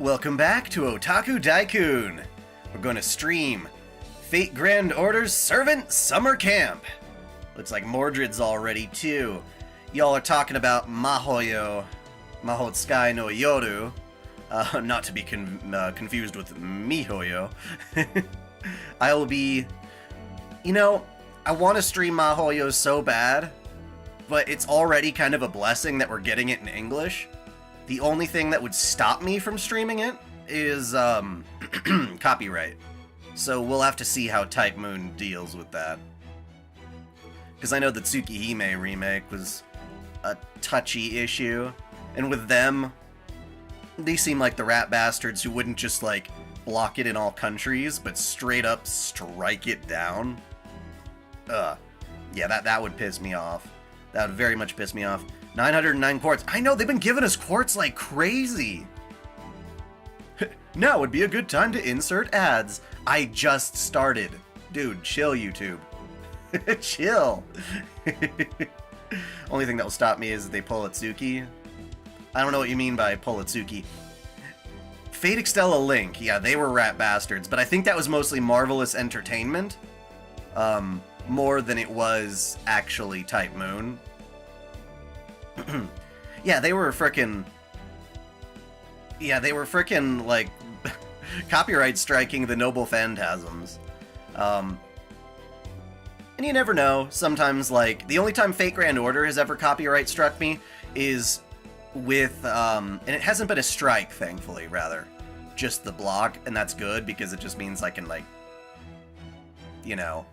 Welcome back to OtakuDaiKun. We're going to stream Fate Grand Order's Servant Summer Camp. Looks like Mordred's already too. Y'all are talking about Mahotsukai no Yoru. Not to be confused with Mihoyo. I will be... You know, I want to stream Mahoyo so bad, but it's already kind of a blessing that we're getting it in English. The only thing that would stop me from streaming it is copyright. So we'll have to see how Type Moon deals with that. Because I know the Tsukihime remake was a touchy issue, and with them, they seem like the rat bastards who wouldn't just, like, block it in all countries, but straight up strike it down. Yeah, that would piss me off. That would very much piss me off. 909 quartz. I know, they've been giving us quartz like crazy. Now would be a good time to insert ads. I just started. Dude, chill, YouTube. Chill. Only thing that will stop me is they pull Atsuki. I don't know what you mean by pull Atsuki. Fate Extella Link, yeah, they were rat bastards, but I think that was mostly Marvelous Entertainment. More than it was actually Type Moon. Yeah, they were frickin', like, copyright striking the Noble Phantasms. And you never know, sometimes, like, the only time Fate Grand Order has ever copyright struck me is with, and it hasn't been a strike, thankfully, rather. Just the block, and that's good, because it just means I can, like, you know,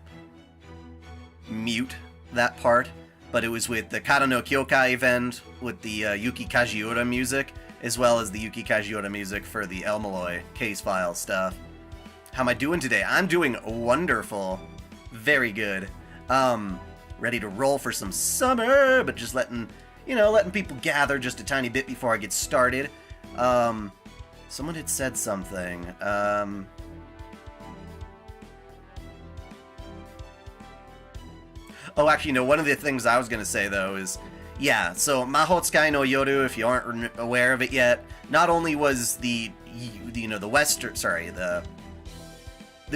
mute that part. But it was with the Kata no Kyokai event, with the Yuki Kajiura music, as well as the Yuki Kajiura music for the Elmaloy case file stuff. How am I doing today? I'm doing wonderful. Very good. Ready to roll for some summer, but just letting people gather just a tiny bit before I get started. Someone had said something. Oh, actually, no, one of the things I was going to say, though, is, yeah, so Mahotsukai no Yoru, if you aren't aware of it yet, not only was the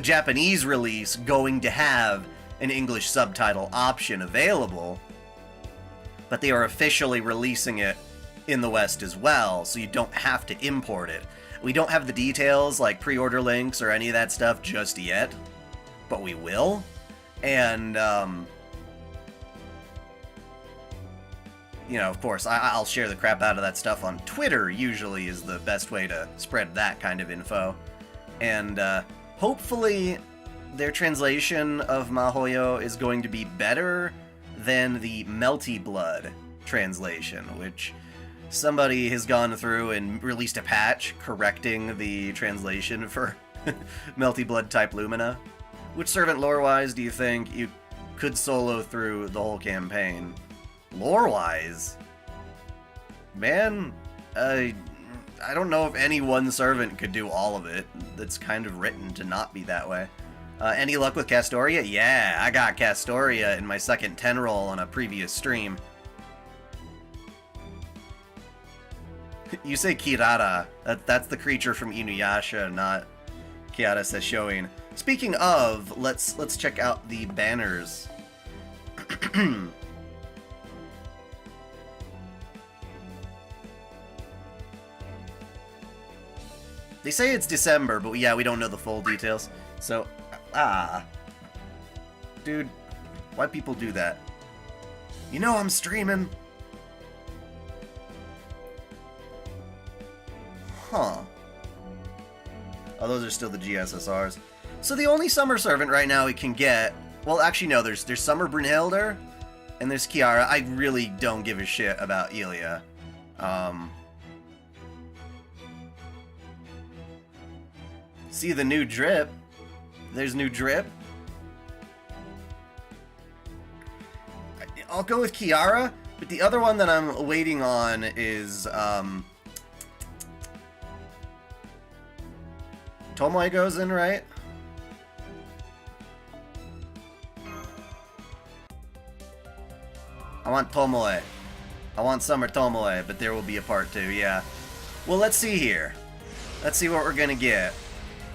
Japanese release going to have an English subtitle option available, but they are officially releasing it in the West as well, so you don't have to import it. We don't have the details, like pre-order links or any of that stuff just yet, but we will, and, you know, of course, I'll share the crap out of that stuff on Twitter, usually is the best way to spread that kind of info. And hopefully their translation of Mahoyo is going to be better than the Melty Blood translation, which somebody has gone through and released a patch correcting the translation for Melty Blood type Lumina. Which servant lore-wise do you think you could solo through the whole campaign? Lore-wise, man, I don't know if any one servant could do all of it. That's kind of written to not be that way. Any luck with Castoria? Yeah, I got Castoria in my second 10 roll on a previous stream. You say Kirara. That's the creature from Inuyasha, not Kiara says showing. Speaking of, let's check out the banners. They say it's December, but yeah, we don't know the full details. So, dude, why people do that? You know I'm streaming. Huh. Oh, those are still the GSSRs. So the only summer servant right now we can get... Well, actually, no, there's Summer Brunhilde, and there's Kiara. I really don't give a shit about Ilya. See the new drip. There's new drip. I'll go with Kiara, but the other one that I'm waiting on is Tomoe goes in, right? I want Tomoe. I want Summer Tomoe, but there will be a part 2, yeah. Well, let's see here. Let's see what we're gonna get.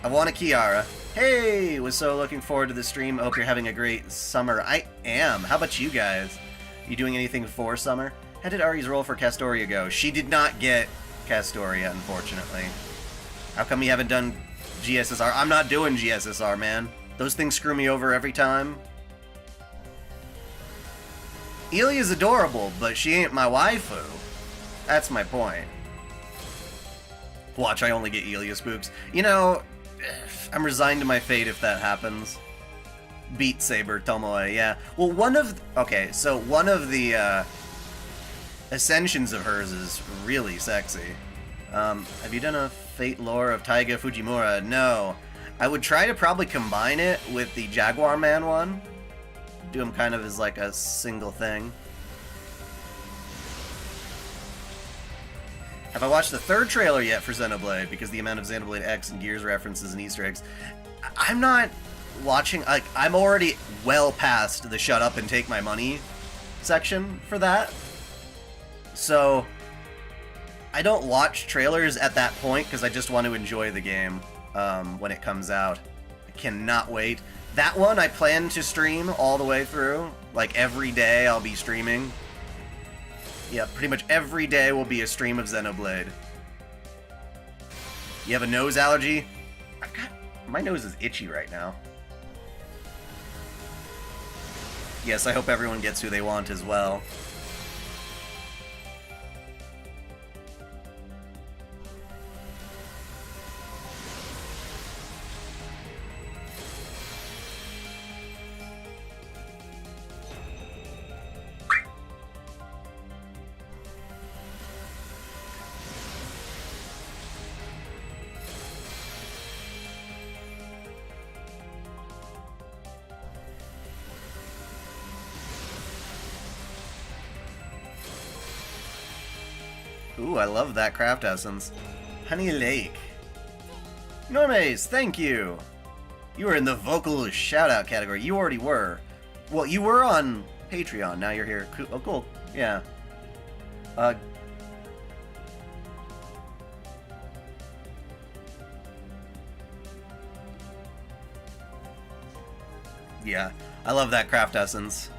I want a Kiara. Hey, was so looking forward to the stream. I hope you're having a great summer. I am. How about you guys? You doing anything for summer? How did Ari's roll for Castoria go? She did not get Castoria, unfortunately. How come you haven't done GSSR? I'm not doing GSSR, man. Those things screw me over every time. Elia's adorable, but she ain't my waifu. That's my point. Watch, I only get Elia spooks. You know, I'm resigned to my fate if that happens. Beat Saber, Tomoe, yeah. Well, one of the ascensions of hers is really sexy. Have you done a Fate lore of Taiga Fujimura? No. I would try to probably combine it with the Jaguar Man one. Do them kind of as like a single thing. Have I watched the third trailer yet for Xenoblade? Because the amount of Xenoblade X and Gears references and Easter eggs. I'm not watching, like, I'm already well past the shut up and take my money section for that. So, I don't watch trailers at that point because I just want to enjoy the game when it comes out. I cannot wait. That one I plan to stream all the way through. Like, every day I'll be streaming. Yeah, pretty much every day will be a stream of Xenoblade. You have a nose allergy? My nose is itchy right now. Yes, I hope everyone gets who they want as well. Ooh, I love that craft essence. Honey Lake. Normes, thank you! You were in the vocal shout-out category. You already were. Well, you were on Patreon. Now you're here. Oh, cool. Yeah. Yeah. I love that craft essence.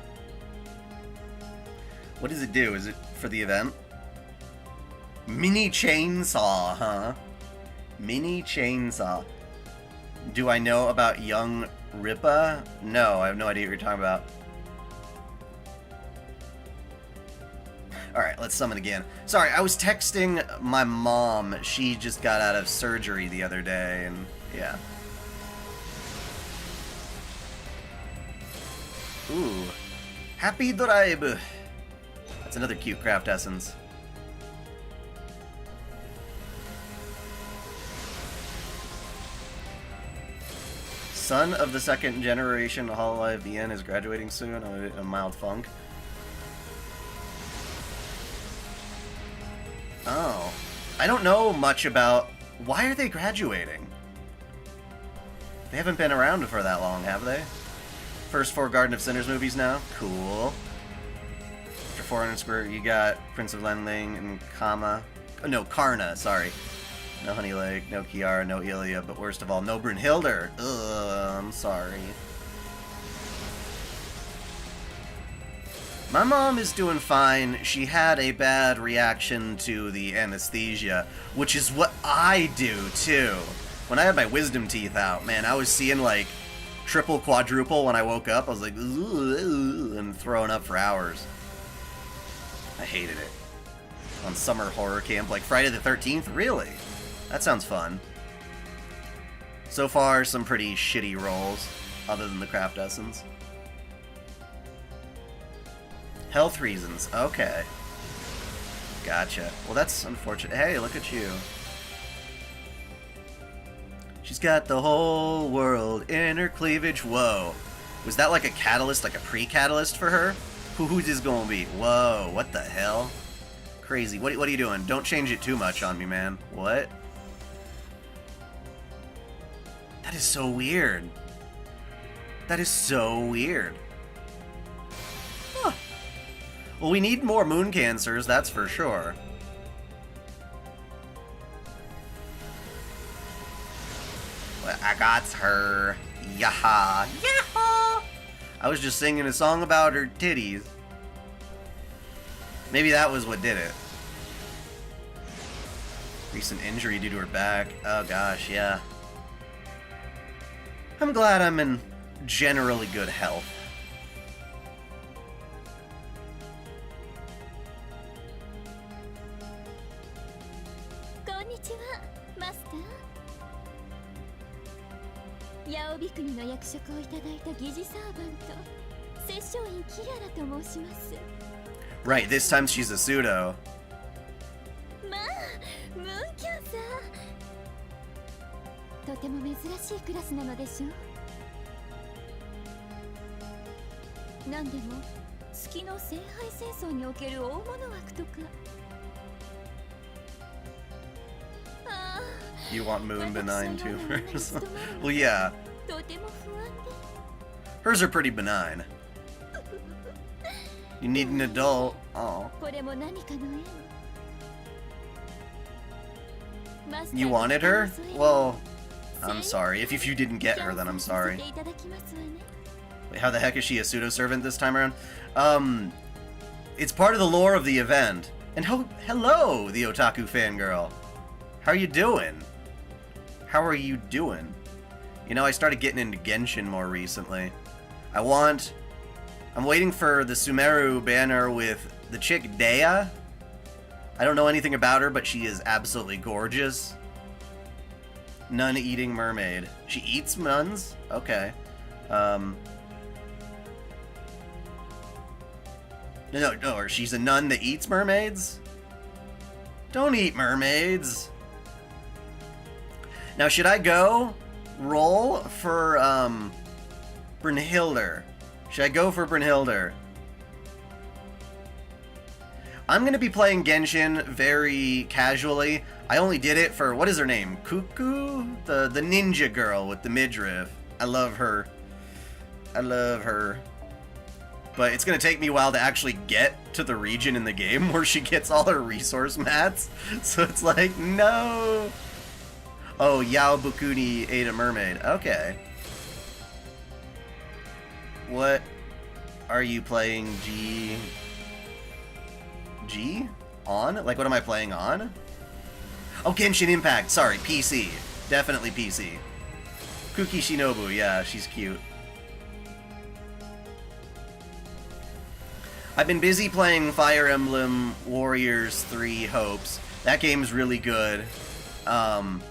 What does it do? Is it for the event? Mini chainsaw, huh? Mini chainsaw. Do I know about young Rippa? No, I have no idea what you're talking about. Alright, let's summon again. Sorry, I was texting my mom. She just got out of surgery the other day, and yeah. Ooh. Happy Drive! That's another cute craft essence. Son of the second generation Hololive VN is graduating soon. A mild funk. Oh. I don't know much about... Why are they graduating? They haven't been around for that long, have they? First 4 Garden of Sinners movies now? Cool. After 400 Square, you got Prince of Lenling and Kama. Oh, no, Karna, sorry. No Honey Lake, no Kiara, no Ilia, but worst of all, no Brunhilde. Ugh, I'm sorry. My mom is doing fine. She had a bad reaction to the anesthesia, which is what I do, too. When I had my wisdom teeth out, man, I was seeing, like, triple, quadruple when I woke up. I was like, ugh, and throwing up for hours. I hated it. On summer horror camp, like Friday the 13th? Really? That sounds fun. So far, some pretty shitty rolls, other than the craft essence. Health reasons, okay. Gotcha. Well, that's unfortunate. Hey, look at you. She's got the whole world in her cleavage. Whoa. Was that like a catalyst, like a pre-catalyst for her? Who's this gonna be? Whoa, what the hell? Crazy. What are you doing? Don't change it too much on me, man. What? That is so weird. That is so weird. Huh. Well, we need more moon cancers, that's for sure. I got her. Yaha. Yaha. I was just singing a song about her titties. Maybe that was what did it. Recent injury due to her back. Oh gosh, yeah. I'm glad I'm in generally good health. Konnichiwa, Master. Yaobikuni の役職をいただいた疑似サーバント、摂政員キララと申します。Right, this time she's a pseudo. まあ、ムンキョンさん。とても珍しいクラスなのでしょう。なんでも月の聖杯戦争における大物枠とか。You want Moon benign too? Well, yeah. Hers are pretty benign. You need an adult. Oh. You wanted her? Well, I'm sorry. If you didn't get her, then I'm sorry. Wait, how the heck is she a pseudo-servant this time around? It's part of the lore of the event. And hello, the Otaku fangirl. How are you doing? How are you doing? You know, I started getting into Genshin more recently. I'm waiting for the Sumeru banner with the chick Dea. I don't know anything about her, but she is absolutely gorgeous. Nun-eating mermaid. She eats nuns? Okay. No, she's a nun that eats mermaids? Don't eat mermaids! Now, should I go roll for, Brynhildr? Should I go for Brynhildr? I'm gonna be playing Genshin very casually. I only did it for, what is her name? Cuckoo? The ninja girl with the midriff. I love her. I love her. But it's gonna take me a while to actually get to the region in the game where she gets all her resource mats. So it's like, no! Oh, Yaobikuni ate a mermaid. Okay. What are you playing, G? On? Like, what am I playing on? Oh, Genshin Impact. Sorry, PC. Definitely PC. Kuki Shinobu. Yeah, she's cute. I've been busy playing Fire Emblem Warriors 3 Hopes. That game's really good. I'm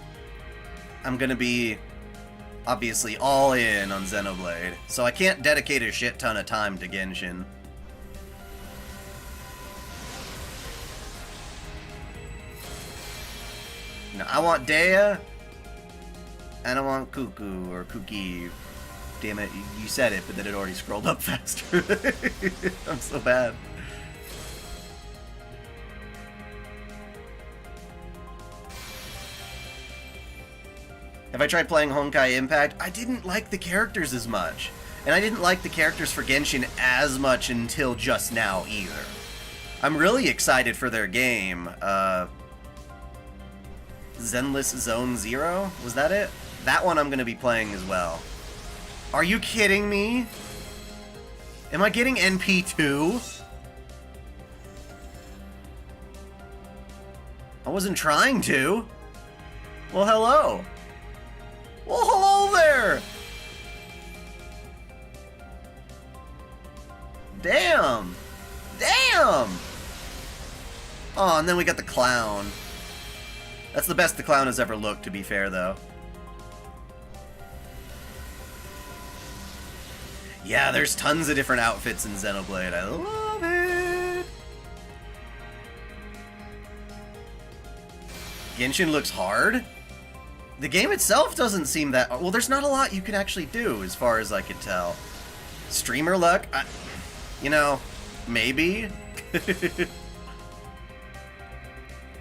gonna be, obviously, all in on Xenoblade, so I can't dedicate a shit ton of time to Genshin. No, I want Dea, and I want Cuckoo, or Kuki. Damn it, you said it, but then it already scrolled up faster. I'm so bad. Have I tried playing Honkai Impact? I didn't like the characters as much. And I didn't like the characters for Genshin as much until just now, either. I'm really excited for their game. Zenless Zone Zero? Was that it? That one I'm going to be playing as well. Are you kidding me? Am I getting NP2? I wasn't trying to. Well, hello. Well, hello there! Damn! Damn! Oh, and then we got the clown. That's the best the clown has ever looked, to be fair, though. Yeah, there's tons of different outfits in Xenoblade. I love it! Genshin looks hard? The game itself doesn't seem that... Well, there's not a lot you can actually do, as far as I could tell. Streamer luck? You know, maybe?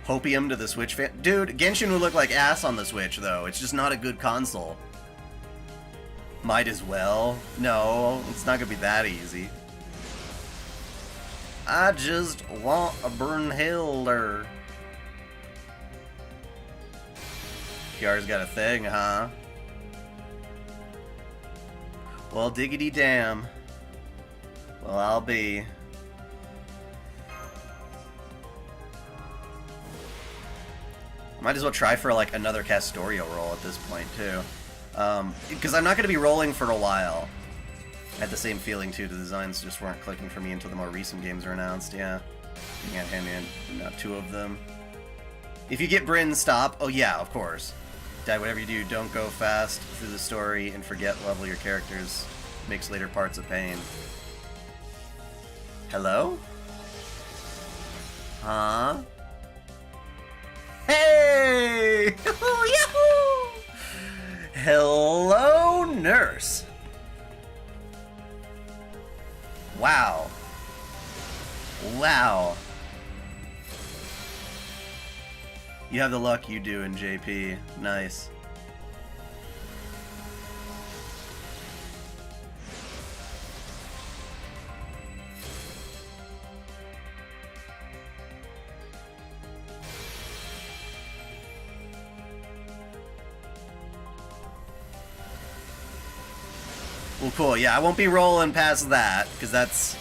Hopium to the Switch fan... Dude, Genshin would look like ass on the Switch, though. It's just not a good console. Might as well. No, it's not gonna be that easy. I just want a Brynhildr. PR's got a thing, huh? Well, diggity damn. Well, I'll be. Might as well try for like another Castorio roll at this point too, because I'm not going to be rolling for a while. I had the same feeling too. The designs just weren't clicking for me until the more recent games were announced. Yeah, you can't hand in not 2 of them. If you get Bryn, stop. Oh yeah, of course. Dad, whatever you do, don't go fast through the story and forget level your characters. Makes later parts a pain. Hello? Huh? Hey! Yahoo! Hello, nurse. Wow. Wow. You have the luck you do in JP. Nice. Well, cool. Yeah, I won't be rolling past that, because that's...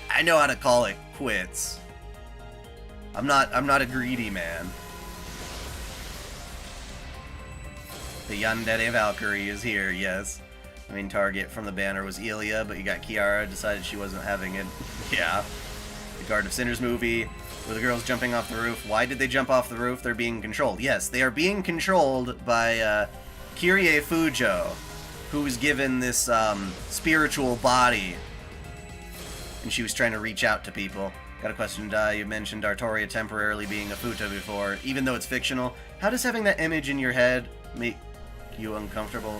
I know how to call it quits. I'm not a greedy man. The Yandere Valkyrie is here, yes. The main target from the banner was Ilya, but you got Kiara, decided she wasn't having it. Yeah. The Garden of Sinners movie, where the girls jumping off the roof. Why did they jump off the roof? They're being controlled. Yes, they are being controlled by Kyrie Fujo, who was given this spiritual body. And she was trying to reach out to people. Got a question, Dai. You mentioned Artoria temporarily being a futa before. Even though it's fictional, how does having that image in your head make you uncomfortable?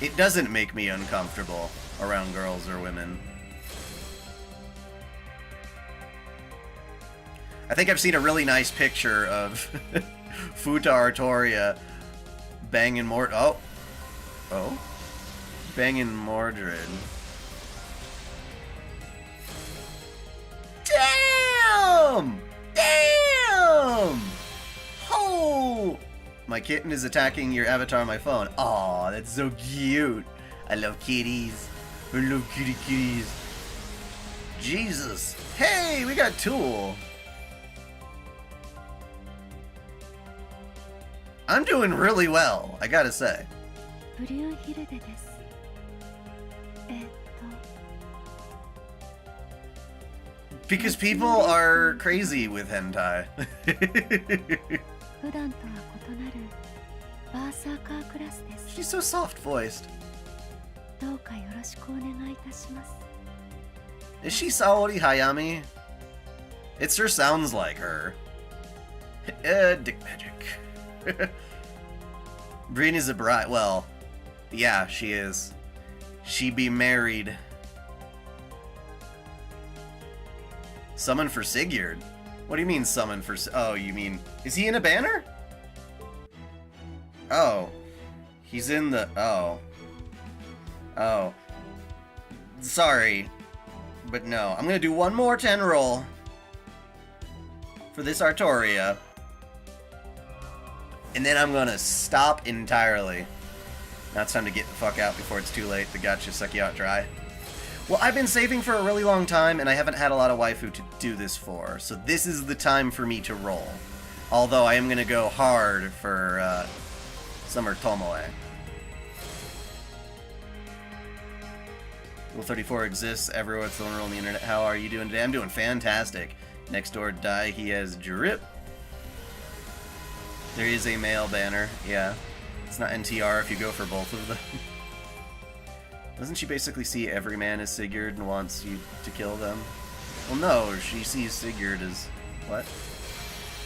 It doesn't make me uncomfortable around girls or women. I think I've seen a really nice picture of Futa Artoria banging banging Mordred. Damn! Damn! Oh! My kitten is attacking your avatar on my phone. Aw, that's so cute. I love kitties. I love kitties. Jesus. Hey, we got Tool. I'm doing really well, I gotta say. Because people are crazy with hentai. She's so soft-voiced. Is she Saori Hayami? It sure sounds like her. Dick magic. Breen is a bride. Well, yeah, she is. She be married. Summon for Sigurd? What do you mean summon for... Oh, you mean... Is he in a banner? Oh. He's in the... Oh. Oh. Sorry. But no. I'm gonna do one more 10 roll. For this Artoria. And then I'm gonna stop entirely. Now it's time to get the fuck out before it's too late. The gacha suck you out dry. Well, I've been saving for a really long time, and I haven't had a lot of waifu to do this for, so this is the time for me to roll. Although I am going to go hard for Summer Tomoe. Rule 34 exists everywhere. It's the one rule on the internet. How are you doing today? I'm doing fantastic. Next door, Dai, he has drip. There is a male banner, yeah. It's not NTR if you go for both of them. Doesn't she basically see every man as Sigurd and wants you to kill them? Well, no, she sees Sigurd as... What?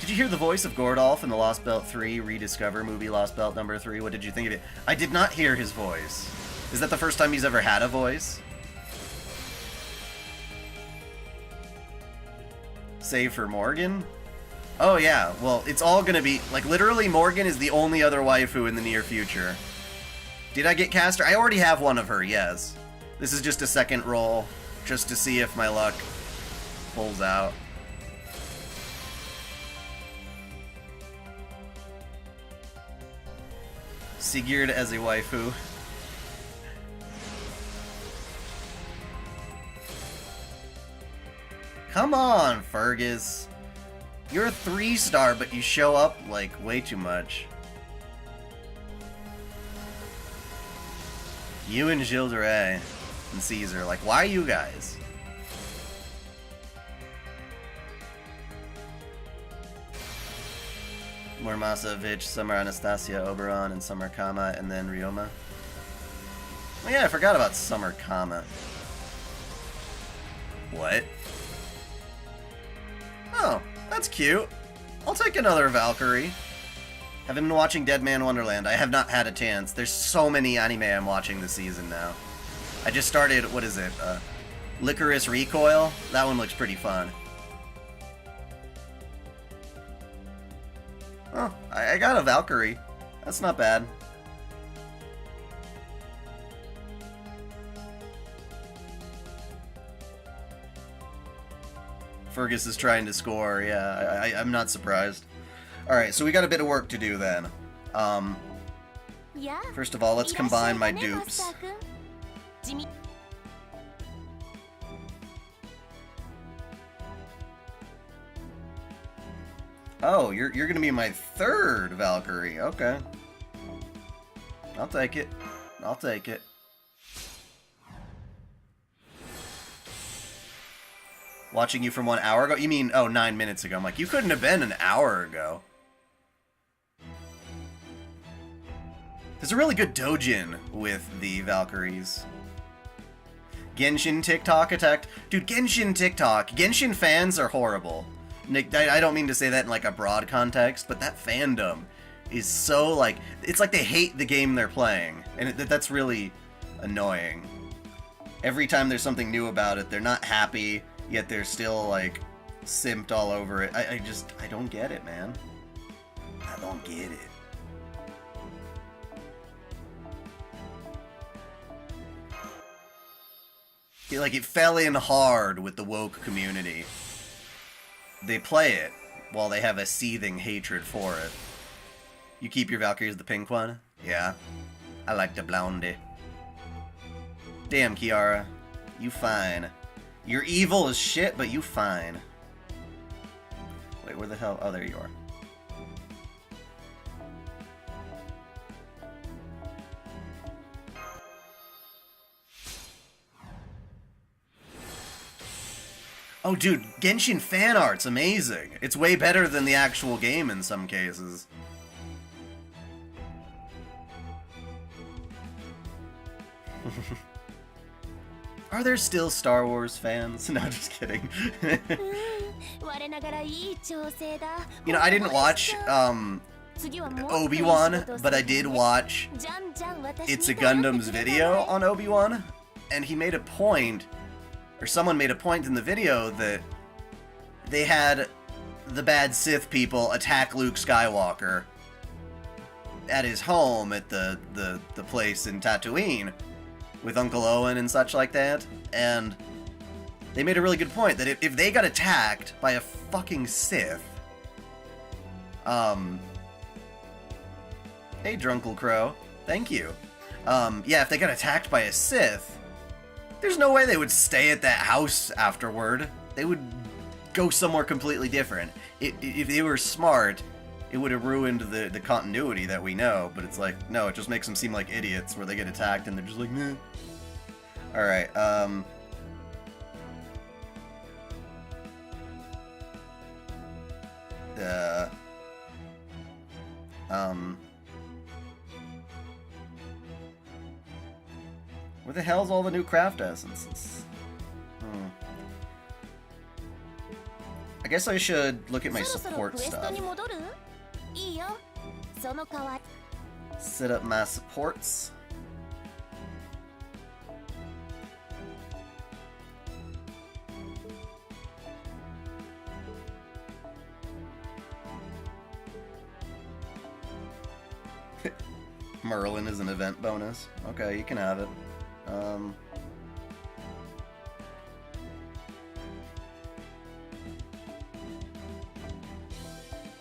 Did you hear the voice of Gordolf in the Lost Belt 3 Rediscover movie Lost Belt number 3? What did you think of it? I did not hear his voice. Is that the first time he's ever had a voice? Save for Morgan? Oh yeah, well, it's all gonna be... Like, literally, Morgan is the only other waifu in the near future. Did I get Caster? I already have one of her, yes. This is just a second roll, just to see if my luck pulls out. Sigurd as a waifu. Come on, Fergus. You're a 3-star, but you show up, like, way too much. You and Gilles de Rais and Caesar, like, why you guys? Mormasovich, Summer Anastasia, Oberon, and Summer Kama, and then Ryoma. Oh yeah, I forgot about Summer Kama. What? Oh, that's cute. I'll take another Valkyrie. Have been watching Dead Man Wonderland. I have not had a chance. There's so many anime I'm watching this season now. I just started, what is it? Licorice Recoil? That one looks pretty fun. Oh, I got a Valkyrie. That's not bad. Fergus is trying to score, yeah, I'm not surprised. Alright, so we got a bit of work to do then. First of all, let's combine my dupes. Oh, you're gonna be my 3rd Valkyrie, okay. I'll take it. I'll take it. Watching you from 1 hour ago? You mean, oh, 9 minutes ago. I'm like, you couldn't have been an hour ago. There's a really good doujin with the Valkyries. Genshin TikTok attacked. Dude, Genshin TikTok. Genshin fans are horrible. Nick, I don't mean to say that in like a broad context, but that fandom is so like, it's like they hate the game they're playing. And that's really annoying. Every time there's something new about it, they're not happy, yet they're still like simped all over it. I don't get it, man. I don't get it. Like, it fell in hard with the woke community. They play it while they have a seething hatred for it. You keep your Valkyrie as the pink one? Yeah. I like the blondie. Damn, Kiara. You fine. You're evil as shit, but you fine. Wait, where the hell? Oh, there you are. Oh, dude, Genshin fan art's amazing. It's way better than the actual game in some cases. Are there still Star Wars fans? No, just kidding. You know, I didn't watch Obi-Wan, but I did watch It's a Gundam's video on Obi-Wan, and he made a point, or someone made a point in the video, that they had the bad Sith people attack Luke Skywalker at his home at the place in Tatooine with Uncle Owen and such like that, and they made a really good point that if they got attacked by a fucking Sith, hey Drunkle Crow, thank you. Yeah, if they got attacked by a Sith, there's no way they would stay at that house afterward. They would go somewhere completely different. If they were smart, it would have ruined the continuity that we know, but it's like, no, it just makes them seem like idiots where they get attacked and they're just like, meh. Alright, where the hell's all the new craft essences? I guess I should look at my support stuff. Set up my supports. Merlin is an event bonus. Okay, you can have it.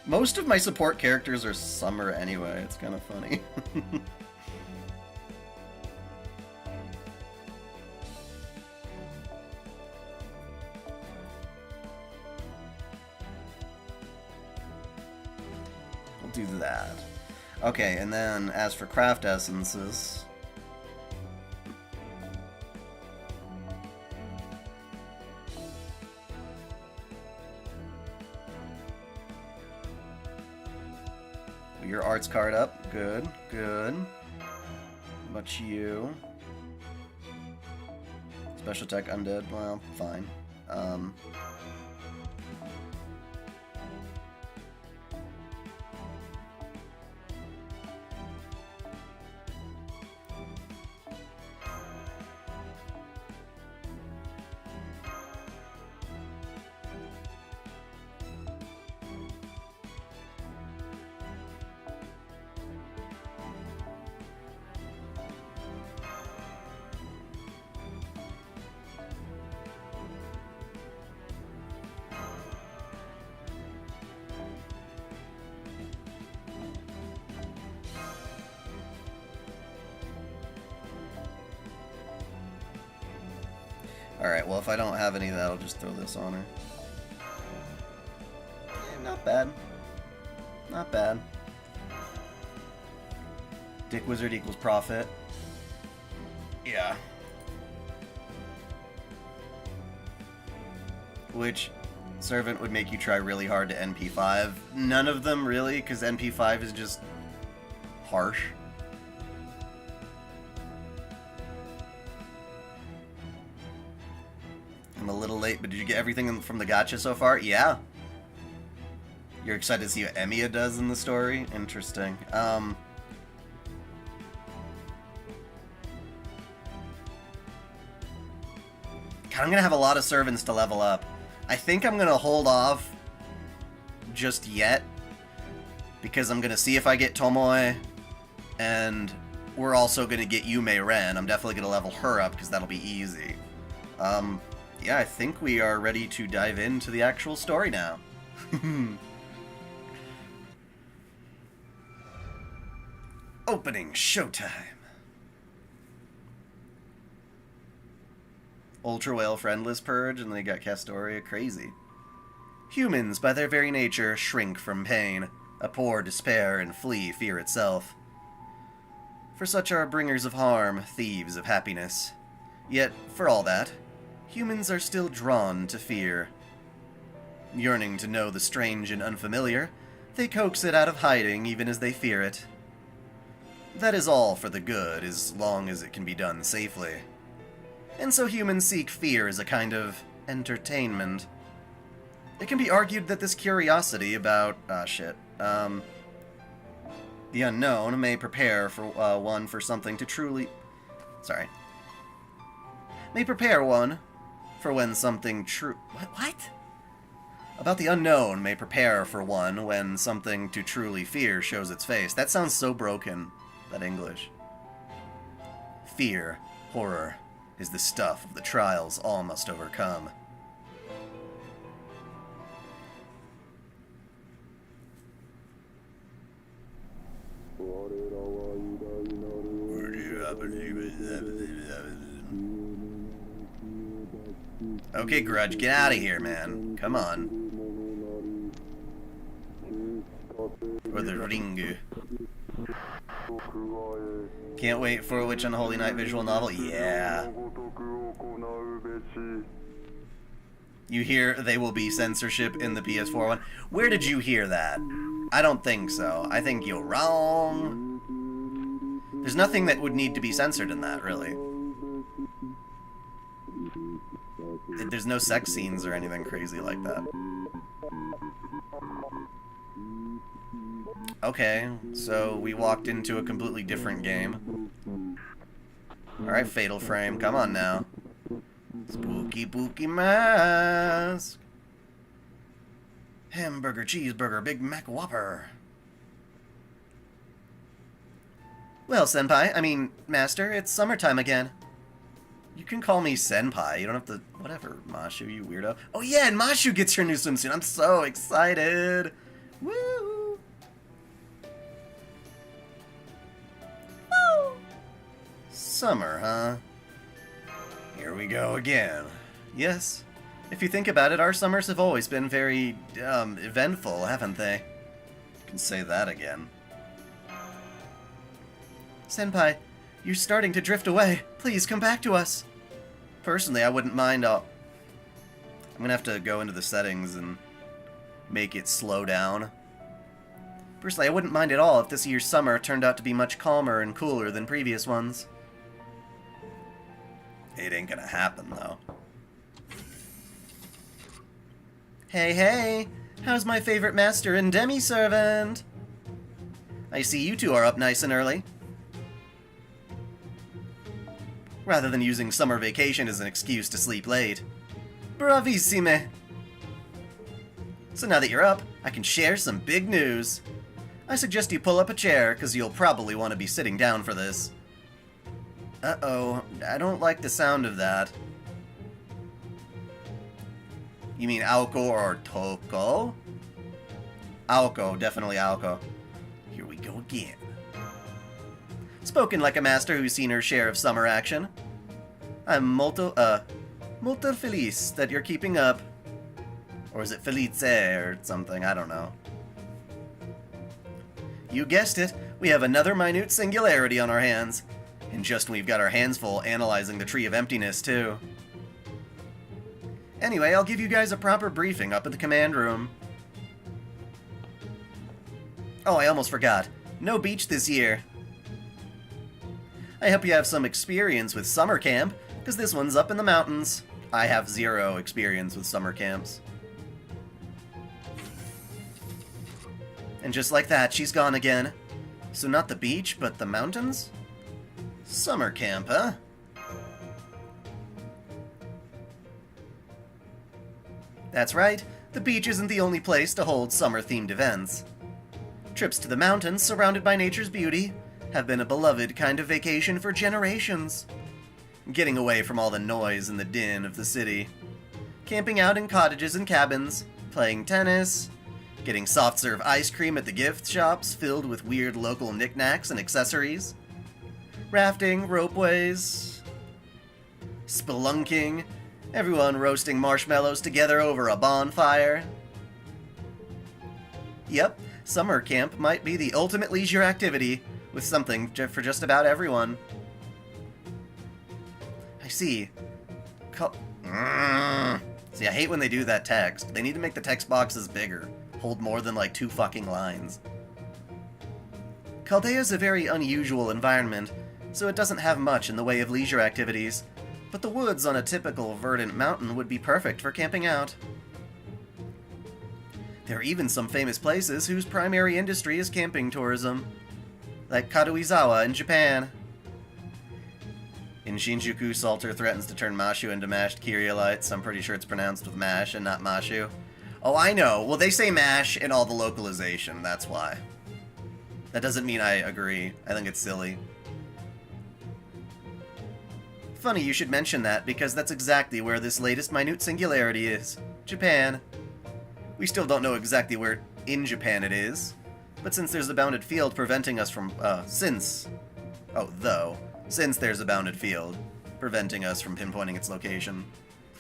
Most of my support characters are summer anyway, it's kind of funny. Okay, and then as for craft essences... Your arts card up. Good, good. How about you? Special attack undead. Well, fine. Alright, well if I don't have any of that, I'll just throw this on her. Not bad. Not bad. Dick Wizard equals profit. Yeah. Which servant would make you try really hard to NP5? None of them really, because NP5 is just harsh. I'm a little late, but did you get everything from the gacha so far? Yeah. You're excited to see what Emiya does in the story? Interesting. God, I'm gonna have a lot of servants to level up. I think I'm gonna hold off just yet, because I'm gonna see if I get Tomoe, and we're also gonna get Yume Ren. I'm definitely gonna level her up, because that'll be easy. Yeah, I think we are ready to dive into the actual story now. Opening showtime. Ultra Whale Friendless Purge, and then you got Castoria. Crazy. Humans, by their very nature, shrink from pain, abhor despair, and flee fear itself. For such are bringers of harm, thieves of happiness. Yet, for all that, humans are still drawn to fear. Yearning to know the strange and unfamiliar, they coax it out of hiding even as they fear it. That is all for the good, as long as it can be done safely. And so humans seek fear as a kind of entertainment. It can be argued that this curiosity about, the unknown may prepare for one for something to truly... May prepare one for when something true... What? About the unknown may prepare for one when something to truly fear shows its face. That sounds so broken, that English. Fear, horror, is the stuff of the trials all must overcome. Okay, Grudge, get out of here, man. Come on. Or the Ringu. Can't wait for Witch on Holy Night visual novel? Yeah. You hear they will be censorship in the PS4 one? Where did you hear that? I don't think so. I think you're wrong. There's nothing that would need to be censored in that, really. There's no sex scenes or anything crazy like that. Okay, so we walked into a completely different game. Alright, Fatal Frame, come on now. Spooky, spooky mask. Hamburger, cheeseburger, Big Mac Whopper. Well, Senpai, I mean, Master, it's summertime again. You can call me Senpai, you don't have to... Whatever, Mashu, you weirdo. Oh yeah, and Mashu gets her new swimsuit. I'm so excited. Woo! Woo! Summer, huh? Here we go again. Yes, if you think about it, our summers have always been very, eventful, haven't they? You can say that again. Senpai, you're starting to drift away. Please come back to us. Personally, I wouldn't mind. I'm gonna have to go into the settings and make it slow down. Personally, I wouldn't mind at all if this year's summer turned out to be much calmer and cooler than previous ones. It ain't gonna happen, though. Hey, hey! How's my favorite master and demi-servant? I see you two are up nice and early. Rather than using summer vacation as an excuse to sleep late. Bravissime! So now that you're up, I can share some big news. I suggest you pull up a chair, because you'll probably want to be sitting down for this. Uh-oh, I don't like the sound of that. You mean Aoko or Toko? Aoko, definitely Aoko. Here we go again. Spoken like a master who's seen her share of summer action. I'm molto feliz that you're keeping up. Or is it Felice or something? I don't know. You guessed it, we have another minute singularity on our hands. And just when we've got our hands full analyzing the Tree of Emptiness, too. Anyway, I'll give you guys a proper briefing up in the command room. Oh, I almost forgot. No beach this year. I hope you have some experience with summer camp, because this one's up in the mountains. I have 0 experience with summer camps. And just like that, she's gone again. So not the beach, but the mountains? Summer camp, huh? That's right, the beach isn't the only place to hold summer-themed events. Trips to the mountains, surrounded by nature's beauty, have been a beloved kind of vacation for generations. Getting away from all the noise and the din of the city. Camping out in cottages and cabins, playing tennis, getting soft-serve ice cream at the gift shops filled with weird local knickknacks and accessories, rafting, ropeways, spelunking, everyone roasting marshmallows together over a bonfire. Yep, summer camp might be the ultimate leisure activity, with something for just about everyone. I see. See, I hate when they do that text. They need to make the text boxes bigger. Hold more than like 2 fucking lines. Caldea's a very unusual environment, so it doesn't have much in the way of leisure activities, but the woods on a typical verdant mountain would be perfect for camping out. There are even some famous places whose primary industry is camping tourism, like Karuizawa in Japan. In Shinjuku, Salter threatens to turn Mashu into mashed Kyrielites. I'm pretty sure it's pronounced with mash and not Mashu. Oh, I know. Well, they say mash in all the localization, that's why. That doesn't mean I agree. I think it's silly. Funny you should mention that, because that's exactly where this latest minute singularity is. Japan. We still don't know exactly where in Japan it is, but since there's a bounded field preventing us from, since there's a bounded field preventing us from pinpointing its location.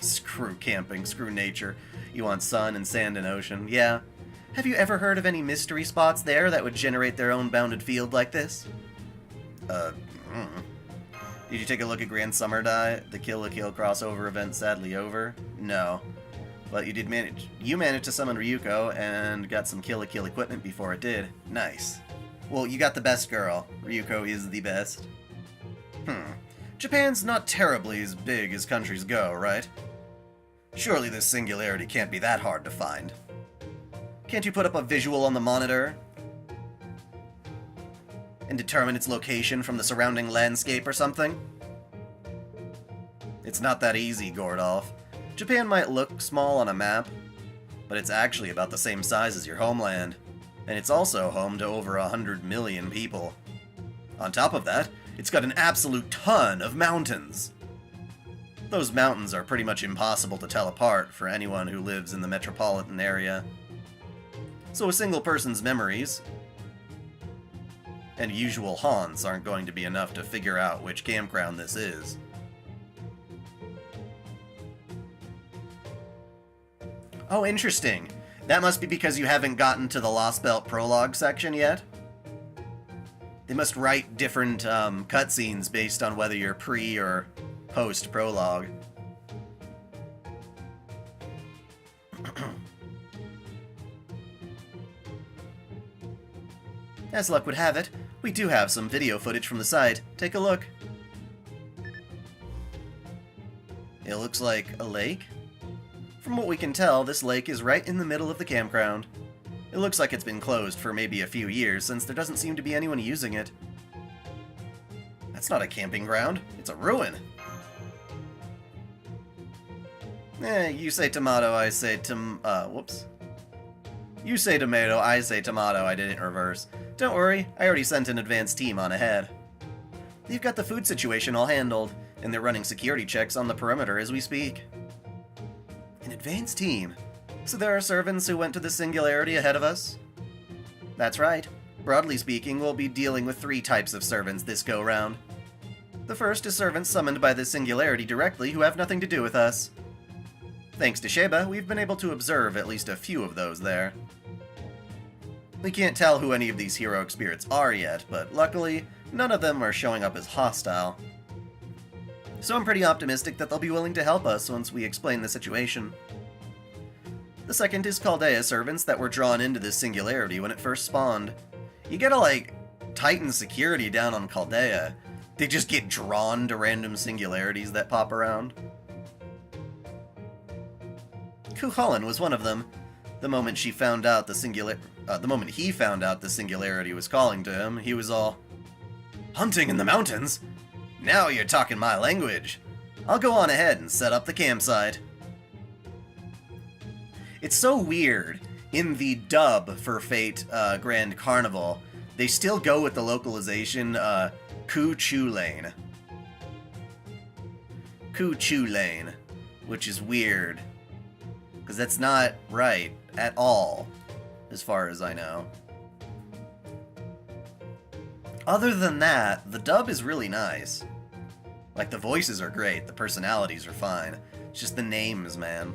Screw camping, screw nature. You want sun and sand and ocean. Yeah. Have you ever heard of any mystery spots there that would generate their own bounded field like this? Did you take a look at Grand Summer Dai? The Kill la Kill crossover event sadly over? No. But you did manage. You managed to summon Ryuko and got some Kill la Kill equipment before it did. Nice. Well, you got the best girl. Ryuko is the best. Japan's not terribly as big as countries go, right? Surely this singularity can't be that hard to find. Can't you put up a visual on the monitor and determine its location from the surrounding landscape or something? It's not that easy, Gordolf. Japan might look small on a map, but it's actually about the same size as your homeland, and it's also home to over 100 million people. On top of that, it's got an absolute ton of mountains. Those mountains are pretty much impossible to tell apart for anyone who lives in the metropolitan area. So a single person's memories and usual haunts aren't going to be enough to figure out which campground this is. Oh, interesting. That must be because you haven't gotten to the Lost Belt prologue section yet? They must write different cutscenes based on whether you're pre or post prologue. As luck would have it, we do have some video footage from the site. Take a look. It looks like a lake. From what we can tell, this lake is right in the middle of the campground. It looks like it's been closed for maybe a few years, since there doesn't seem to be anyone using it. That's not a camping ground, it's a ruin. You say tomato, I say whoops. You say tomato, I say tomato, I did it in reverse. Don't worry, I already sent an advanced team on ahead. They've got the food situation all handled, and they're running security checks on the perimeter as we speak. An advanced team? So there are servants who went to the singularity ahead of us? That's right. Broadly speaking, we'll be dealing with 3 types of servants this go-round. The first is servants summoned by the singularity directly who have nothing to do with us. Thanks to Sheba, we've been able to observe at least a few of those there. We can't tell who any of these heroic spirits are yet, but luckily, none of them are showing up as hostile. So I'm pretty optimistic that they'll be willing to help us once we explain the situation. The second is Chaldea servants that were drawn into this singularity when it first spawned. You gotta, like, tighten security down on Chaldea. They just get drawn to random singularities that pop around. Kuholin was one of them. The moment he found out the singularity was calling to him, he was all, "Hunting in the mountains? Now you're talking my language. I'll go on ahead and set up the campsite." It's so weird. In the dub for Fate Grand Carnival, they still go with the localization Ku Chu Lane. Ku Chu Lane, which is weird. Because that's not right at all, as far as I know. Other than that, the dub is really nice. Like, the voices are great, the personalities are fine. It's just the names, man.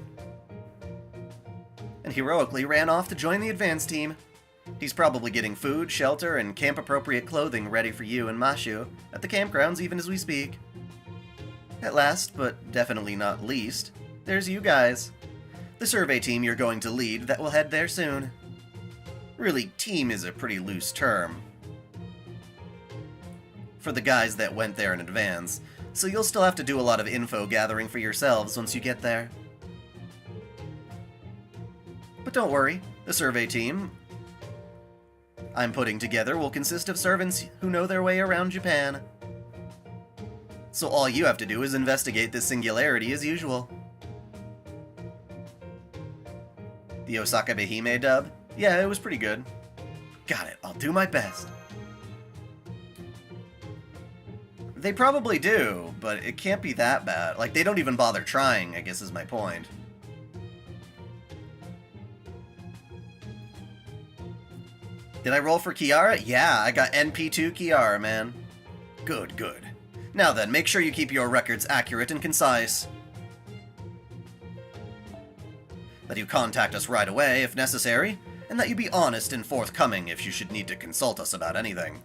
And heroically ran off to join the advance team. He's probably getting food, shelter, and camp-appropriate clothing ready for you and Mashu at the campgrounds even as we speak. At last, but definitely not least, there's you guys. The survey team you're going to lead that will head there soon. Really, team is a pretty loose term for the guys that went there in advance, so you'll still have to do a lot of info gathering for yourselves once you get there. But don't worry, the survey team I'm putting together will consist of servants who know their way around Japan. So all you have to do is investigate this singularity as usual. The Osaka Behime dub? Yeah, it was pretty good. Got it, I'll do my best. They probably do, but it can't be that bad. Like, they don't even bother trying, I guess is my point. Did I roll for Kiara? Yeah, I got NP2 Kiara, man. Good, good. Now then, make sure you keep your records accurate and concise. That you contact us right away if necessary, and that you be honest and forthcoming if you should need to consult us about anything.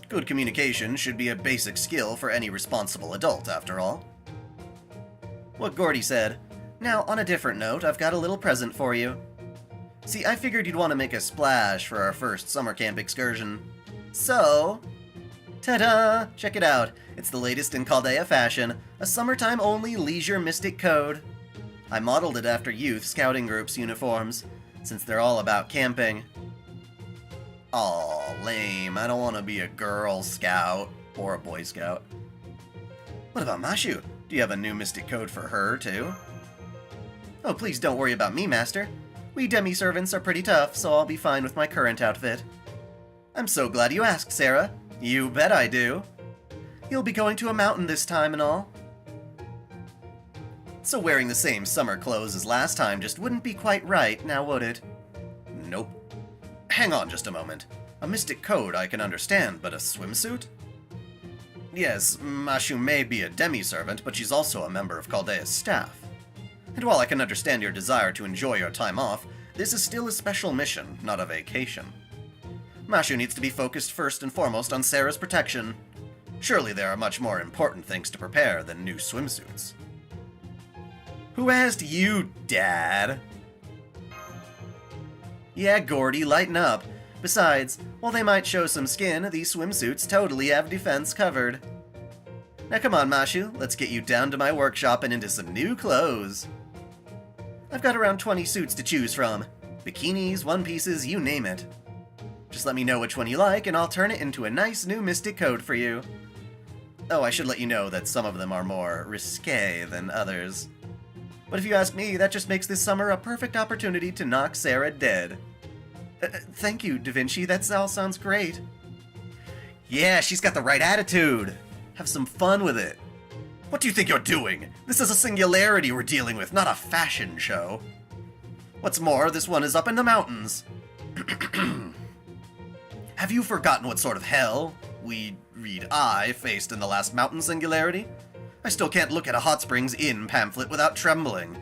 Good communication should be a basic skill for any responsible adult, after all. What Gordy said. Now, on a different note, I've got a little present for you. See, I figured you'd want to make a splash for our first summer camp excursion. So, ta-da! Check it out. It's the latest in Chaldea fashion, a summertime-only leisure mystic code. I modeled it after youth scouting groups' uniforms, since they're all about camping. Aw, lame. I don't want to be a Girl Scout or a Boy Scout. What about Mashu? Do you have a new mystic code for her, too? Oh, please don't worry about me, Master. We demi-servants are pretty tough, so I'll be fine with my current outfit. I'm so glad you asked, Sarah. You bet I do. You'll be going to a mountain this time and all. So wearing the same summer clothes as last time just wouldn't be quite right, now would it? Nope. Hang on just a moment. A mystic code I can understand, but a swimsuit? Yes, Mashu may be a demi-servant, but she's also a member of Chaldea's staff. And while I can understand your desire to enjoy your time off, this is still a special mission, not a vacation. Mashu needs to be focused first and foremost on Sarah's protection. Surely there are much more important things to prepare than new swimsuits. Who asked you, Dad? Yeah, Gordy, lighten up. Besides, while they might show some skin, these swimsuits totally have defense covered. Now come on, Mashu, let's get you down to my workshop and into some new clothes. I've got around 20 suits to choose from. Bikinis, one pieces, you name it. Just let me know which one you like, and I'll turn it into a nice new mystic coat for you. Oh, I should let you know that some of them are more risque than others. But if you ask me, that just makes this summer a perfect opportunity to knock Sarah dead. Thank you, Da Vinci, that all sounds great. Yeah, she's got the right attitude. Have some fun with it. What do you think you're doing? This is a singularity we're dealing with, not a fashion show. What's more, this one is up in the mountains. Have you forgotten what sort of hell I faced in the last mountain singularity? I still can't look at a Hot Springs Inn pamphlet without trembling.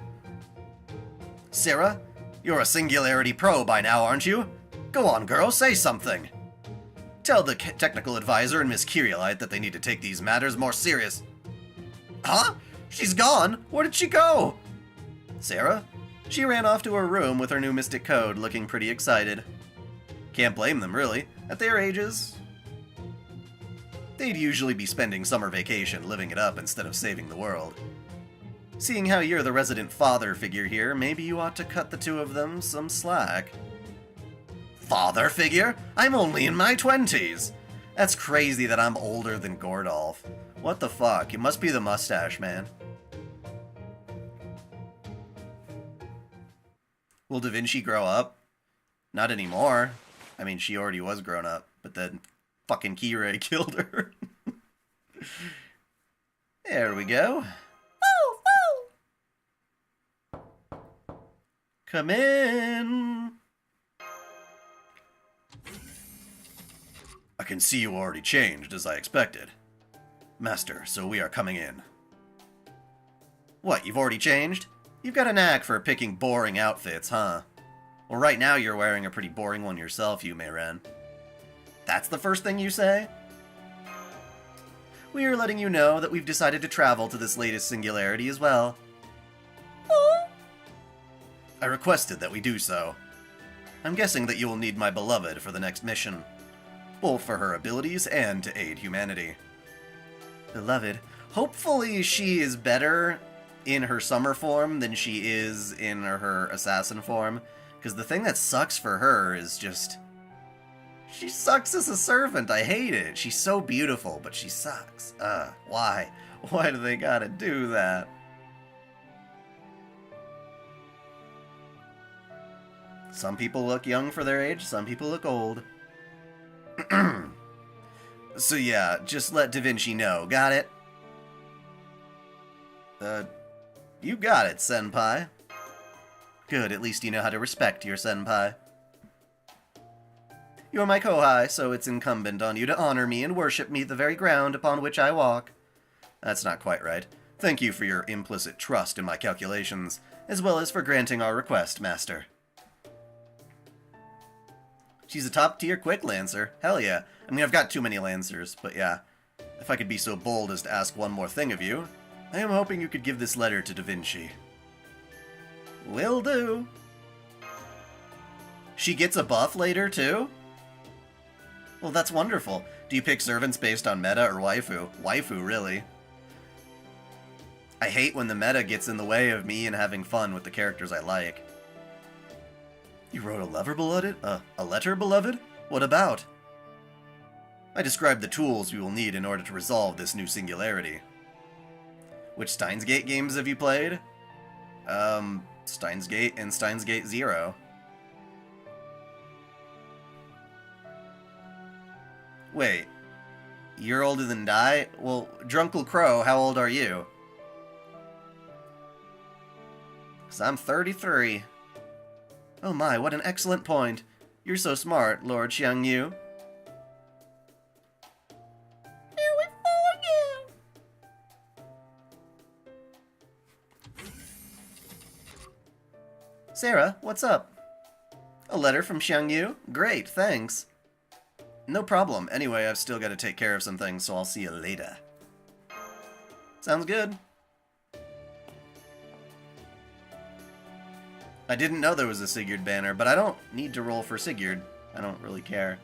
Sarah, you're a singularity pro by now, aren't you? Go on, girl, say something. Tell the technical advisor and Miss Kyrielite that they need to take these matters more serious. Huh? She's gone? Where did she go? Sarah? She ran off to her room with her new mystic code, looking pretty excited. Can't blame them, really. At their ages, they'd usually be spending summer vacation living it up instead of saving the world. Seeing how you're the resident father figure here, maybe you ought to cut the two of them some slack. Father figure? I'm only in my 20s! That's crazy that I'm older than Gordolph. What the fuck? It must be the mustache, man. Will Da Vinci grow up? Not anymore. I mean, she already was grown up, but then fucking Kira killed her. There we go. Woo, woo. Come in. I can see you already changed, as I expected. Master, so we are coming in. What, you've already changed? You've got a knack for picking boring outfits, huh? Well, right now you're wearing a pretty boring one yourself, Yume Ren. That's the first thing you say? We are letting you know that we've decided to travel to this latest singularity as well. I requested that we do so. I'm guessing that you will need my beloved for the next mission, both for her abilities and to aid humanity. Beloved. Hopefully she is better in her summer form than she is in her assassin form, because the thing that sucks for her is just... she sucks as a servant. I hate it. She's so beautiful, but she sucks. Why? Why do they gotta do that? Some people look young for their age, some people look old. So yeah, just let Da Vinci know. Got it? You got it, Senpai. Good, at least you know how to respect your Senpai. You are my kohai, so it's incumbent on you to honor me and worship me the very ground upon which I walk. That's not quite right. Thank you for your implicit trust in my calculations, as well as for granting our request, Master. She's a top-tier quick Lancer. Hell yeah. I mean, I've got too many Lancers, but yeah. If I could be so bold as to ask one more thing of you, I am hoping you could give this letter to Da Vinci. Will do. She gets a buff later, too? Well, that's wonderful. Do you pick servants based on meta or waifu? Waifu, really. I hate when the meta gets in the way of me and having fun with the characters I like. You wrote a letter, beloved? A letter, beloved? What about? I described the tools we will need in order to resolve this new singularity. Which Steins Gate games have you played? Steins Gate and Steins Gate 0. Wait, you're older than Dai? Well, Drunkle Crow, how old are you? 'Cause I'm 33. Oh my, what an excellent point. You're so smart, Lord Xiangyu. Sarah, what's up? A letter from Xiangyu? Great, thanks. No problem. Anyway, I've still got to take care of some things, so I'll see you later. Sounds good. I didn't know there was a Sigurd banner, but I don't need to roll for Sigurd. I don't really care.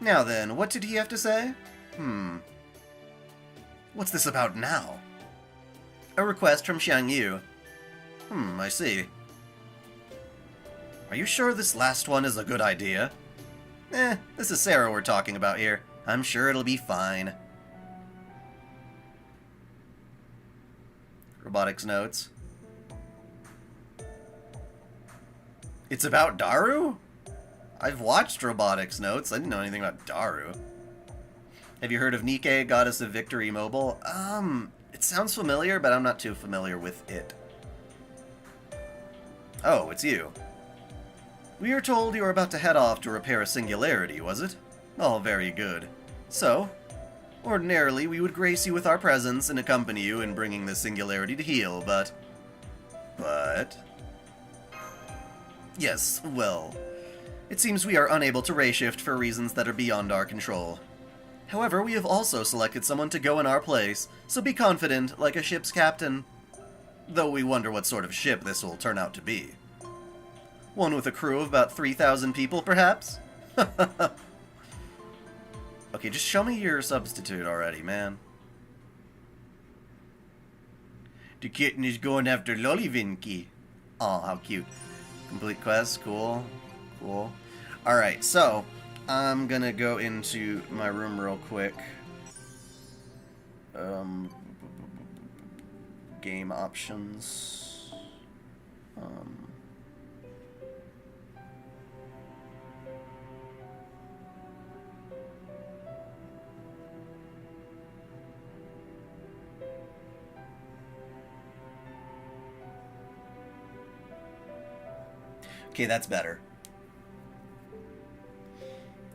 Now then, what did he have to say? What's this about now? A request from Xiang Yu. I see. Are you sure this last one is a good idea? This is Sarah we're talking about here. I'm sure it'll be fine. Robotics notes. It's about Daru? I've watched Robotics notes. I didn't know anything about Daru. Have you heard of Nike, Goddess of Victory Mobile? It sounds familiar, but I'm not too familiar with it. Oh, it's you. We are told you are about to head off to repair a singularity, was it? Oh, very good. So, ordinarily we would grace you with our presence and accompany you in bringing the singularity to heal, but... Yes, well... It seems we are unable to ray shift for reasons that are beyond our control. However, we have also selected someone to go in our place, so be confident, like a ship's captain. Though we wonder what sort of ship this will turn out to be. One with a crew of about 3,000 people, perhaps? Okay, just show me your substitute already, man. The kitten is going after Lolivinki. Oh, how cute. Complete quest, cool. Cool. Alright, so, I'm gonna go into my room real quick. Game options. Okay, that's better.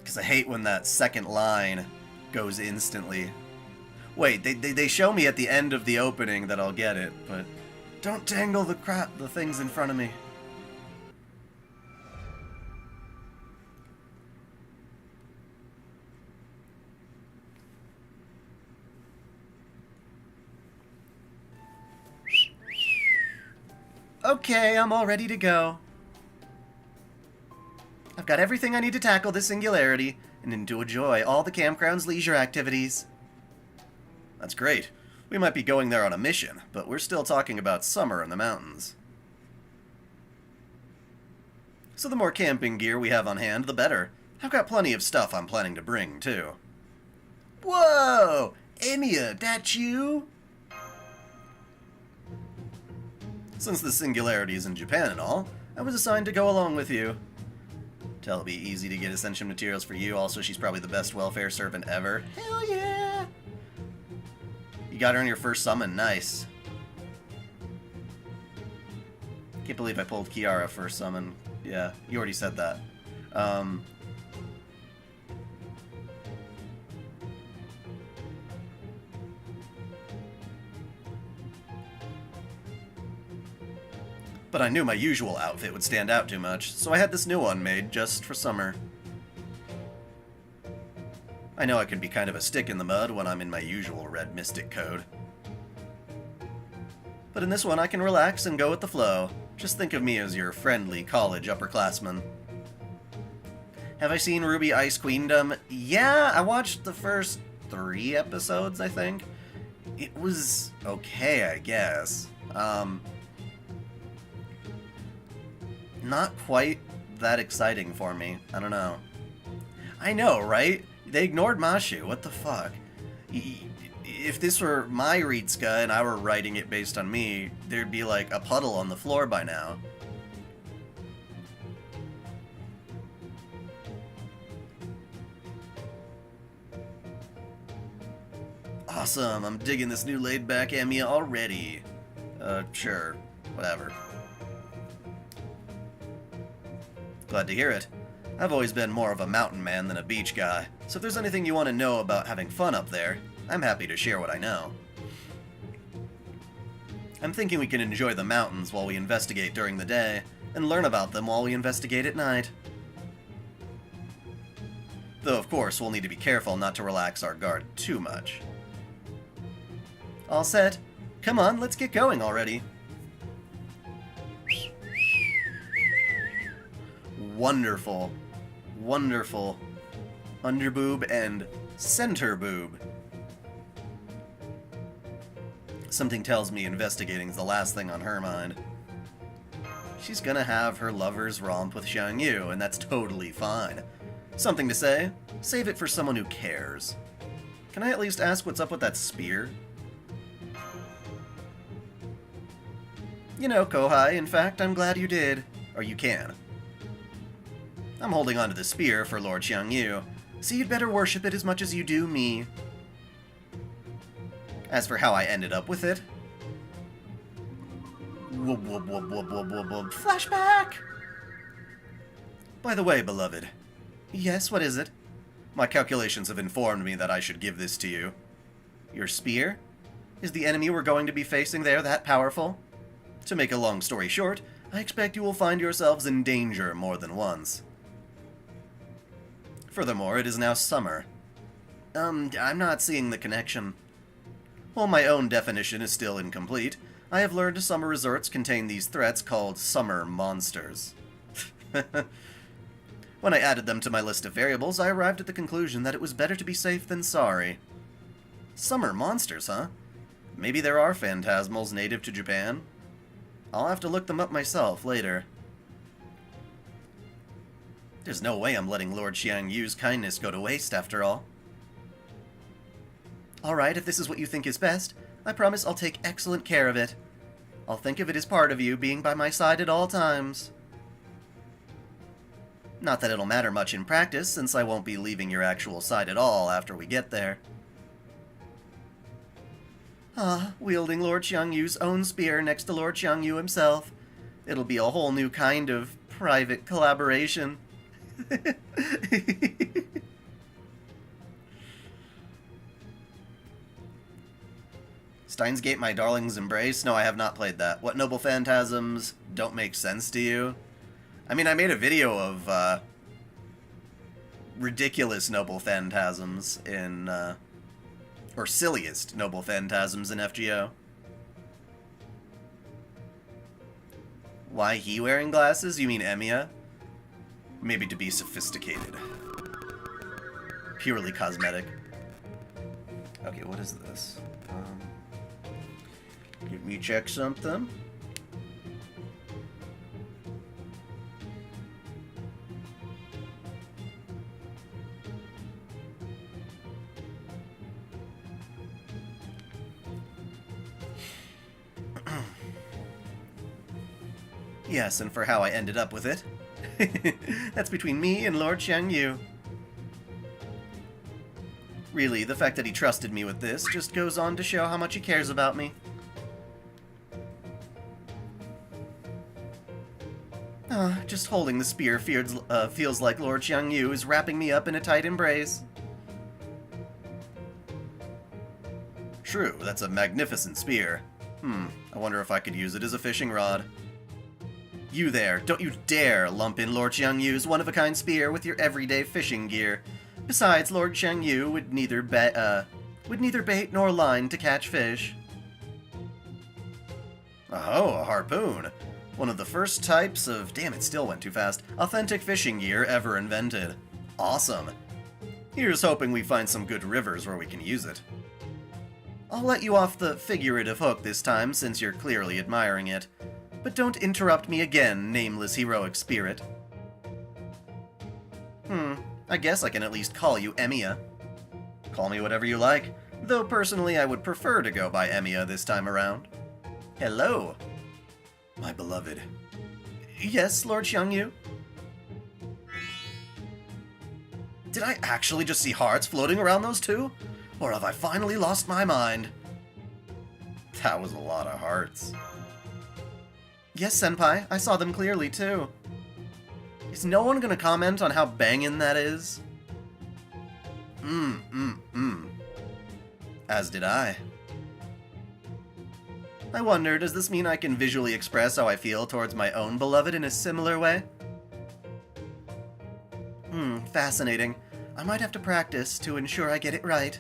Because I hate when that second line goes instantly. Wait, they show me at the end of the opening that I'll get it, but don't tangle the things in front of me. Okay, I'm all ready to go. I've got everything I need to tackle this singularity and to enjoy all the campground's leisure activities. That's great. We might be going there on a mission, but we're still talking about summer in the mountains. So the more camping gear we have on hand, the better. I've got plenty of stuff I'm planning to bring, too. Whoa! Emiya, that you? Since the singularity is in Japan and all, I was assigned to go along with you. It'll be easy to get essential materials for you. Also, she's probably the best welfare servant ever. Hell yeah! You got her on your first summon. Nice. Can't believe I pulled Kiara first summon. Yeah, you already said that. But I knew my usual outfit would stand out too much, so I had this new one made just for summer. I know I can be kind of a stick in the mud when I'm in my usual red mystic code. But in this one I can relax and go with the flow. Just think of me as your friendly college upperclassman. Have I seen Ruby Ice Queendom? Yeah, I watched the first 3 episodes, I think. It was okay, I guess. Not quite that exciting for me. I don't know. I know, right? They ignored Mashu. What the fuck? If this were my Ritsuka and I were writing it based on me, there'd be like a puddle on the floor by now. Awesome, I'm digging this new laid-back Emiya already. Sure. Whatever. Glad to hear it. I've always been more of a mountain man than a beach guy, so if there's anything you want to know about having fun up there, I'm happy to share what I know. I'm thinking we can enjoy the mountains while we investigate during the day, and learn about them while we investigate at night. Though, of course, we'll need to be careful not to relax our guard too much. All set. Come on, let's get going already. Wonderful. Wonderful. Underboob and center boob. Something tells me investigating's the last thing on her mind. She's gonna have her lover's romp with Xiang Yu, and that's totally fine. Something to say? Save it for someone who cares. Can I at least ask what's up with that spear? You know, Kohai, in fact, I'm glad you did. Or you can. I'm holding onto the spear for Lord Xiang Yu, so you'd better worship it as much as you do me. As for how I ended up with it... Whoop, whoop, whoop, whoop, whoop, whoop, whoop. Flashback! By the way, beloved. Yes, what is it? My calculations have informed me that I should give this to you. Your spear? Is the enemy we're going to be facing there that powerful? To make a long story short, I expect you will find yourselves in danger more than once. Furthermore, it is now summer. I'm not seeing the connection. While my own definition is still incomplete, I have learned summer resorts contain these threats called summer monsters. When I added them to my list of variables, I arrived at the conclusion that it was better to be safe than sorry. Summer monsters, huh? Maybe there are phantasmals native to Japan? I'll have to look them up myself later. There's no way I'm letting Lord Xiang Yu's kindness go to waste, after all. Alright, if this is what you think is best, I promise I'll take excellent care of it. I'll think of it as part of you being by my side at all times. Not that it'll matter much in practice, since I won't be leaving your actual side at all after we get there. Wielding Lord Xiang Yu's own spear next to Lord Xiang Yu himself. It'll be a whole new kind of private collaboration. Steins Gate, My Darling's Embrace? No, I have not played that. What noble phantasms don't make sense to you? I mean, I made a video of ridiculous noble phantasms in, or silliest noble phantasms in FGO. Why he wearing glasses? You mean Emiya? Maybe to be sophisticated. Purely cosmetic. Okay, what is this? Let me check something. Yes, and for how I ended up with it. That's between me and Lord Xiang Yu. Really, the fact that he trusted me with this just goes on to show how much he cares about me. Just holding the spear feels like Lord Xiang Yu is wrapping me up in a tight embrace. True, that's a magnificent spear. I wonder if I could use it as a fishing rod. You there, don't you dare lump in Lord Xiang Yu's one-of-a-kind spear with your everyday fishing gear. Besides, Lord Xiang Yu would neither bait nor line to catch fish. Oh, a harpoon. One of the first types of, damn, it still went too fast, authentic fishing gear ever invented. Awesome. Here's hoping we find some good rivers where we can use it. I'll let you off the figurative hook this time, since you're clearly admiring it. But don't interrupt me again, nameless heroic spirit. I guess I can at least call you Emiya. Call me whatever you like, though personally I would prefer to go by Emiya this time around. Hello. My beloved. Yes, Lord Xiang Yu? Did I actually just see hearts floating around those two? Or have I finally lost my mind? That was a lot of hearts. Yes, Senpai, I saw them clearly too. Is no one gonna comment on how bangin' that is? As did I. I wonder, does this mean I can visually express how I feel towards my own beloved in a similar way? Fascinating. I might have to practice to ensure I get it right.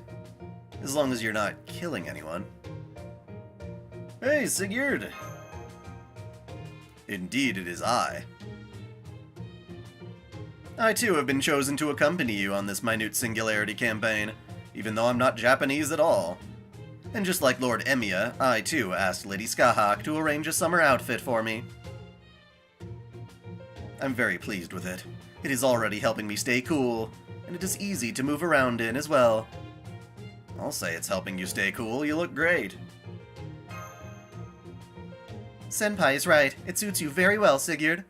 As long as you're not killing anyone. Hey, Sigurd! Indeed, it is I. I too have been chosen to accompany you on this minute singularity campaign, even though I'm not Japanese at all. And just like Lord Emiya, I too asked Lady Skahak to arrange a summer outfit for me. I'm very pleased with it. It is already helping me stay cool, and it is easy to move around in as well. I'll say it's helping you stay cool, you look great. Senpai is right, it suits you very well, Sigurd.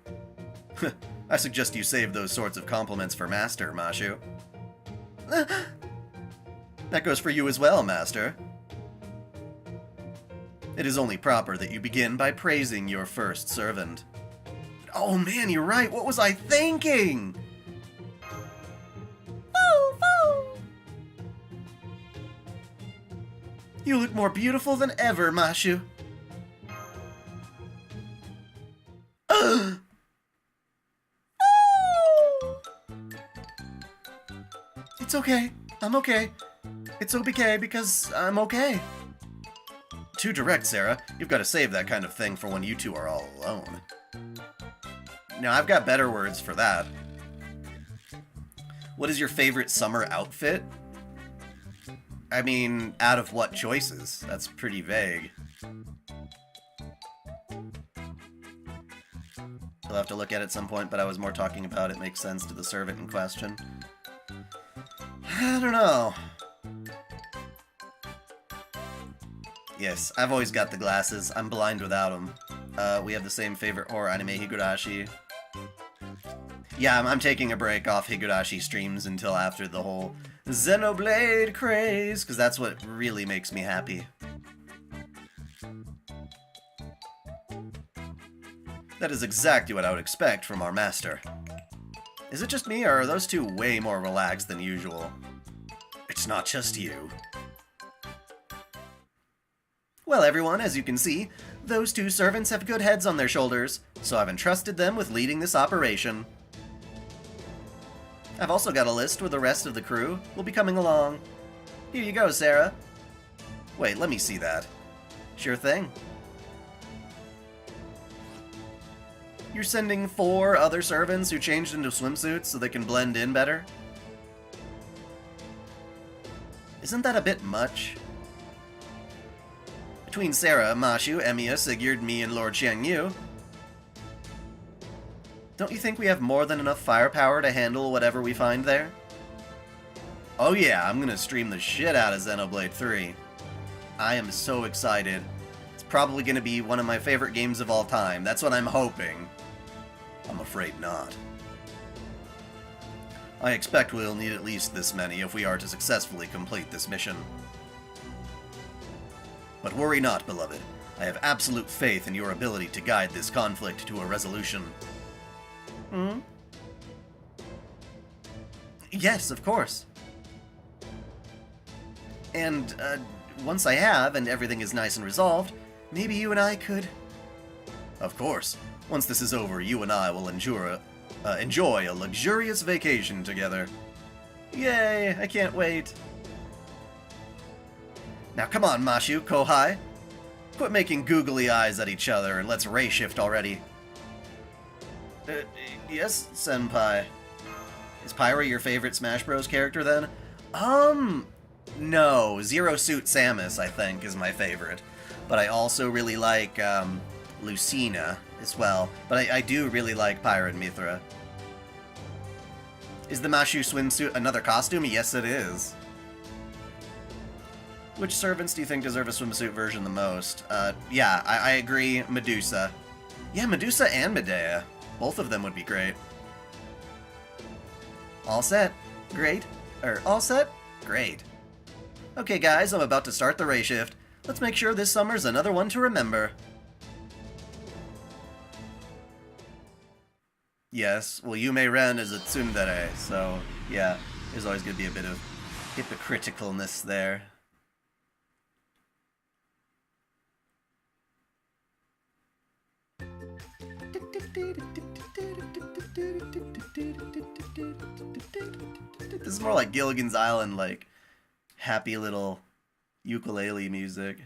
I suggest you save those sorts of compliments for Master, Mashu. That goes for you as well, Master. It is only proper that you begin by praising your first servant. Oh man, you're right, what was I thinking? You look more beautiful than ever, Mashu. It's okay. I'm okay. It's OBK because I'm okay. Too direct, Sarah. You've got to save that kind of thing for when you two are all alone. Now, I've got better words for that. What is your favorite summer outfit? I mean, out of what choices? That's pretty vague. I'll have to look at it at some point, but I was more talking about it makes sense to the servant in question. I don't know. Yes, I've always got the glasses. I'm blind without them. We have the same favorite horror anime, Higurashi. Yeah, I'm taking a break off Higurashi streams until after the whole Xenoblade craze, because that's what really makes me happy. That is exactly what I would expect from our master. Is it just me, or are those two way more relaxed than usual? It's not just you. Well, everyone, as you can see, those two servants have good heads on their shoulders, so I've entrusted them with leading this operation. I've also got a list where the rest of the crew will be coming along. Here you go, Sarah. Wait, let me see that. Sure thing. You're sending 4 other servants who changed into swimsuits so they can blend in better? Isn't that a bit much? Between Sarah, Mashu, Emiya, Sigurd, me, and Lord Xiangyu, don't you think we have more than enough firepower to handle whatever we find there? Oh yeah, I'm gonna stream the shit out of Xenoblade 3. I am so excited. It's probably gonna be one of my favorite games of all time. That's what I'm hoping. I'm afraid not. I expect we'll need at least this many if we are to successfully complete this mission. But worry not, beloved. I have absolute faith in your ability to guide this conflict to a resolution. Hmm? Yes, of course. And, once I have, and everything is nice and resolved, maybe you and I could... Of course. Once this is over, you and I will enjoy a luxurious vacation together. Yay, I can't wait. Now come on, Mashu, Kohai. Quit making googly eyes at each other and let's ray shift already. Yes, Senpai. Is Pyra your favorite Smash Bros. Character then? No. Zero Suit Samus, I think, is my favorite. But I also really like, Lucina as well. But I do really like Pyra and Mithra. Is the Mashu swimsuit another costume? Yes, it is. Which servants do you think deserve a swimsuit version the most? Yeah, I agree, Medusa. Yeah, Medusa and Medea. Both of them would be great. All set. Great. All set? Great. Okay, guys, I'm about to start the ray shift. Let's make sure this summer's another one to remember. Yes, well, Yume Ren is a tsundere, so, yeah, there's always going to be a bit of hypocriticalness there. This is more like Gilligan's Island, like, happy little ukulele music.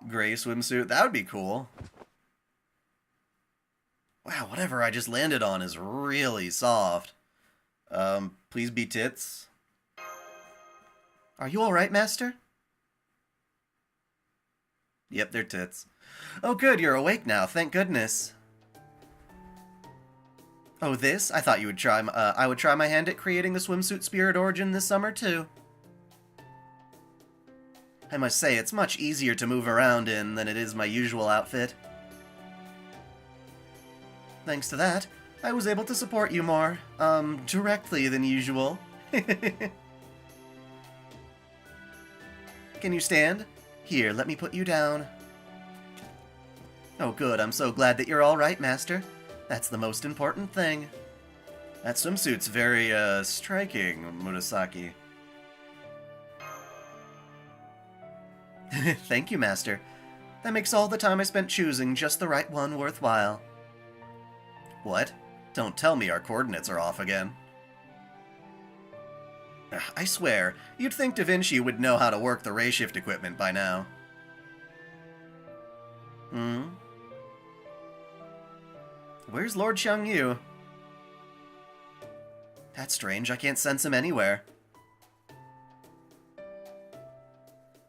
Gray swimsuit, that would be cool. Wow, whatever I just landed on is really soft. Please be tits. Are you alright, Master? Yep, they're tits. Oh good, you're awake now, thank goodness. Oh, this? I thought you would try, I would try my hand at creating the swimsuit spirit origin this summer, too. I must say, it's much easier to move around in than it is my usual outfit. Thanks to that, I was able to support you more, directly than usual. Can you stand? Here, let me put you down. Oh good, I'm so glad that you're alright, Master. That's the most important thing. That swimsuit's very, striking, Murasaki. Thank you, Master. That makes all the time I spent choosing just the right one worthwhile. What? Don't tell me our coordinates are off again. I swear, you'd think Da Vinci would know how to work the ray shift equipment by now. Where's Lord Xiangyu? That's strange, I can't sense him anywhere.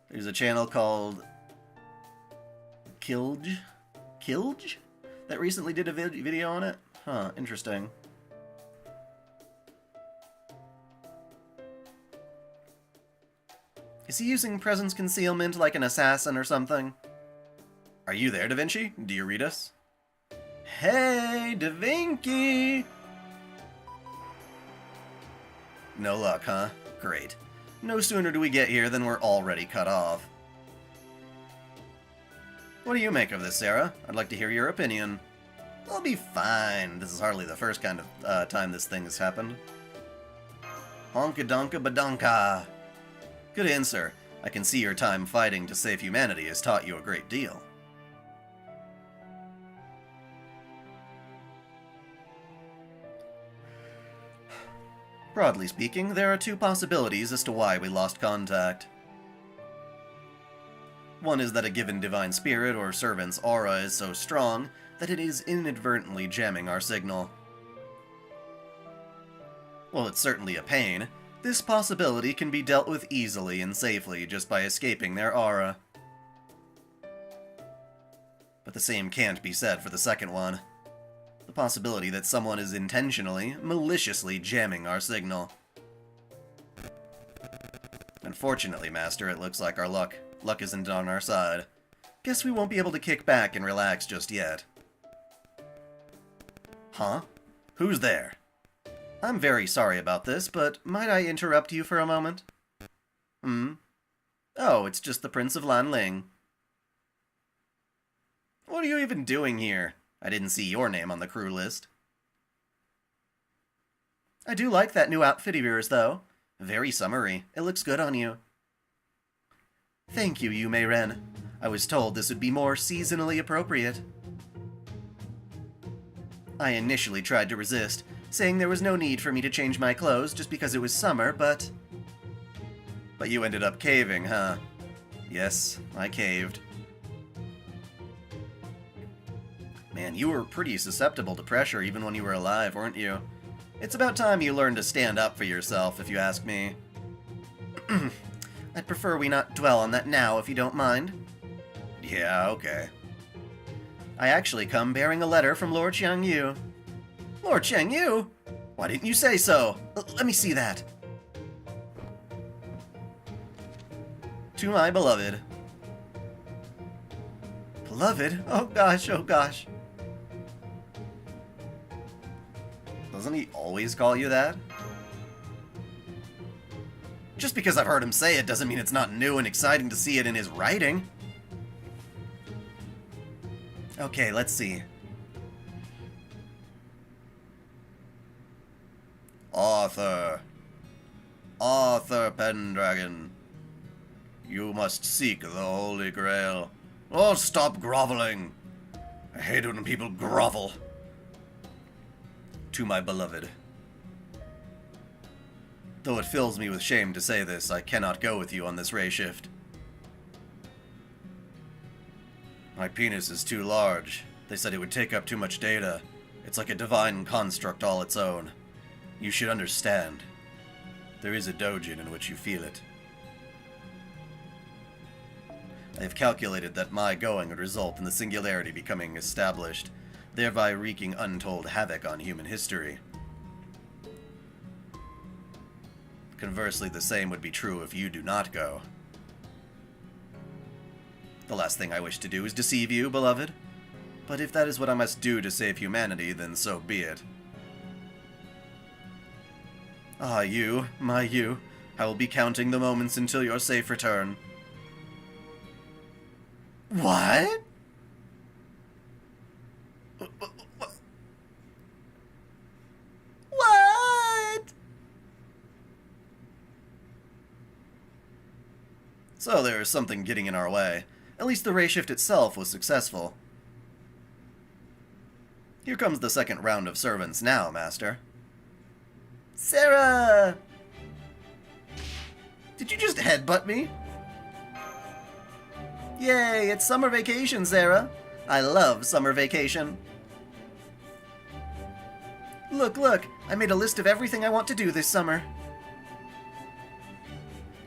There's a channel called Kilge that recently did a video on it. Huh, interesting. Is he using presence concealment like an assassin or something? Are you there, Da Vinci? Do you read us? Hey, Da Vinci! No luck, huh? Great. No sooner do we get here than we're already cut off. What do you make of this, Sarah? I'd like to hear your opinion. I'll be fine. This is hardly the first kind of time this thing has happened. Honka-donka badonka. Good answer. I can see your time fighting to save humanity has taught you a great deal. Broadly speaking, there are two possibilities as to why we lost contact. One is that a given divine spirit or servant's aura is so strong that it is inadvertently jamming our signal. While it's certainly a pain, this possibility can be dealt with easily and safely just by escaping their aura. But the same can't be said for the second one. The possibility that someone is intentionally, maliciously jamming our signal. Unfortunately, Master, it looks like our luck isn't on our side. Guess we won't be able to kick back and relax just yet. Huh? Who's there? I'm very sorry about this, but might I interrupt you for a moment? Oh, it's just the Prince of Lanling. What are you even doing here? I didn't see your name on the crew list. I do like that new outfit of yours, though. Very summery. It looks good on you. Thank you, Yume Ren. I was told this would be more seasonally appropriate. I initially tried to resist, saying there was no need for me to change my clothes just because it was summer, but you ended up caving, huh? Yes, I caved. Man, you were pretty susceptible to pressure even when you were alive, weren't you? It's about time you learned to stand up for yourself, if you ask me. I'd prefer we not dwell on that now, if you don't mind. Yeah, okay. I actually come bearing a letter from Lord Xiangyu. Lord Xiangyu? Why didn't you say so? Let me see that. To my beloved. Beloved? Oh gosh, oh gosh. Doesn't he always call you that? Just because I've heard him say it doesn't mean it's not new and exciting to see it in his writing. Okay, let's see. Arthur Pendragon. You must seek the Holy Grail. Oh, stop groveling. I hate when people grovel. To my beloved. Though it fills me with shame to say this, I cannot go with you on this ray shift. My penis is too large. They said it would take up too much data. It's like a divine construct all its own. You should understand. There is a dojin in which you feel it. I have calculated that my going would result in the singularity becoming established, thereby wreaking untold havoc on human history. Conversely, the same would be true if you do not go. The last thing I wish to do is deceive you, beloved. But if that is what I must do to save humanity, then so be it. Ah, you, my you, I will be counting the moments until your safe return. What? What? So there is something getting in our way. At least the ray shift itself was successful. Here comes the second round of servants now, Master. Sarah! Did you just headbutt me? Yay, it's summer vacation, Sarah. I love summer vacation. Look, look, I made a list of everything I want to do this summer.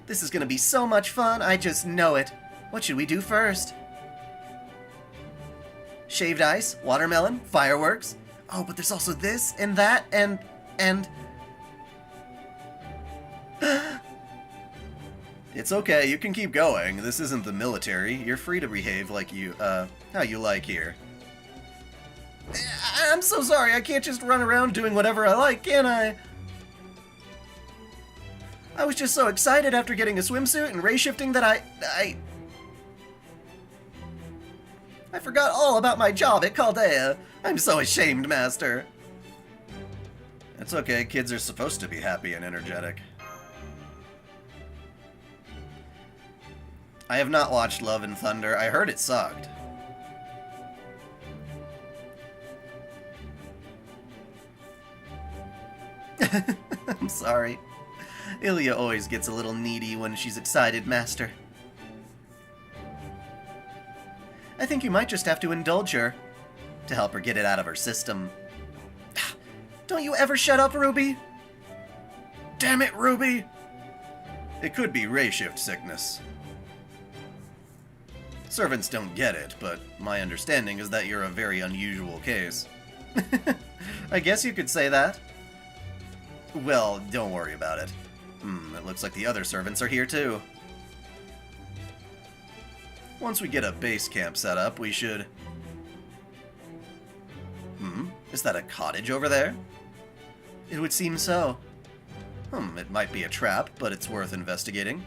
This is gonna be so much fun, I just know it. What should we do first? Shaved ice, watermelon, fireworks. Oh, but there's also this and that and... It's okay, you can keep going. This isn't the military. You're free to behave like you, how you like here. I'm so sorry, I can't just run around doing whatever I like, can I? I was just so excited after getting a swimsuit and ray shifting that I forgot all about my job at Caldea. I'm so ashamed, Master. It's okay, kids are supposed to be happy and energetic. I have not watched Love and Thunder. I heard it sucked. I'm sorry. Ilya always gets a little needy when she's excited, Master. I think you might just have to indulge her to help her get it out of her system. Don't you ever shut up, Ruby? Damn it, Ruby! It could be ray shift sickness. Servants don't get it, but my understanding is that you're a very unusual case. I guess you could say that. Well, don't worry about it. It looks like the other servants are here too. Once we get a base camp set up, we should... Is that a cottage over there? It would seem so. It might be a trap, but it's worth investigating.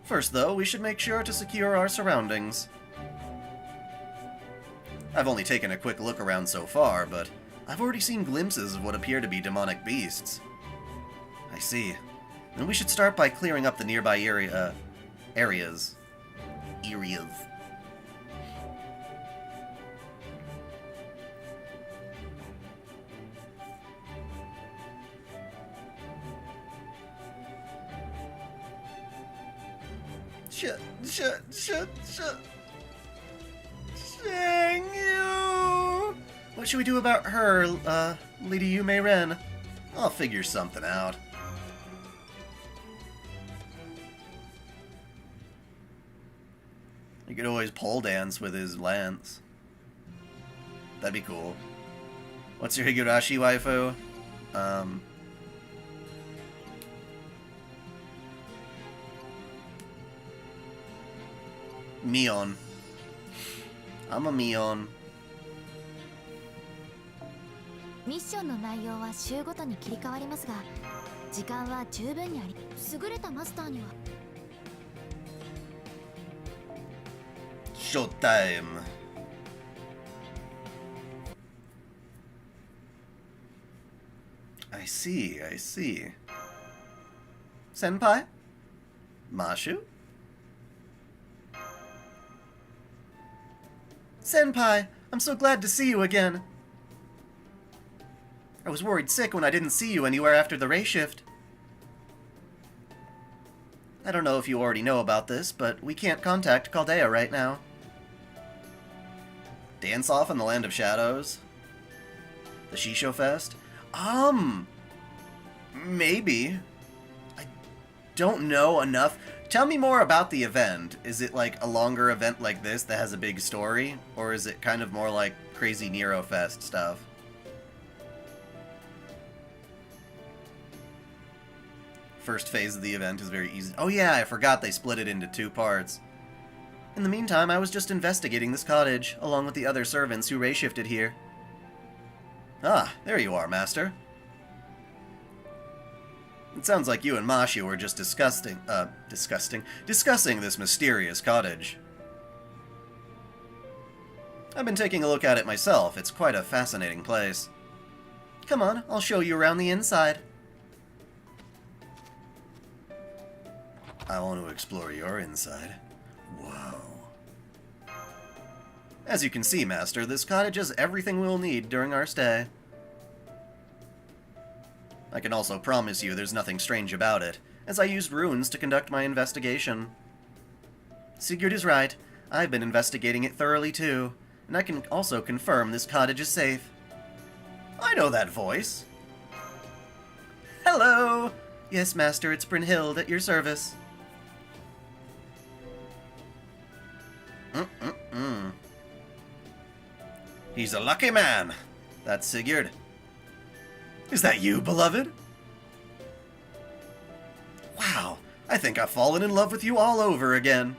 First, though, we should make sure to secure our surroundings. I've only taken a quick look around so far, but I've already seen glimpses of what appear to be demonic beasts. I see. Then we should start by clearing up the nearby areas. Shang-yu! What should we do about her, Lady Yume Ren? I'll figure something out. You could always pole dance with his lance. That'd be cool. What's your Higurashi waifu? Mion. I'm a Mion. ミッションの内容は週ごとに切り替わりますが、時間は十分にあり、優れたマスターには Showtime. I see. Senpai? Mashu? Senpai, I'm so glad to see you again. I was worried sick when I didn't see you anywhere after the race shift. I don't know if you already know about this, but we can't contact Chaldea right now. Dance off in the Land of Shadows? The Shisho Fest? Maybe. I don't know enough. Tell me more about the event. Is it like a longer event like this that has a big story? Or is it kind of more like crazy Nero Fest stuff? First phase of the event is very easy. Oh yeah, I forgot they split it into 2 parts. In the meantime, I was just investigating this cottage, along with the other servants who ray-shifted here. Ah, there you are, Master. It sounds like you and Mashu were just discussing this mysterious cottage. I've been taking a look at it myself. It's quite a fascinating place. Come on, I'll show you around the inside. I want to explore your inside. Whoa. As you can see, Master, this cottage has everything we'll need during our stay. I can also promise you there's nothing strange about it, as I used runes to conduct my investigation. Sigurd is right. I've been investigating it thoroughly too, and I can also confirm this cottage is safe. I know that voice. Hello! Yes, Master, it's Brynhild at your service. He's a lucky man. That's Sigurd. Is that you, beloved? Wow, I think I've fallen in love with you all over again.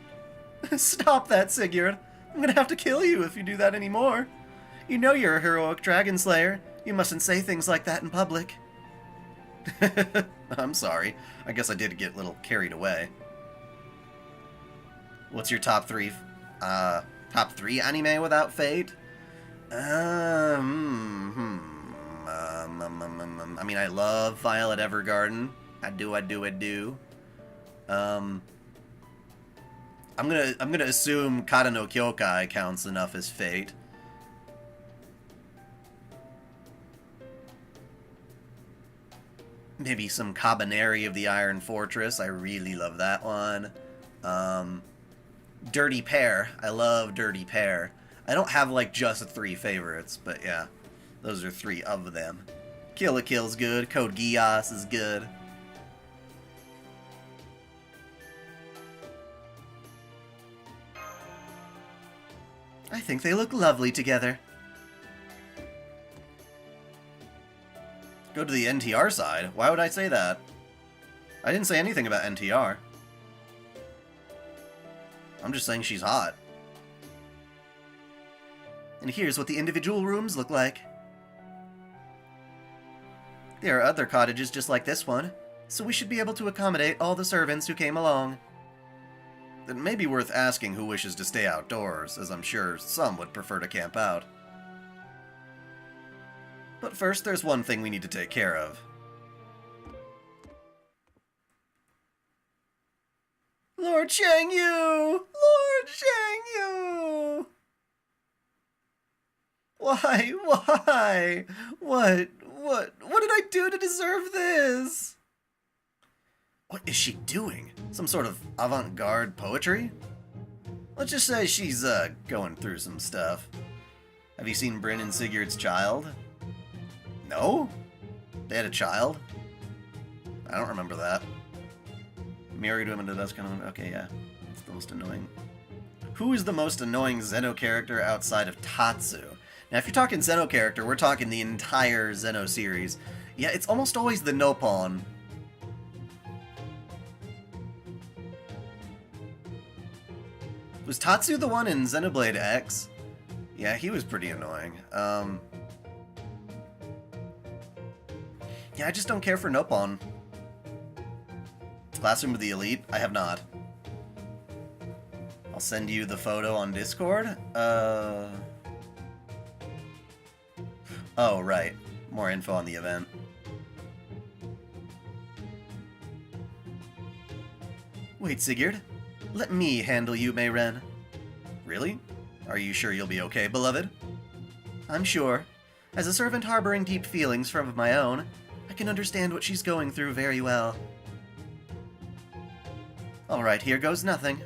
Stop that, Sigurd. I'm gonna have to kill you if you do that anymore. You know you're a heroic dragon slayer. You mustn't say things like that in public. I'm sorry. I guess I did get a little carried away. What's your top 3 anime without Fate? I mean, I love Violet Evergarden. I do. I'm gonna assume Kata no Kyokai counts enough as Fate. Maybe some Cabaneri of the Iron Fortress. I really love that one. Dirty Pair. I love Dirty Pair. I don't have, like, just 3 favorites, but yeah. Those are 3 of them. Kill la Kill's good. Code Geass is good. I think they look lovely together. Go to the NTR side? Why would I say that? I didn't say anything about NTR. I'm just saying she's hot. And here's what the individual rooms look like. There are other cottages just like this one, so we should be able to accommodate all the servants who came along. It may be worth asking who wishes to stay outdoors, as I'm sure some would prefer to camp out. But first, there's one thing we need to take care of. Lord Shangyu! Lord Shangyu! Why? Why? What did I do to deserve this? What is she doing? Some sort of avant-garde poetry? Let's just say she's, going through some stuff. Have you seen Bryn and Sigurd's child? No? They had a child? I don't remember that. Married women to that's kind of... Okay, yeah. That's the most annoying. Who is the most annoying Zeno character outside of Tatsu? Now, if you're talking Zeno character, we're talking the entire Zeno series. Yeah, it's almost always the Nopon. Was Tatsu the one in Xenoblade X? Yeah, he was pretty annoying. Yeah, I just don't care for Nopon. Classroom of the Elite? I have not. I'll send you the photo on Discord. Oh, right. More info on the event. Wait, Sigurd. Let me handle you, Mayren. Really? Are you sure you'll be okay, beloved? I'm sure. As a servant harboring deep feelings of my own, I can understand what she's going through very well. Alright, here goes nothing.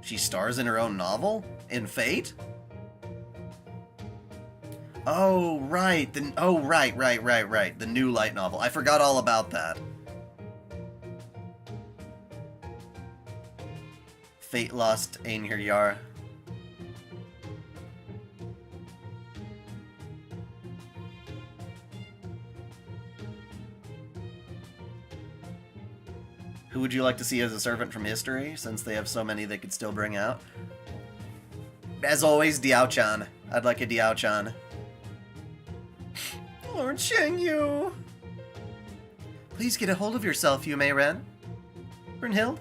She stars in her own novel? In Fate? Oh, right. Right. The new light novel. I forgot all about that. Fate lost Einherjar. Who would you like to see as a servant from history, since they have so many they could still bring out? As always, Diao-chan. I'd like a Diao-chan. Lord Shengyu! Please get a hold of yourself, Yu Mei-ren. Brynhild?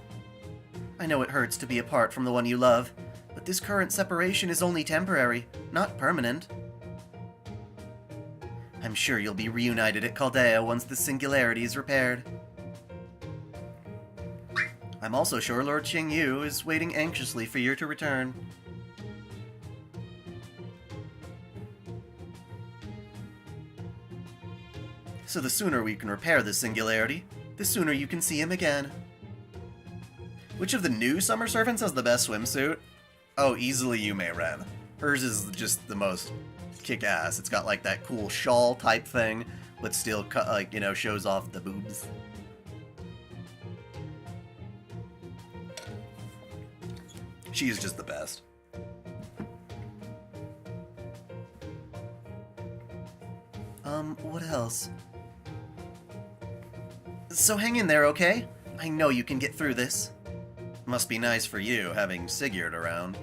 I know it hurts to be apart from the one you love, but this current separation is only temporary, not permanent. I'm sure you'll be reunited at Chaldea once the singularity is repaired. I'm also sure Lord Shengyu is waiting anxiously for you to return. So the sooner we can repair this singularity, the sooner you can see him again. Which of the new summer servants has the best swimsuit? Oh, easily Yu Mei-ren. Hers is just the most kick-ass. It's got like that cool shawl type thing, but still shows off the boobs. She is just the best. What else? So hang in there, okay? I know you can get through this. Must be nice for you, having Sigurd around.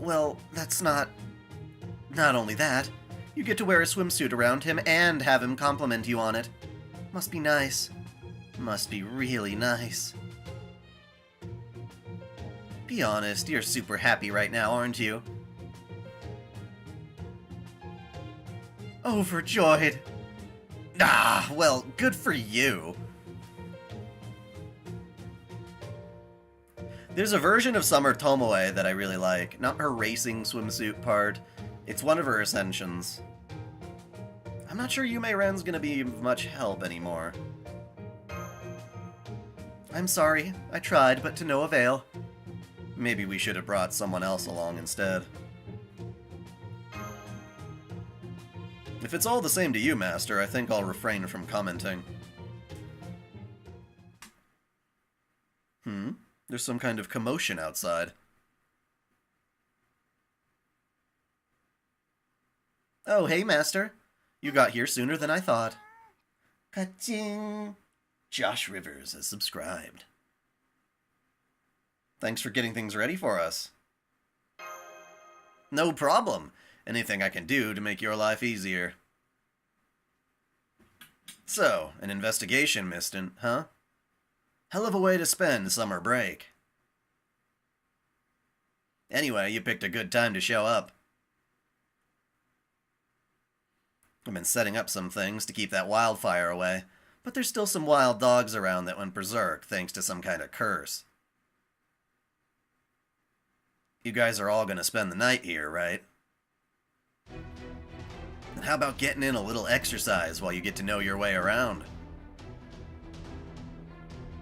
Well, that's not... Not only that, you get to wear a swimsuit around him and have him compliment you on it. Must be nice. Must be really nice. Be honest, you're super happy right now, aren't you? Overjoyed. Ah, well, good for you. There's a version of Summer Tomoe that I really like. Not her racing swimsuit part. It's one of her ascensions. I'm not sure Yu Mei-ren's gonna be of much help anymore. I'm sorry. I tried, but to no avail. Maybe we should have brought someone else along instead. If it's all the same to you, Master, I think I'll refrain from commenting. There's some kind of commotion outside. Oh, hey, Master. You got here sooner than I thought. Ka-ching! Josh Rivers has subscribed. Thanks for getting things ready for us. No problem. Anything I can do to make your life easier. So, an investigation, Mistin, huh? Hell of a way to spend summer break. Anyway, you picked a good time to show up. I've been setting up some things to keep that wildfire away, but there's still some wild dogs around that went berserk thanks to some kind of curse. You guys are all gonna spend the night here, right? And how about getting in a little exercise while you get to know your way around?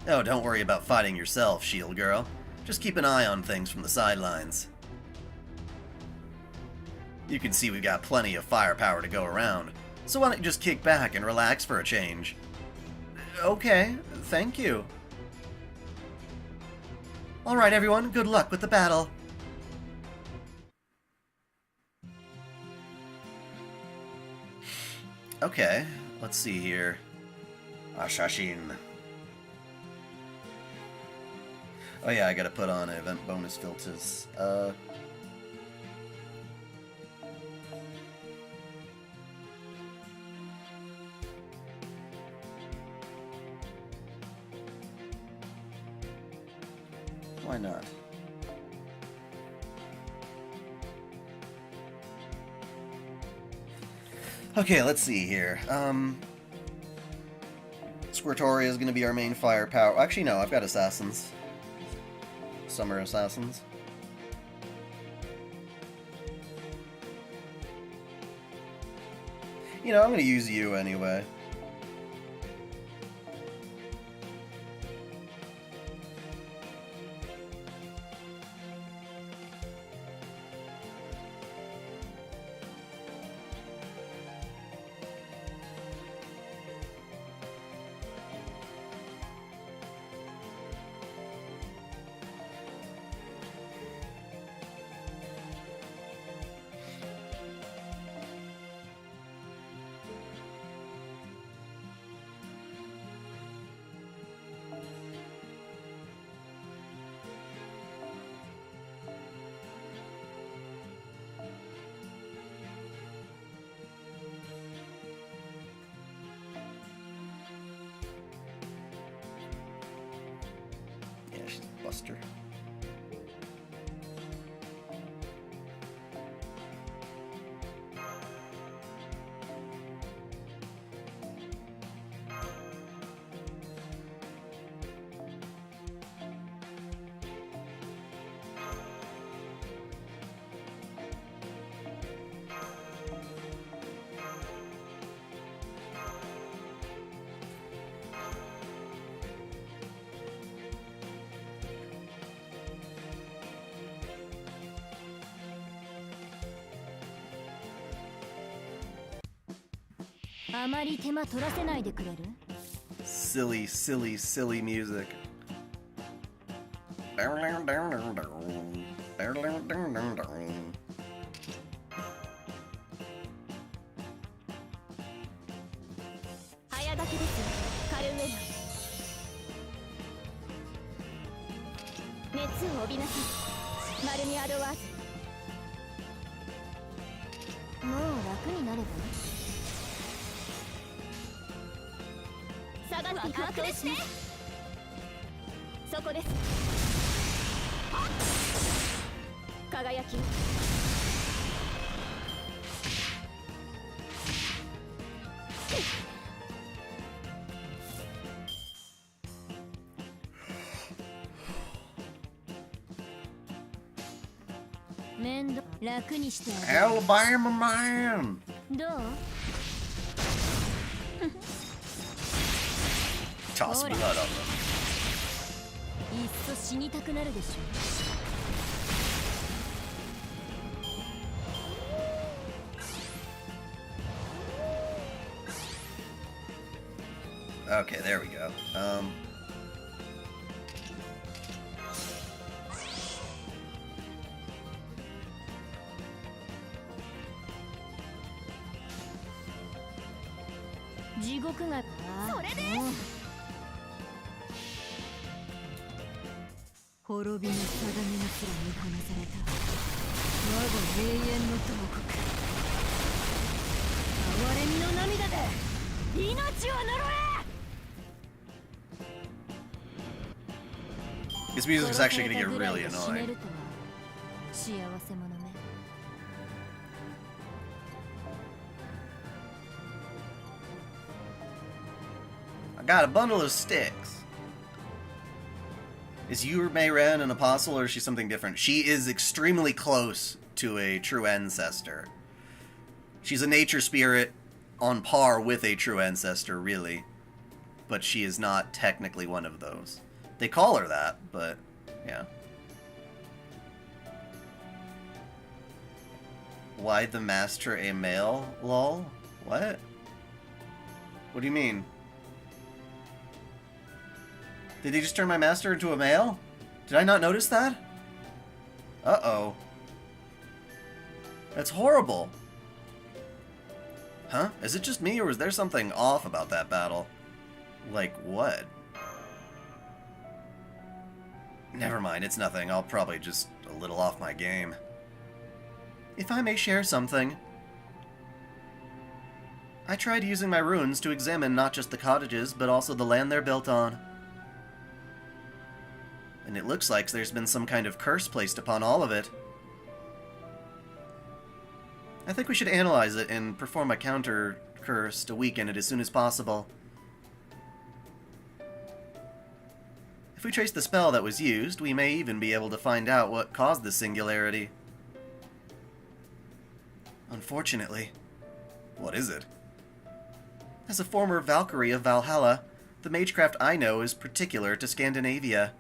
Oh, don't worry about fighting yourself, Shield Girl. Just keep an eye on things from the sidelines. You can see we've got plenty of firepower to go around, so why don't you just kick back and relax for a change? Okay, thank you. Alright everyone, good luck with the battle. Okay, let's see here. Ashashin. Oh yeah, I gotta put on event bonus filters. Why not? Okay, let's see here. Squirtoria is going to be our main firepower. Actually, no, I've got assassins. Summer assassins. You know, I'm going to use you anyway. Yeah, she's a buster. Silly, silly, silly music. Alabama man! Toss blood on them. Okay, there we go. This music is actually going to get really annoying. I got a bundle of sticks. Is Yume Ren an apostle, or is she something different? She is extremely close to a true ancestor. She's a nature spirit on par with a true ancestor, really. But she is not technically one of those. They call her that, but yeah. Why the master a male? Lol? What? What do you mean? Did they just turn my master into a male? Did I not notice that? Uh-oh. That's horrible. Huh? Is it just me, or is there something off about that battle? Like what? Never mind, it's nothing. I'll probably just a little off my game. If I may share something. I tried using my runes to examine not just the cottages, but also the land they're built on. And it looks like there's been some kind of curse placed upon all of it. I think we should analyze it and perform a counter curse to weaken it as soon as possible. If we trace the spell that was used, we may even be able to find out what caused the singularity. Unfortunately. What is it? As a former Valkyrie of Valhalla, the magecraft I know is particular to Scandinavia.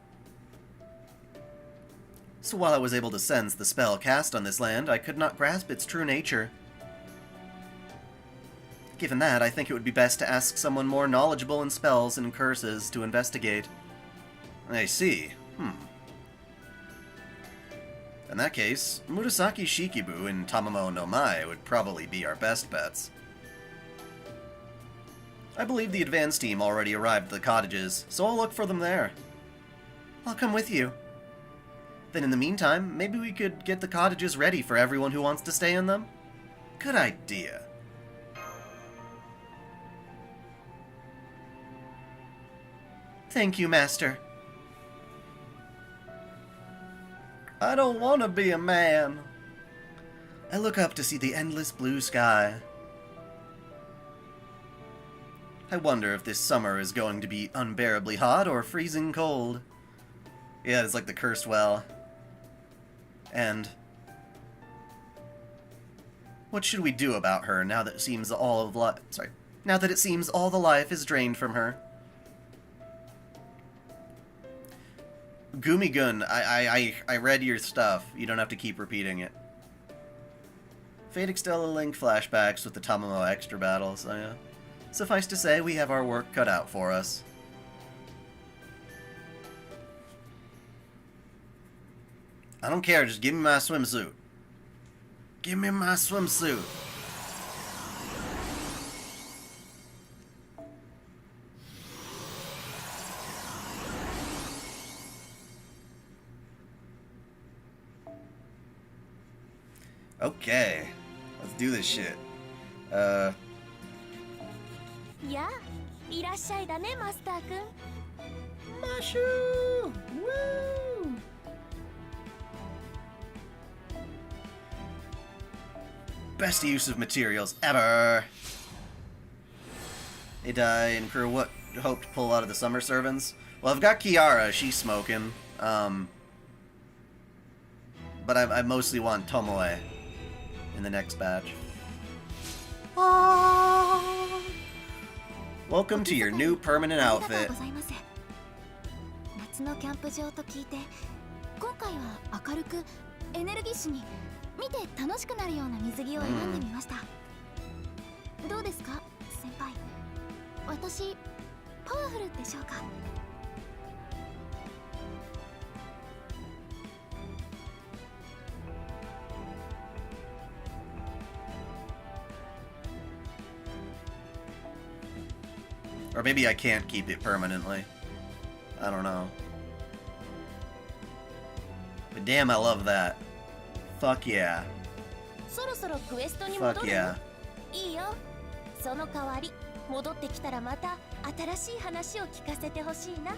So while I was able to sense the spell cast on this land, I could not grasp its true nature. Given that, I think it would be best to ask someone more knowledgeable in spells and curses to investigate. I see. In that case, Murasaki Shikibu and Tamamo no Mae would probably be our best bets. I believe the advance team already arrived at the cottages, so I'll look for them there. I'll come with you. Then in the meantime, maybe we could get the cottages ready for everyone who wants to stay in them? Good idea. Thank you, Master. I don't want to be a man. I look up to see the endless blue sky. I wonder if this summer is going to be unbearably hot or freezing cold. Yeah, it's like the cursed well. And what should we do about her now that it seems all the life is drained from her? Gumigun, I read your stuff. You don't have to keep repeating it. Fate Extella Link flashbacks with the Tamamo extra battle, so yeah. Suffice to say, we have our work cut out for us. I don't care, just give me my swimsuit. Give me my swimsuit. Okay, let's do this shit. Yeah, いらっしゃいだね、マスターくん。Mashu! Woo! Best use of materials ever! Hey, Dai and crew, what hope to pull out of the summer servants? Well, I've got Kiara, she's smoking. But I mostly want Tomoe in the next batch. Welcome to your new permanent outfit. 夏のキャンプ場と聞いて、今回は明るくエネルギッシュに見て楽しくなるような水着を選んでみました。どうですか、先輩？私パワフルでしょうか？ Or maybe I can't keep it permanently. I don't know. But damn, I love that. Fuck yeah. そろそろクエストに Fuck 戻る？ yeah. いいよ。その代わり戻ってきたらまた新しい話を聞かせてほしいな。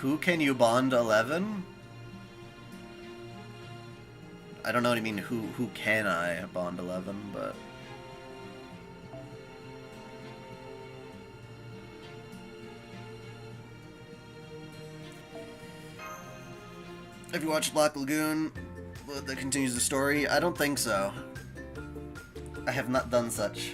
Who can you bond 11? I don't know what you mean, who can I bond 11, but... Have you watched Black Lagoon that continues the story? I don't think so. I have not done such.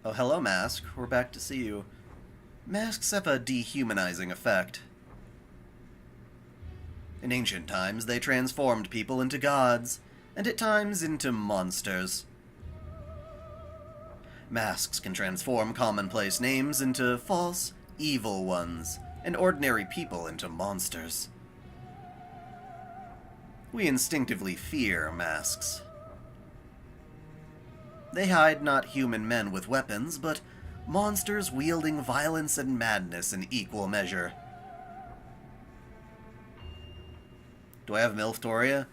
Oh, hello, Mask. We're back to see you. Masks have a dehumanizing effect. In ancient times, they transformed people into gods, and at times into monsters. Masks can transform commonplace names into false, evil ones, and ordinary people into monsters. We instinctively fear masks. They hide not human men with weapons, but monsters wielding violence and madness in equal measure. Do I have MILF Toria?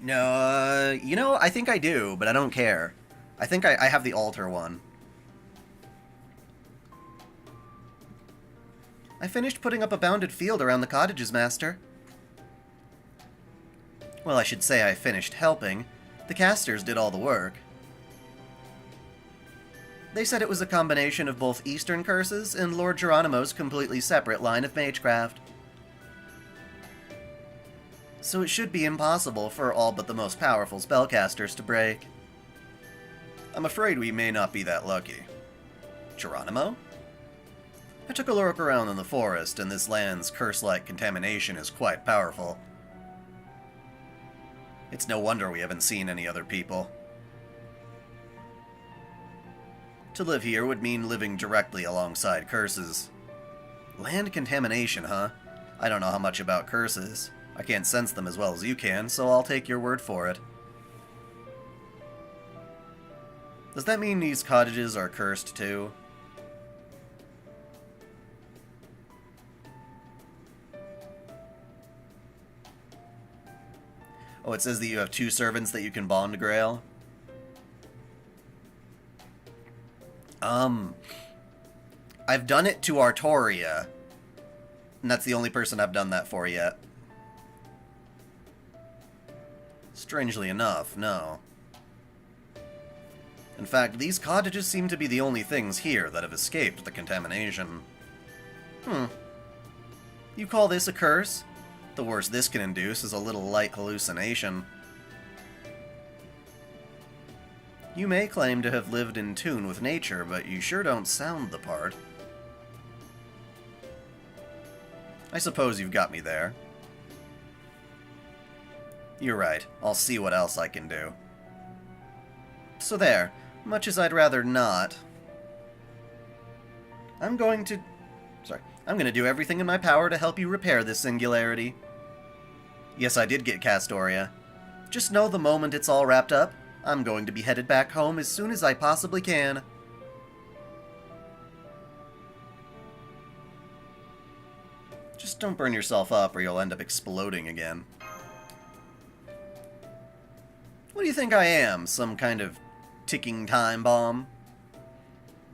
No, you know, I think I do, but I don't care. I think I have the altar one. I finished putting up a bounded field around the cottages, Master. Well, I should say I finished helping. The casters did all the work. They said it was a combination of both Eastern curses and Lord Geronimo's completely separate line of magecraft. So it should be impossible for all but the most powerful spellcasters to break. I'm afraid we may not be that lucky. Geronimo? I took a look around in the forest, and this land's curse-like contamination is quite powerful. It's no wonder we haven't seen any other people. To live here would mean living directly alongside curses. Land contamination, huh? I don't know how much about curses. I can't sense them as well as you can, so I'll take your word for it. Does that mean these cottages are cursed too? Oh, it says that you have 2 servants that you can bond Grail. I've done it to Artoria, and that's the only person I've done that for yet. Strangely enough, no. In fact, these cottages seem to be the only things here that have escaped the contamination. You call this a curse? The worst this can induce is a little light hallucination. You may claim to have lived in tune with nature, but you sure don't sound the part. I suppose you've got me there. You're right. I'll see what else I can do. So there. Much as I'd rather not, I'm going to do everything in my power to help you repair this singularity. Yes, I did get Castoria. Just know the moment it's all wrapped up, I'm going to be headed back home as soon as I possibly can. Just don't burn yourself up or you'll end up exploding again. What do you think I am? Some kind of ticking time bomb?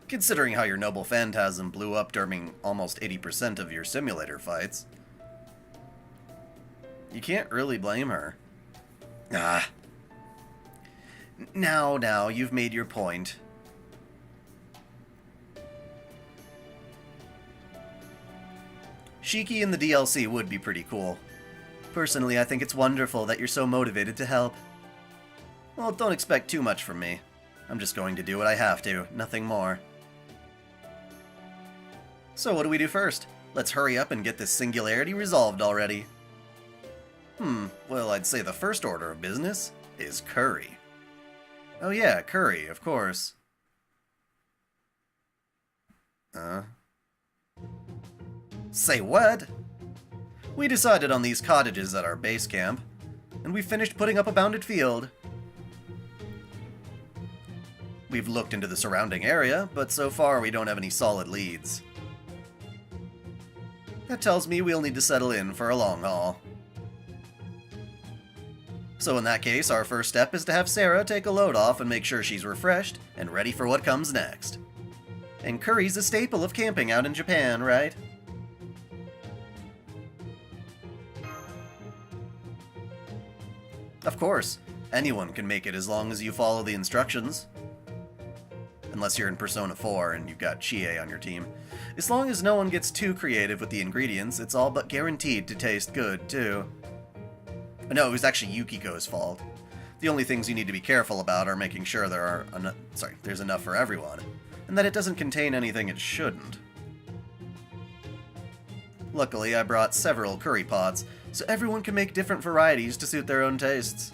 Considering how your noble phantasm blew up during almost 80% of your simulator fights. You can't really blame her. Ah. Now, you've made your point. Shiki in the DLC would be pretty cool. Personally, I think it's wonderful that you're so motivated to help. Well, don't expect too much from me. I'm just going to do what I have to, nothing more. So what do we do first? Let's hurry up and get this singularity resolved already. Well, I'd say the first order of business is curry. Oh yeah, curry, of course. Say what? We decided on these cottages at our base camp, and we finished putting up a bounded field. We've looked into the surrounding area, but so far we don't have any solid leads. That tells me we'll need to settle in for a long haul. So in that case, our first step is to have Sarah take a load off and make sure she's refreshed and ready for what comes next. And curry's a staple of camping out in Japan, right? Of course, anyone can make it as long as you follow the instructions. Unless you're in Persona 4 and you've got Chie on your team. As long as no one gets too creative with the ingredients, it's all but guaranteed to taste good, too. No, it was actually Yukiko's fault. The only things you need to be careful about are making sure there's enough for everyone, and that it doesn't contain anything it shouldn't. Luckily, I brought several curry pots, so everyone can make different varieties to suit their own tastes.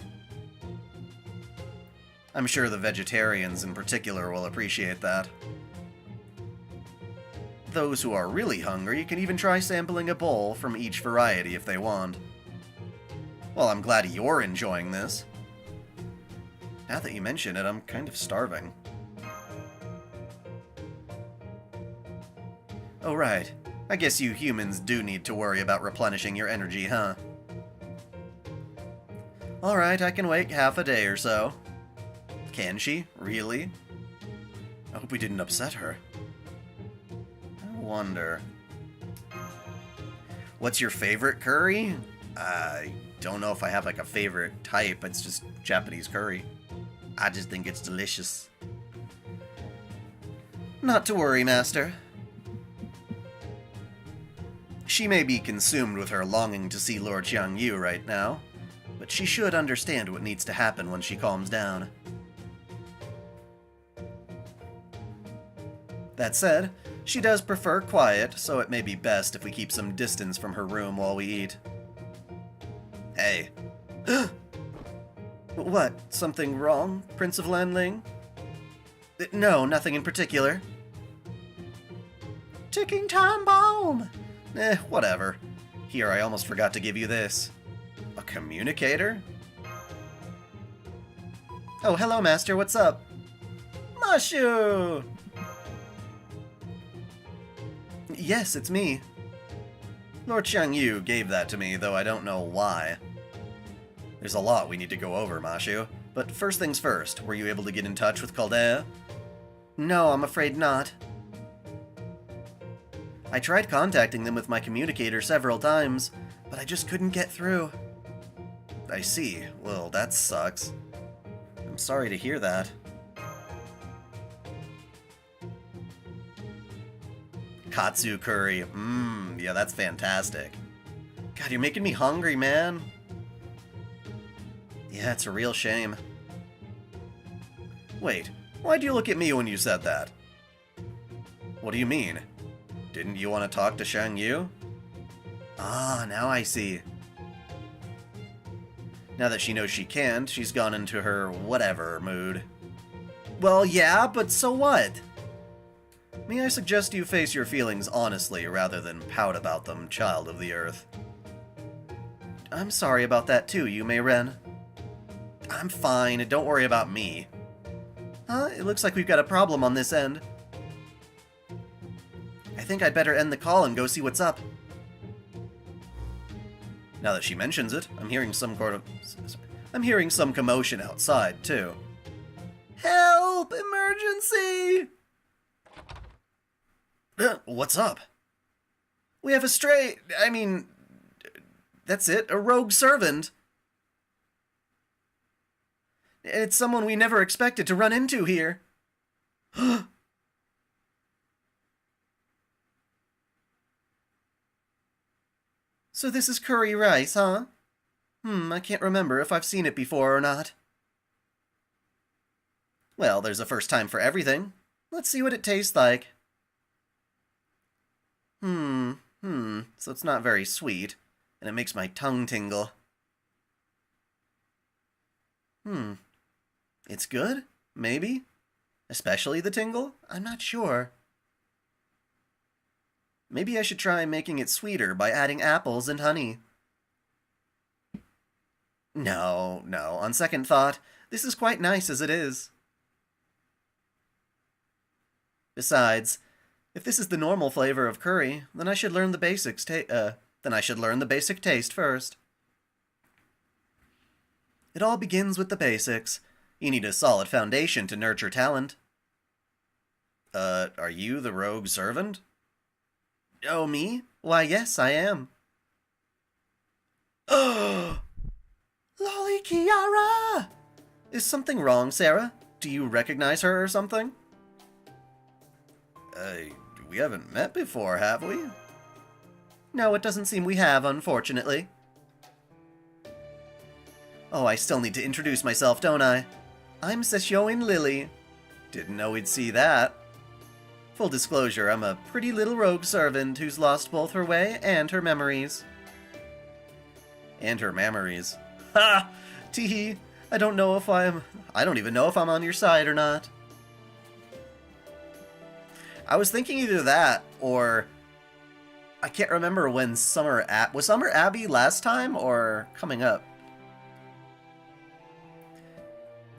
I'm sure the vegetarians in particular will appreciate that. Those who are really hungry can even try sampling a bowl from each variety if they want. Well, I'm glad you're enjoying this. Now that you mention it, I'm kind of starving. Oh right, I guess you humans do need to worry about replenishing your energy, huh? Alright, I can wait half a day or so. Can she? Really? I hope we didn't upset her. I wonder... What's your favorite curry? I don't know if I have like a favorite type. It's just Japanese curry. I just think it's delicious. Not to worry, Master. She may be consumed with her longing to see Lord Xiangyu right now, but she should understand what needs to happen when she calms down. That said, she does prefer quiet, so it may be best if we keep some distance from her room while we eat. Hey. What? Something wrong, Prince of Lanling? No, nothing in particular. Ticking time bomb! Whatever. Here, I almost forgot to give you this. A communicator? Oh, hello, Master, what's up? Mashu! Yes, it's me. Lord Xiangyu gave that to me, though I don't know why. There's a lot we need to go over, Mashu. But first things first, were you able to get in touch with Caldea? No, I'm afraid not. I tried contacting them with my communicator several times, but I just couldn't get through. I see. Well, that sucks. I'm sorry to hear that. Katsu curry. Yeah, that's fantastic. God, you're making me hungry, man. Yeah, it's a real shame. Wait, why'd you look at me when you said that? What do you mean? Didn't you want to talk to Xiangyu? Ah, now I see. Now that she knows she can't, she's gone into her whatever mood. Well, yeah, but so what? May I suggest you face your feelings honestly rather than pout about them, child of the earth? I'm sorry about that too, Yume Ren. I'm fine, don't worry about me. It looks like we've got a problem on this end. I think I'd better end the call and go see what's up. Now that she mentions it, I'm hearing some commotion outside, too. Help! Emergency! What's up? We have that's it, a rogue servant. It's someone we never expected to run into here. So this is curry rice, huh? I can't remember if I've seen it before or not. Well, there's a first time for everything. Let's see what it tastes like. So it's not very sweet, and it makes my tongue tingle. It's good? Maybe? Especially the tingle? I'm not sure. Maybe I should try making it sweeter by adding apples and honey. No, on second thought, this is quite nice as it is. Besides, if this is the normal flavor of curry, then I should learn the basic taste first. It all begins with the basics. You need a solid foundation to nurture talent. Are you the rogue servant? Oh, me? Why, yes, I am. Oh! Lolly Kiara! Is something wrong, Sarah? Do you recognize her or something? We haven't met before, have we? No, it doesn't seem we have, unfortunately. Oh, I still need to introduce myself, don't I? I'm Sesshoin Lily. Didn't know we'd see that. Full disclosure, I'm a pretty little rogue servant who's lost both her way and her memories. And her memories. Ha! Teehee, I don't even know if I'm on your side or not. I was thinking either that, or... I can't remember when was Summer Abbey last time, or coming up?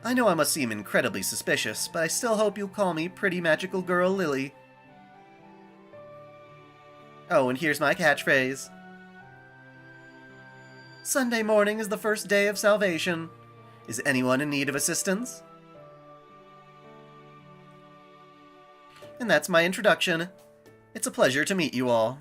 I know I must seem incredibly suspicious, but I still hope you'll call me Pretty Magical Girl Lily. Oh, and here's my catchphrase. Sunday morning is the first day of salvation. Is anyone in need of assistance? And that's my introduction. It's a pleasure to meet you all.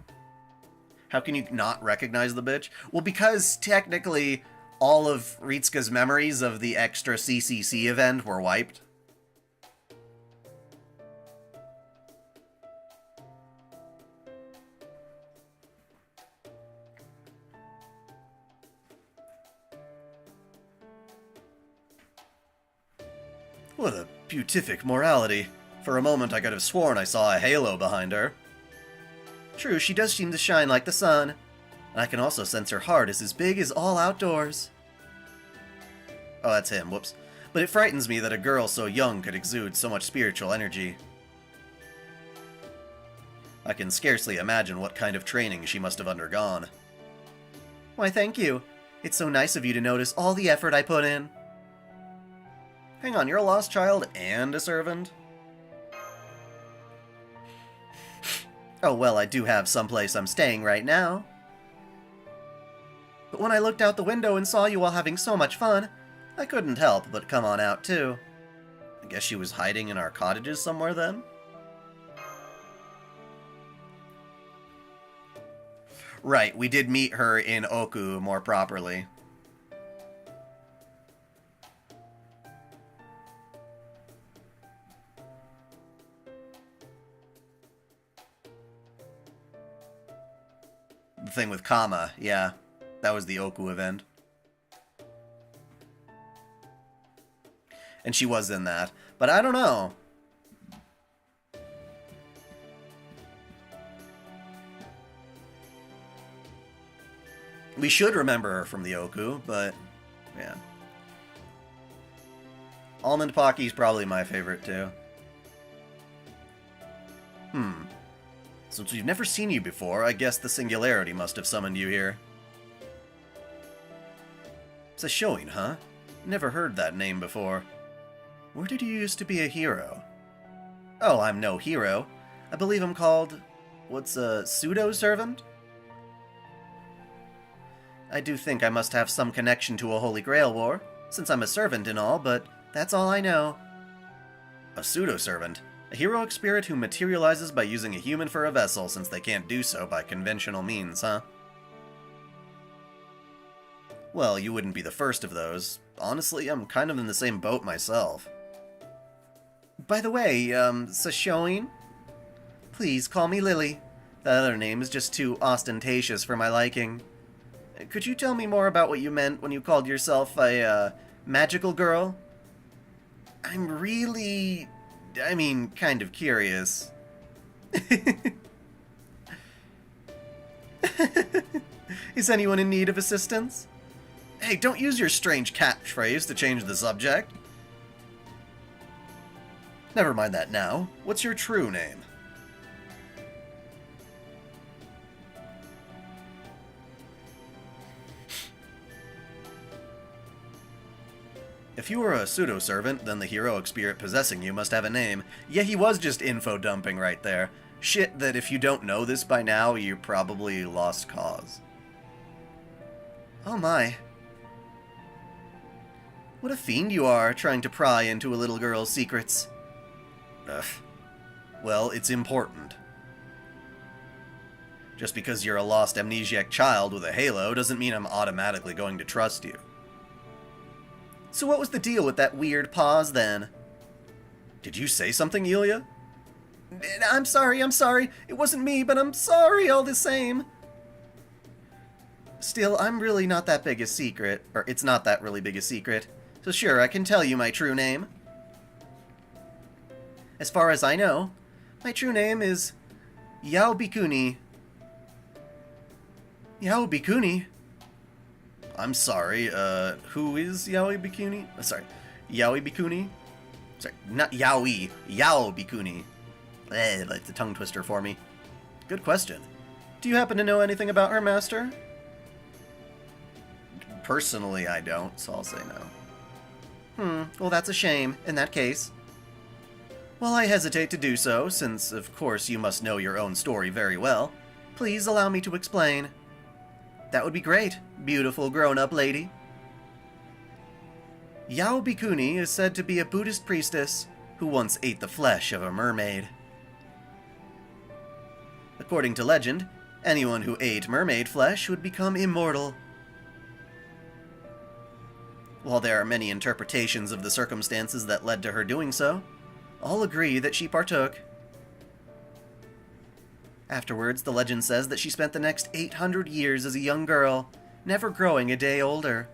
How can you not recognize the bitch? Well, because technically all of Ritsuka's memories of the extra CCC event were wiped. What a beatific morality. For a moment I could have sworn I saw a halo behind her. True, she does seem to shine like the sun, and I can also sense her heart is as big as all outdoors. Oh, that's him, whoops. But it frightens me that a girl so young could exude so much spiritual energy. I can scarcely imagine what kind of training she must have undergone. Why, thank you. It's so nice of you to notice all the effort I put in. Hang on, you're a lost child and a servant? Oh, well, I do have someplace I'm staying right now. But when I looked out the window and saw you all having so much fun, I couldn't help but come on out, too. I guess she was hiding in our cottages somewhere, then? Right, we did meet her in Oku more properly. The thing with Kama, yeah. That was the Oku event. And she was in that. But I don't know. We should remember her from the Oku, but yeah. Almond Pocky's probably my favorite too. Since we've never seen you before, I guess the singularity must have summoned you here. It's a showing, huh? Never heard that name before. Where did you used to be a hero? Oh, I'm no hero. I believe I'm called... what's a pseudo-servant? I do think I must have some connection to a Holy Grail war, since I'm a servant and all, but that's all I know. A pseudo-servant? A heroic spirit who materializes by using a human for a vessel, since they can't do so by conventional means, huh? Well, you wouldn't be the first of those. Honestly, I'm kind of in the same boat myself. By the way, Sashoin? Please call me Lily. That other name is just too ostentatious for my liking. Could you tell me more about what you meant when you called yourself a, magical girl? I'm really... I mean, kind of curious. Is anyone in need of assistance? Hey, don't use your strange catchphrase to change the subject. Never mind that now. What's your true name? If you were a pseudo-servant, then the heroic spirit possessing you must have a name. Yeah, he was just info-dumping right there. Shit that if you don't know this by now, you probably lost cause. Oh my. What a fiend you are, trying to pry into a little girl's secrets. Ugh. Well, it's important. Just because you're a lost amnesiac child with a halo doesn't mean I'm automatically going to trust you. So what was the deal with that weird pause, then? Did you say something, Yulia? I'm sorry. It wasn't me, but I'm sorry all the same. Still, I'm really not that big a secret. Or, it's not that really big a secret. So sure, I can tell you my true name. As far as I know, my true name is... Yaobikuni. Yaobikuni? I'm sorry, who is Yaobikuni? Sorry, Yaobikuni? Sorry, not Yaoi, Yaobikuni. Like the tongue twister for me. Good question. Do you happen to know anything about her master? Personally, I don't, so I'll say no. Well that's a shame, in that case. While I hesitate to do so, since of course you must know your own story very well, please allow me to explain. That would be great, beautiful grown-up lady. Yaobikuni is said to be a Buddhist priestess who once ate the flesh of a mermaid. According to legend, anyone who ate mermaid flesh would become immortal. While there are many interpretations of the circumstances that led to her doing so, all agree that she partook. Afterwards, the legend says that she spent the next 800 years as a young girl, never growing a day older.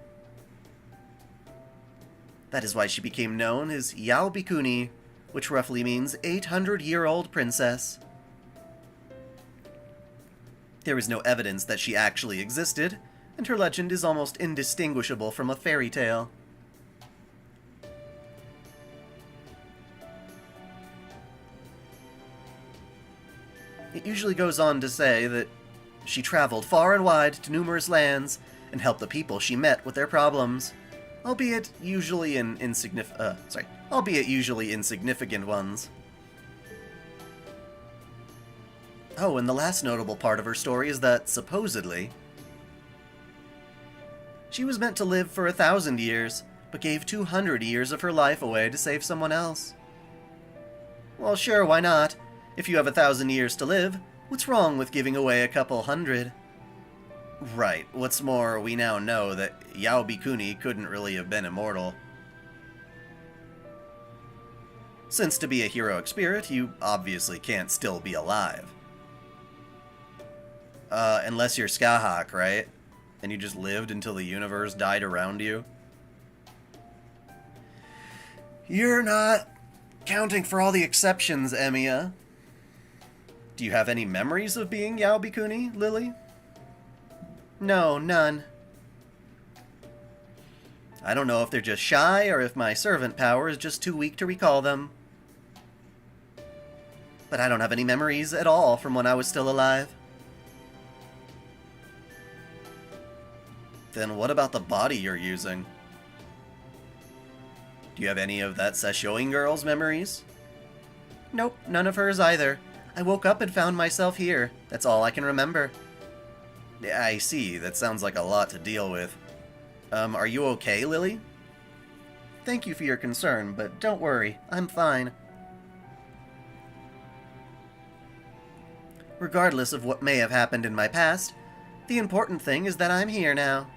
That is why she became known as Yaobikuni, which roughly means 800-year-old princess. There is no evidence that she actually existed, and her legend is almost indistinguishable from a fairy tale. It usually goes on to say that she traveled far and wide to numerous lands and helped the people she met with their problems, albeit usually insignificant ones. Oh, and the last notable part of her story is that, supposedly, she was meant to live for 1,000 years, but gave 200 years of her life away to save someone else. Well, sure, why not? If you have 1,000 years to live, what's wrong with giving away a couple hundred? Right, what's more, we now know that Yaobikuni couldn't really have been immortal. Since to be a heroic spirit, you obviously can't still be alive. Unless you're Skahak, right? And you just lived until the universe died around you. You're not counting for all the exceptions, Emiya. Do you have any memories of being Yaobikuni, Lily? No, none. I don't know if they're just shy or if my servant power is just too weak to recall them. But I don't have any memories at all from when I was still alive. Then what about the body you're using? Do you have any of that Sashoing girl's memories? Nope, none of hers either. I woke up and found myself here. That's all I can remember. I see, that sounds like a lot to deal with. Are you okay, Lily? Thank you for your concern, but don't worry, I'm fine. Regardless of what may have happened in my past, the important thing is that I'm here now.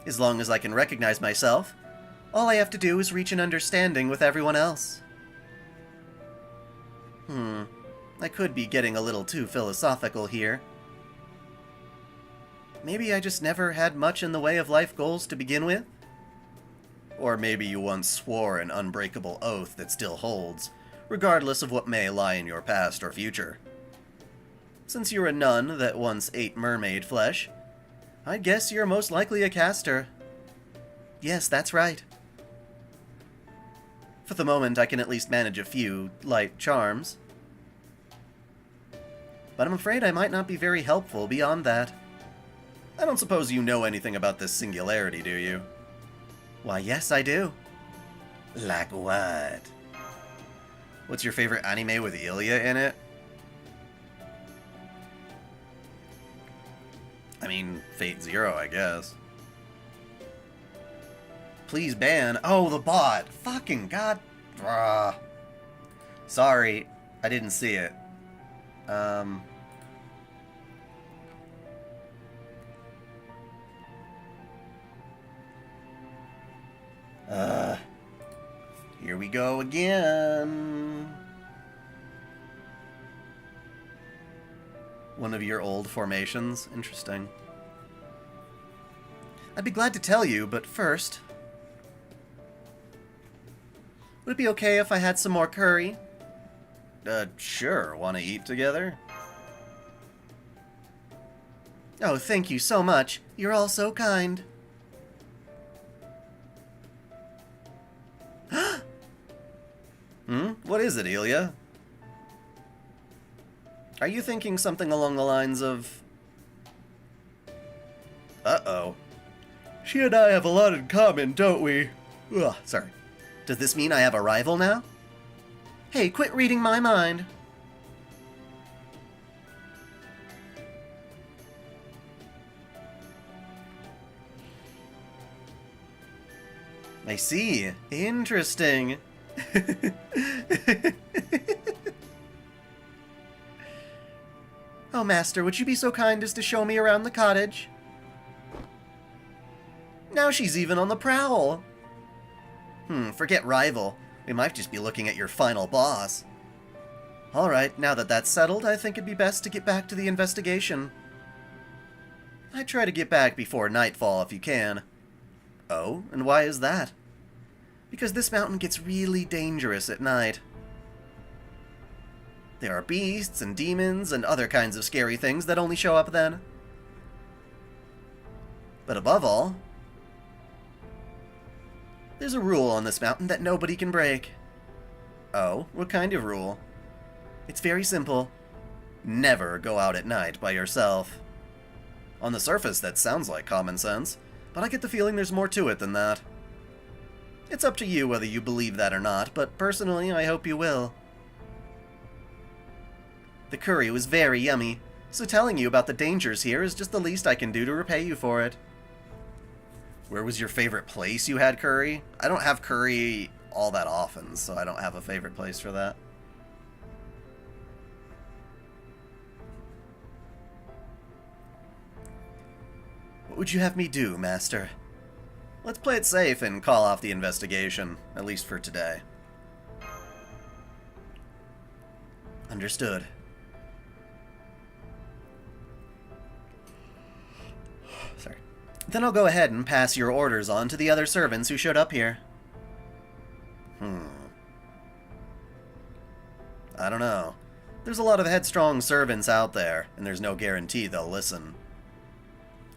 As long as I can recognize myself, all I have to do is reach an understanding with everyone else. I could be getting a little too philosophical here. Maybe I just never had much in the way of life goals to begin with? Or maybe you once swore an unbreakable oath that still holds, regardless of what may lie in your past or future. Since you're a nun that once ate mermaid flesh, I'd guess you're most likely a caster. Yes, that's right. For the moment, I can at least manage a few light charms. But I'm afraid I might not be very helpful beyond that. I don't suppose you know anything about this singularity, do you? Why, yes, I do. Like what? What's your favorite anime with Ilya in it? I mean, Fate Zero, I guess. Please ban. Oh, the bot. Fucking god. Sorry, I didn't see it. Here we go again. One of your old formations. Interesting. I'd be glad to tell you, but first... Would it be okay if I had some more curry? Sure. Want to eat together? Oh, thank you so much. You're all so kind. What is it, Ilya? Are you thinking something along the lines of... Uh-oh. She and I have a lot in common, don't we? Ugh, sorry. Does this mean I have a rival now? Hey, quit reading my mind. I see. Interesting. Oh, Master, would you be so kind as to show me around the cottage? Now she's even on the prowl. Forget rival. We might just be looking at your final boss. Alright, now that that's settled, I think it'd be best to get back to the investigation. I'd try to get back before nightfall if you can. Oh, and why is that? Because this mountain gets really dangerous at night. There are beasts and demons and other kinds of scary things that only show up then. But above all, there's a rule on this mountain that nobody can break. Oh, what kind of rule? It's very simple. Never go out at night by yourself. On the surface, that sounds like common sense, but I get the feeling there's more to it than that. It's up to you whether you believe that or not, but personally, I hope you will. The curry was very yummy, so telling you about the dangers here is just the least I can do to repay you for it. Where was your favorite place you had curry? I don't have curry all that often, so I don't have a favorite place for that. What would you have me do, Master? Let's play it safe and call off the investigation, at least for today. Understood. Sorry. Then I'll go ahead and pass your orders on to the other servants who showed up here. I don't know. There's a lot of headstrong servants out there, and there's no guarantee they'll listen.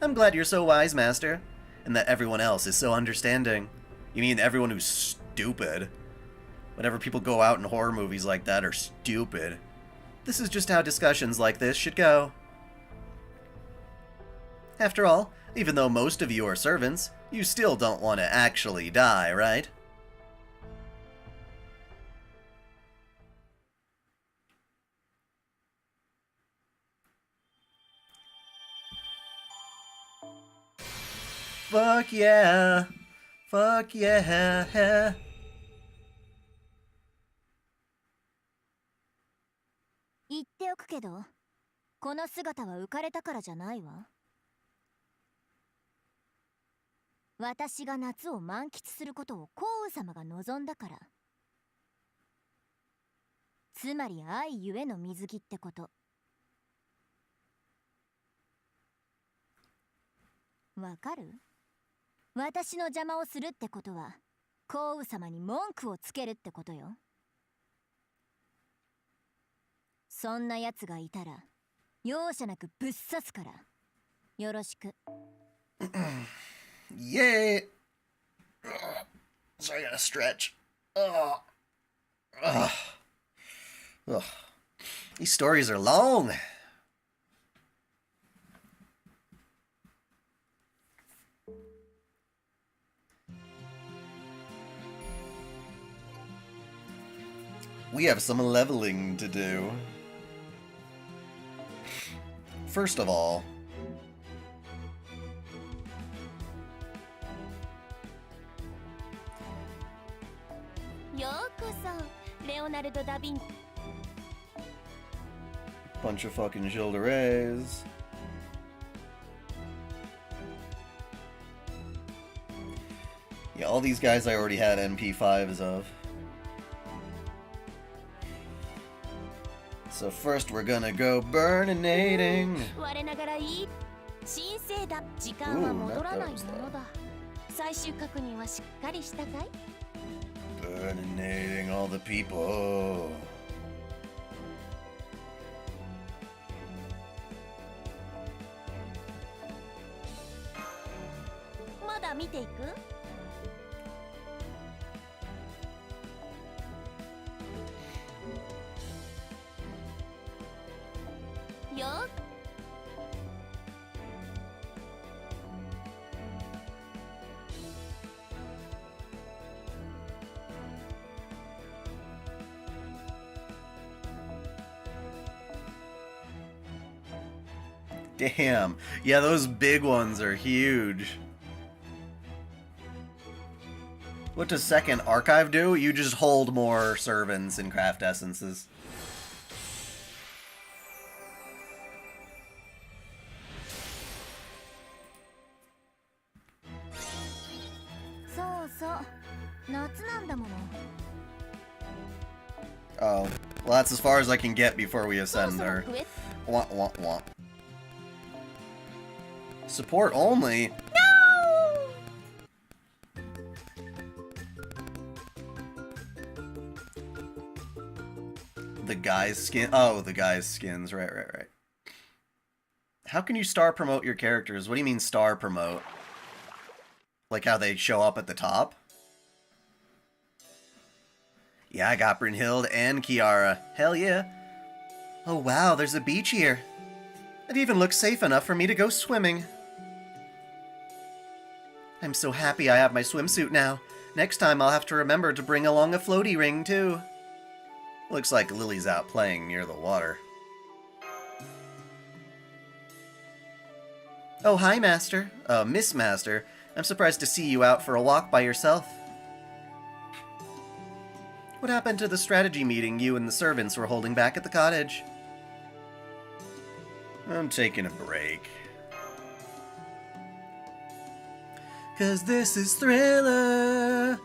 I'm glad you're so wise, Master, and that everyone else is so understanding. You mean everyone who's stupid? Whenever people go out in horror movies like that are stupid. This is just how discussions like this should go. After all, even though most of you are servants, you still don't want to actually die, right? Fuck yeah! Fuck yeah! 言っておくけど、この姿は浮かれたからじゃないわ。私が夏を満喫することを皇后様が望んだから。つまり愛ゆえの水着ってこと。わかる？私の邪魔をするってことは、皇后様に文句をつけるってことよ。そんな奴がいたら容赦なくぶっ刺すから。よろしく。Yay! So I gotta stretch. Ugh. These stories are long. We have some leveling to do. First of all, bunch of fucking Gilderes. Yeah, all these guys I already had MP5s of. So first we're gonna go burninating. Ooh, not those though. Burninating all the people. Damn. Yeah, those big ones are huge. What does second archive do? You just hold more servants and craft essences. Oh, well, that's as far as I can get before we ascend her. Wah, wah, wah. Support only? No! The guy's skin. Oh, the guy's skins. Right. How can you star promote your characters? What do you mean star promote? Like how they show up at the top? Yeah, I got Brynhild and Kiara. Hell yeah. Oh wow, there's a beach here. It even looks safe enough for me to go swimming. I'm so happy I have my swimsuit now. Next time I'll have to remember to bring along a floaty ring too. Looks like Lily's out playing near the water. Oh, hi, Master. Miss Master. I'm surprised to see you out for a walk by yourself. What happened to the strategy meeting you and the servants were holding back at the cottage? I'm taking a break. 'Cause this is Thriller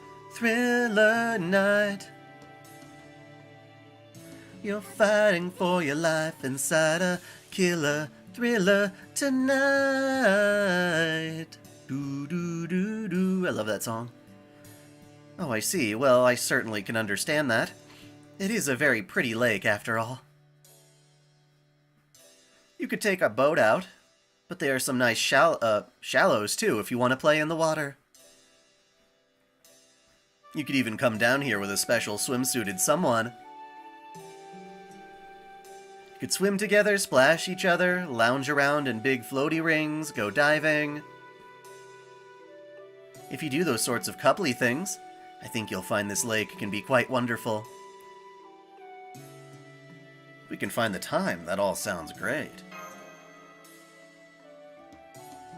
night. You're fighting for your life inside a killer thriller tonight. Do do do do. I love that song. Oh, I see. Well, I certainly can understand that. It is a very pretty lake, after all. You could take a boat out, but there are some nice shallows, too, if you want to play in the water. You could even come down here with a special swimsuited someone. You could swim together, splash each other, lounge around in big floaty rings, go diving. If you do those sorts of coupley things, I think you'll find this lake can be quite wonderful. If we can find the time, that all sounds great.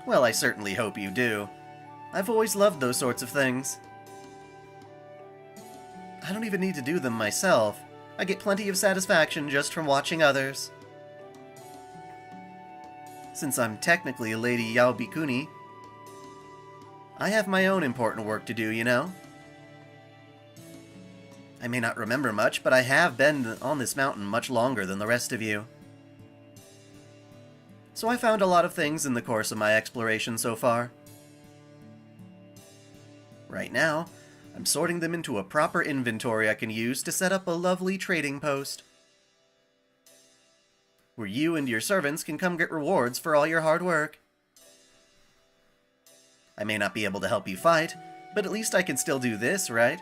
Well, I certainly hope you do. I've always loved those sorts of things. I don't even need to do them myself. I get plenty of satisfaction just from watching others. Since I'm technically a Lady Yaobikuni, I have my own important work to do, you know? I may not remember much, but I have been on this mountain much longer than the rest of you. So I found a lot of things in the course of my exploration so far. Right now, I'm sorting them into a proper inventory I can use to set up a lovely trading post, where you and your servants can come get rewards for all your hard work. I may not be able to help you fight, but at least I can still do this, right?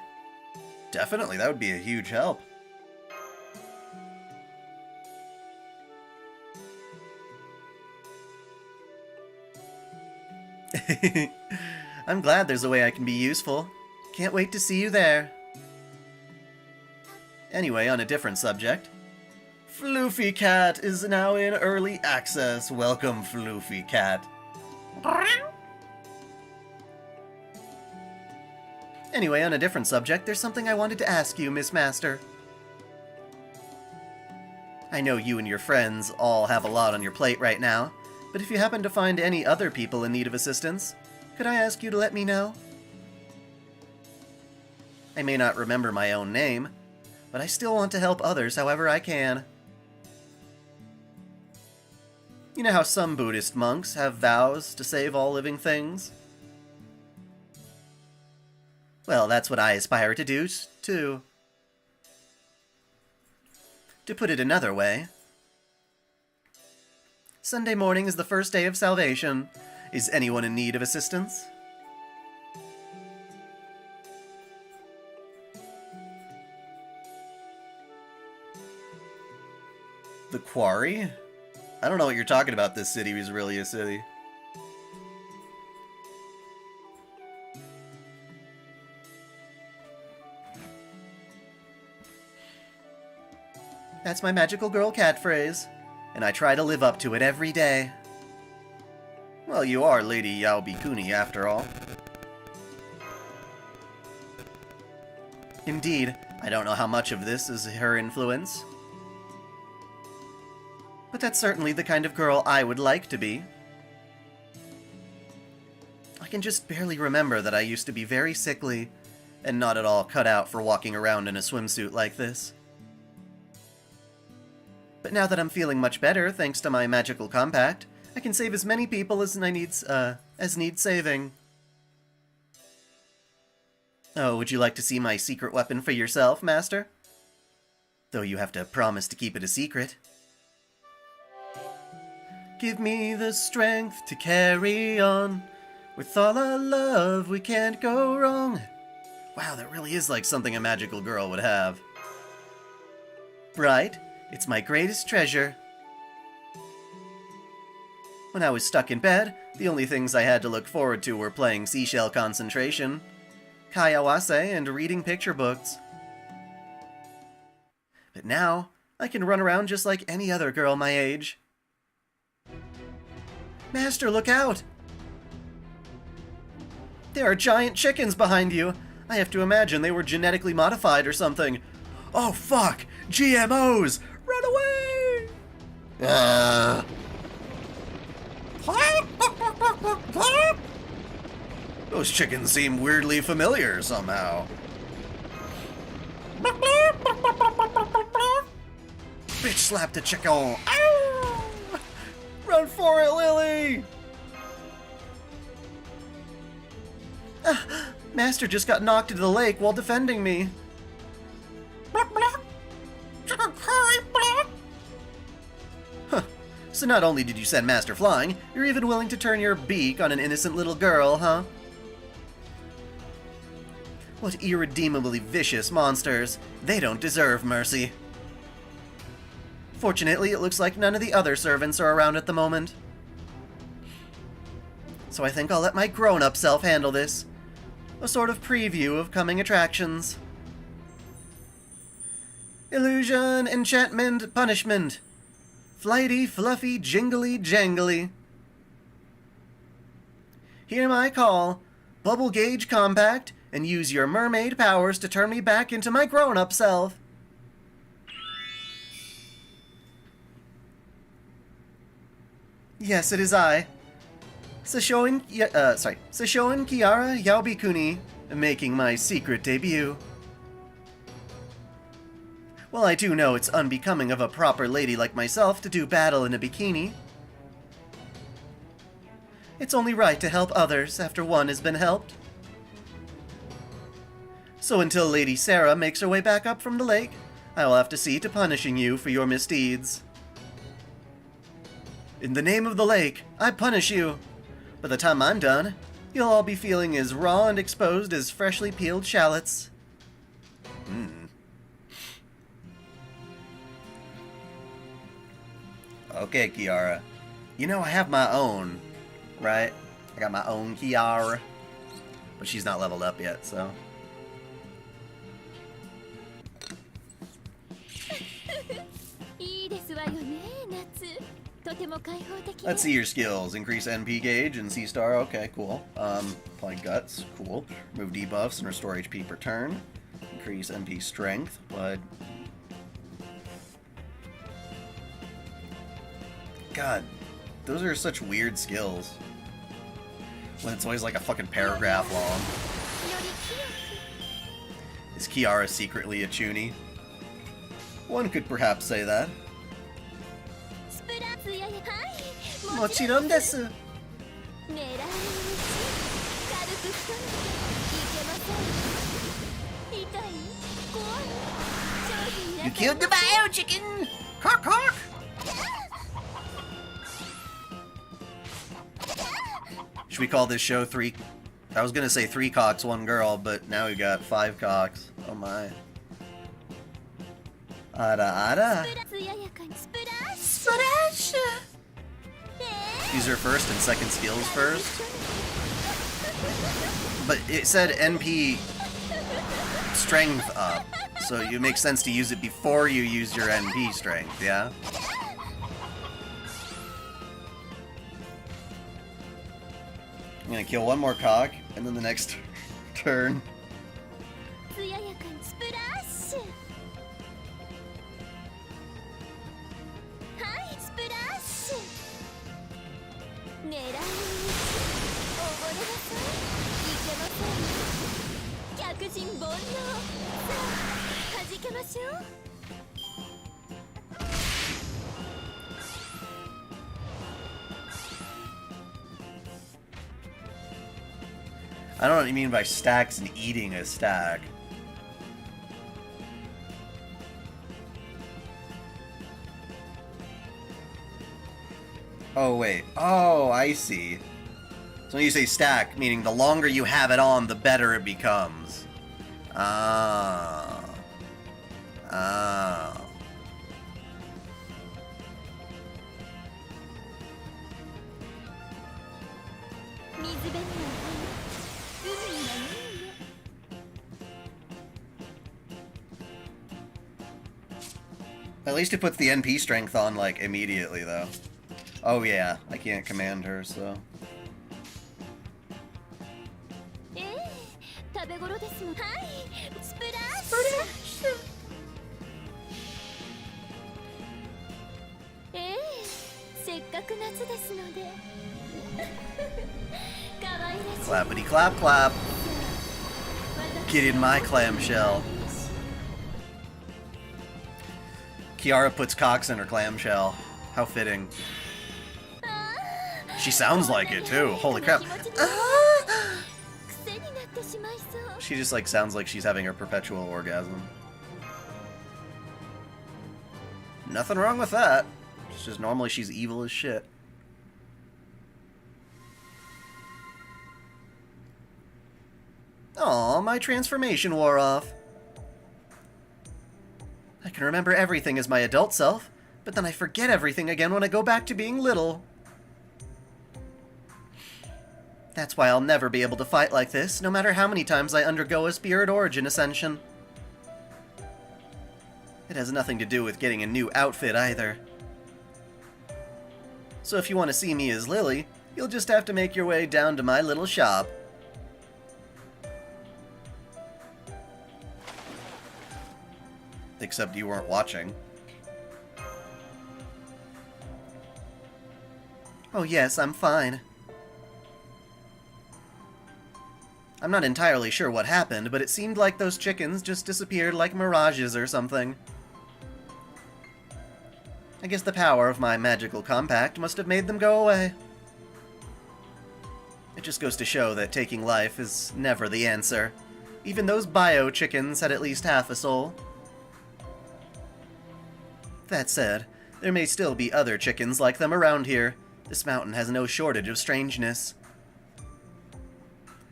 Definitely, that would be a huge help. I'm glad there's a way I can be useful. Can't wait to see you there. Anyway, on a different subject. Floofy Cat is now in early access. Welcome, Floofy Cat. Anyway, on a different subject, there's something I wanted to ask you, Miss Master. I know you and your friends all have a lot on your plate right now, but if you happen to find any other people in need of assistance, could I ask you to let me know? I may not remember my own name, but I still want to help others however I can. You know how some Buddhist monks have vows to save all living things? Well, that's what I aspire to do, too. To put it another way, Sunday morning is the first day of salvation. Is anyone in need of assistance? The Quarry? I don't know what you're talking about. This city is really a city. That's my magical girl catchphrase, and I try to live up to it every day. Well, you are Lady Yaobikuni after all. Indeed, I don't know how much of this is her influence. But that's certainly the kind of girl I would like to be. I can just barely remember that I used to be very sickly and not at all cut out for walking around in a swimsuit like this. But now that I'm feeling much better thanks to my magical compact, I can save as many people as need saving. Oh, would you like to see my secret weapon for yourself, Master? Though you have to promise to keep it a secret. Give me the strength to carry on. With all our love, we can't go wrong. Wow, that really is like something a magical girl would have. Right? It's my greatest treasure. When I was stuck in bed, the only things I had to look forward to were playing Seashell Concentration, Kayawase, and reading picture books. But now, I can run around just like any other girl my age. Master, look out! There are giant chickens behind you! I have to imagine they were genetically modified or something. Oh fuck! GMOs! Run away! Those chickens seem weirdly familiar somehow. Bitch slapped a chicken. Ow! Run for it, Lily! Master just got knocked into the lake while defending me. Huh. So not only did you send Master flying, you're even willing to turn your beak on an innocent little girl, huh? What irredeemably vicious monsters. They don't deserve mercy. Fortunately, it looks like none of the other servants are around at the moment. So I think I'll let my grown-up self handle this. A sort of preview of coming attractions. Illusion, enchantment, punishment. Flighty, fluffy, jingly, jangly. Hear my call. Bubble gauge compact, and use your mermaid powers to turn me back into my grown-up self. Yes, it is I. Sashoin Kiara Yaobikuni, making my secret debut. Well, I do know it's unbecoming of a proper lady like myself to do battle in a bikini. It's only right to help others after one has been helped. So until Lady Sarah makes her way back up from the lake, I will have to see to punishing you for your misdeeds. In the name of the lake, I punish you. By the time I'm done, you'll all be feeling as raw and exposed as freshly peeled shallots. Okay, Kiara. You know I have my own, right? I got my own Kiara. But she's not leveled up yet, so... Let's see your skills. Increase NP gauge and C-star. Okay, cool. Apply guts. Cool. Remove debuffs and restore HP per turn. Increase NP strength. But God, those are such weird skills. When it's always like a fucking paragraph long. Is Kiara secretly a chuny? One could perhaps say that. もちろんです。You killed the bio chicken! Cock cock! Should we call this show three? I was gonna say 3 cocks, 1 girl, but now we got 5 cocks. Oh my. Ara ara. Splash! Use her first and second skills first. But it said NP strength up, so it makes sense to use it before you use your NP strength, yeah? I'm gonna kill 1 more cock, and then the next turn. スプラッシュ。はい、スプラッシュ。狙い撃ち。溺れなさい。いけません。客人煩悩。さあ、弾けましょう。I don't know what you mean by stacks and eating a stack. Oh, wait. Oh, I see. So when you say stack, meaning the longer you have it on, the better it becomes. Ah. Ah. At least it puts the NP strength on, like, immediately, though. Oh, yeah. I can't command her, so... Clappity clap clap. Get in my clamshell. Kiara puts cocks in her clamshell. How fitting. She sounds like it too. Holy crap. She just like sounds like she's having her perpetual orgasm. Nothing wrong with that. It's just normally she's evil as shit. Aw, my transformation wore off. I can remember everything as my adult self, but then I forget everything again when I go back to being little. That's why I'll never be able to fight like this, no matter how many times I undergo a spirit origin ascension. It has nothing to do with getting a new outfit either. So if you want to see me as Lily, you'll just have to make your way down to my little shop. Except you weren't watching. Oh yes, I'm fine. I'm not entirely sure what happened, but it seemed like those chickens just disappeared like mirages or something. I guess the power of my magical compact must have made them go away. It just goes to show that taking life is never the answer. Even those bio chickens had at least half a soul. That said, there may still be other chickens like them around here. This mountain has no shortage of strangeness.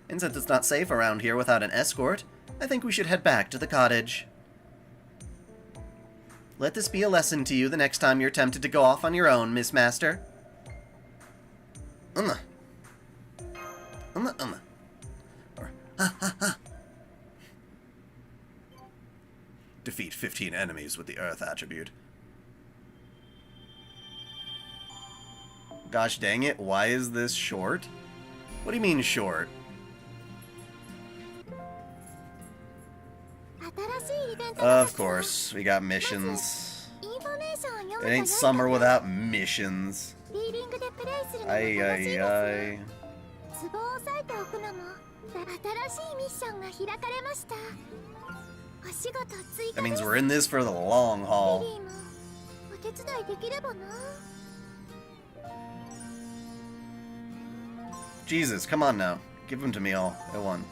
And since it's not safe around here without an escort, I think we should head back to the cottage. Let this be a lesson to you the next time you're tempted to go off on your own, Miss Master. Or, Defeat 15 enemies with the Earth attribute. Gosh dang it, why is this short? What do you mean short? Of course, we got missions. It ain't summer without missions. Ay, ay, ay. That means we're in this for the long haul. Jesus, come on now. Give them to me all at once.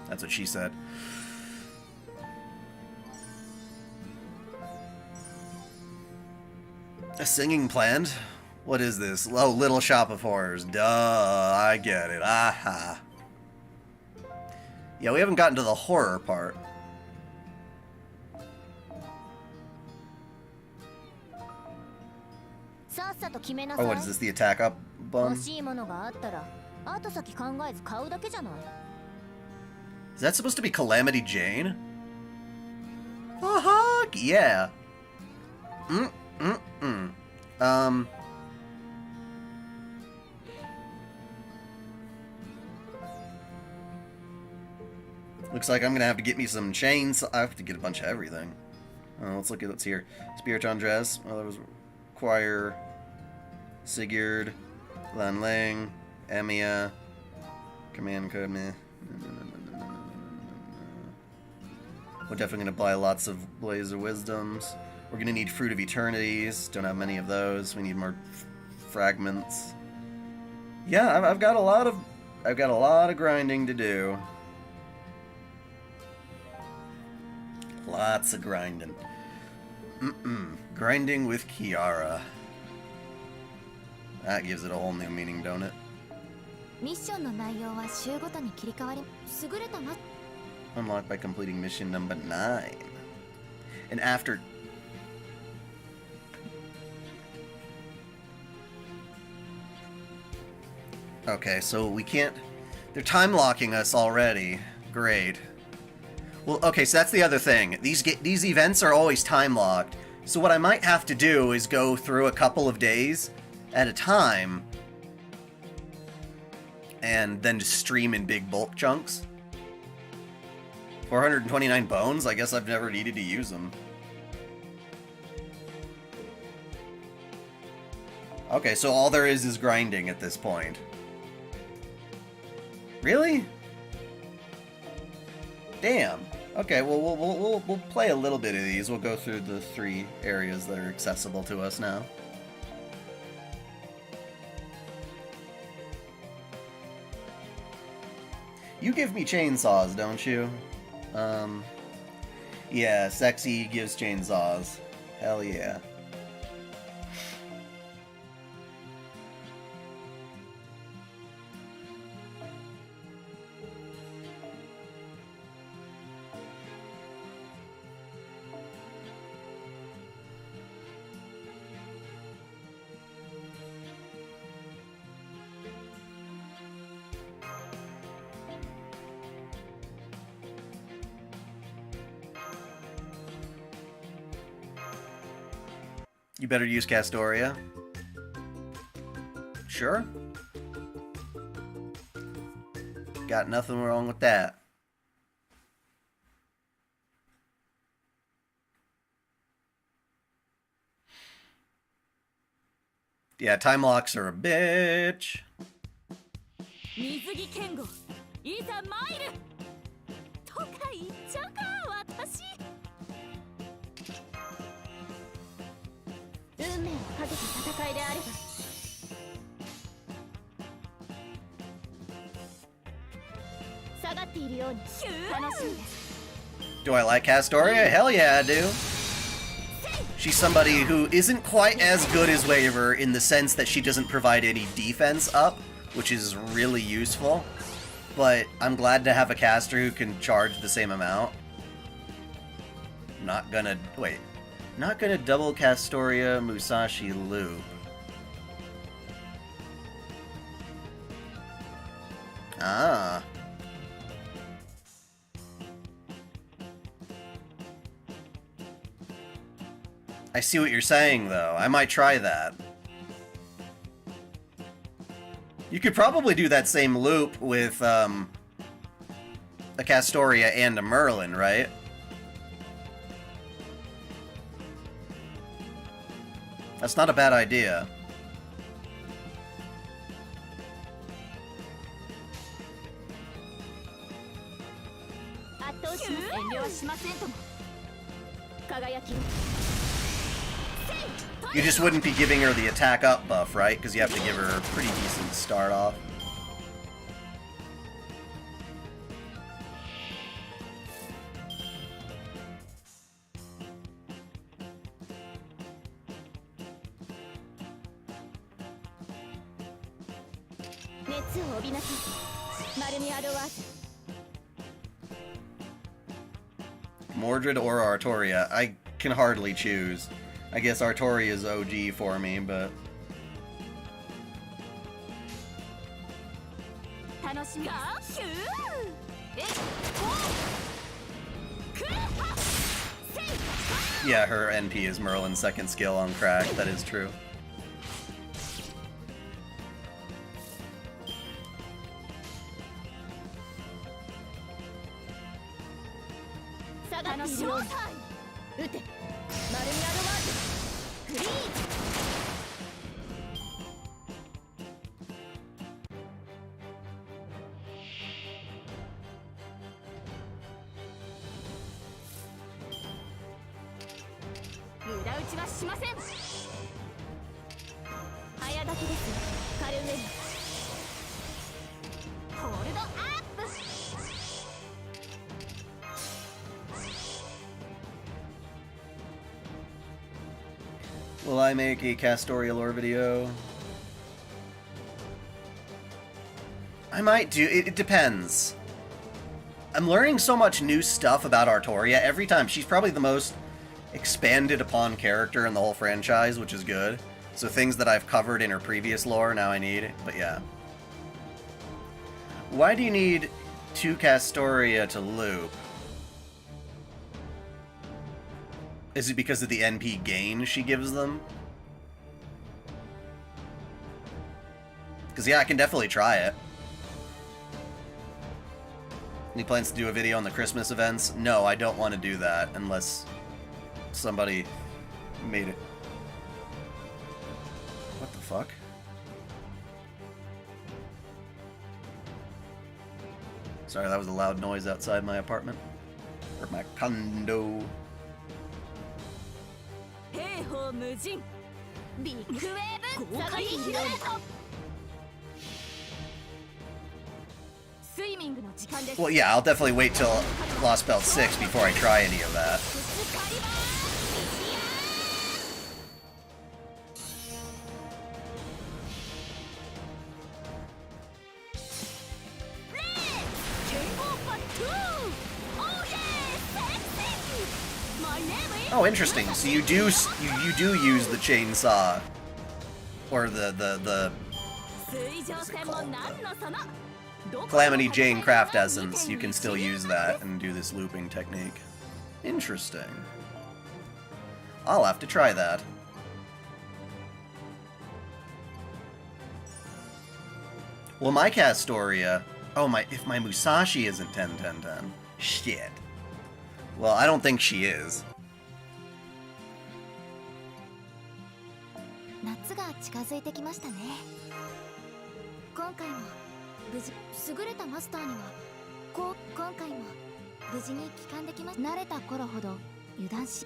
That's what she said. A singing plant? What is this? Oh, Little Shop of Horrors. Duh, I get it. Aha. Yeah, we haven't gotten to the horror part. Oh, what is this? The attack up button? Is that supposed to be Calamity Jane? Oh, heck yeah. Looks like I'm gonna have to get me some chains. I have to get a bunch of everything. Let's look at what's here. Spiriton dress. Well, there was choir. Sigurd. Lan Lang. Emiya. Command code. Meh. We're definitely gonna buy lots of Blaze of Wisdoms. We're gonna need Fruit of Eternities. Don't have many of those. We need more fragments. Yeah, I've got a lot of grinding to do. Lots of grinding. Grinding with Kiara. That gives it a whole new meaning, don't it? Unlocked by completing mission number 9. And after... Okay, so we can't... They're time locking us already. Great. Well, okay, so that's the other thing. These events are always time locked. So what I might have to do is go through a couple of days at a time and then just stream in big bulk chunks. 429 bones? I guess I've never needed to use them. Okay, so all there is grinding at this point. Really? Damn. Okay, well, we'll play a little bit of these. We'll go through the 3 areas that are accessible to us now. You give me chainsaws, don't you? Yeah, sexy gives chainsaws. Hell yeah. You better use Castoria. Sure. Got nothing wrong with that. Yeah, time locks are a bitch. Do I like Castoria? Hell yeah, I do. She's somebody who isn't quite as good as Waver in the sense that she doesn't provide any defense up, which is really useful. But I'm glad to have a caster who can charge the same amount. Not gonna double Castoria Musashi loop. Ah. I see what you're saying, though. I might try that. You could probably do that same loop with, a Castoria and a Merlin, right? That's not a bad idea. You just wouldn't be giving her the attack up buff, right? Because you have to give her a pretty decent start off. Mordred or Artoria? I can hardly choose. I guess Artoria is OG for me, but... Yeah, her NP is Merlin's second skill on crack, that is true. Will I make a Castoria lore video? I might do. It depends. I'm learning so much new stuff about Artoria every time. She's probably the most expanded upon character in the whole franchise, which is good. So things that I've covered in her previous lore, now I need it. But yeah. Why do you need 2 Castoria to loop? Is it because of the NP gain she gives them? Because yeah, I can definitely try it. Any plans to do a video on the Christmas events? No, I don't want to do that unless somebody made it. What the fuck? Sorry, that was a loud noise outside my apartment. Or my condo. Well, yeah, I'll definitely wait till Lost Belt 6 before I try any of that. Oh, interesting. So you do use the chainsaw, or the what's it called? Calamity Jane Craft Essence. You can still use that and do this looping technique. Interesting. I'll have to try that. Well, my Castoria. Oh my! If my Musashi isn't 10-10-10, shit. Well, I don't think she is. 夏が近づいてきましたね。今回も無事優れたマスターには今回も無事に帰還できました。慣れた頃ほど油断し。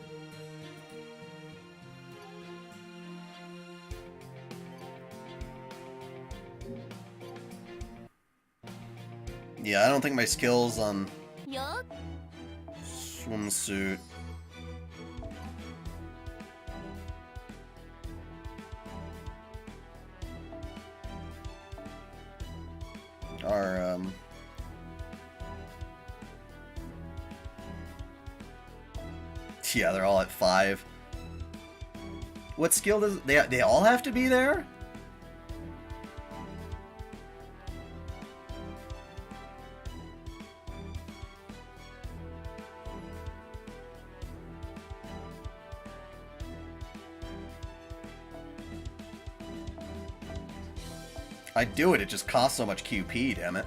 Yeah, I don't think my skills on swimsuit are yeah, they're all at 5. What skill does they all have to be there? I'd do it, it just costs so much QP, damn it.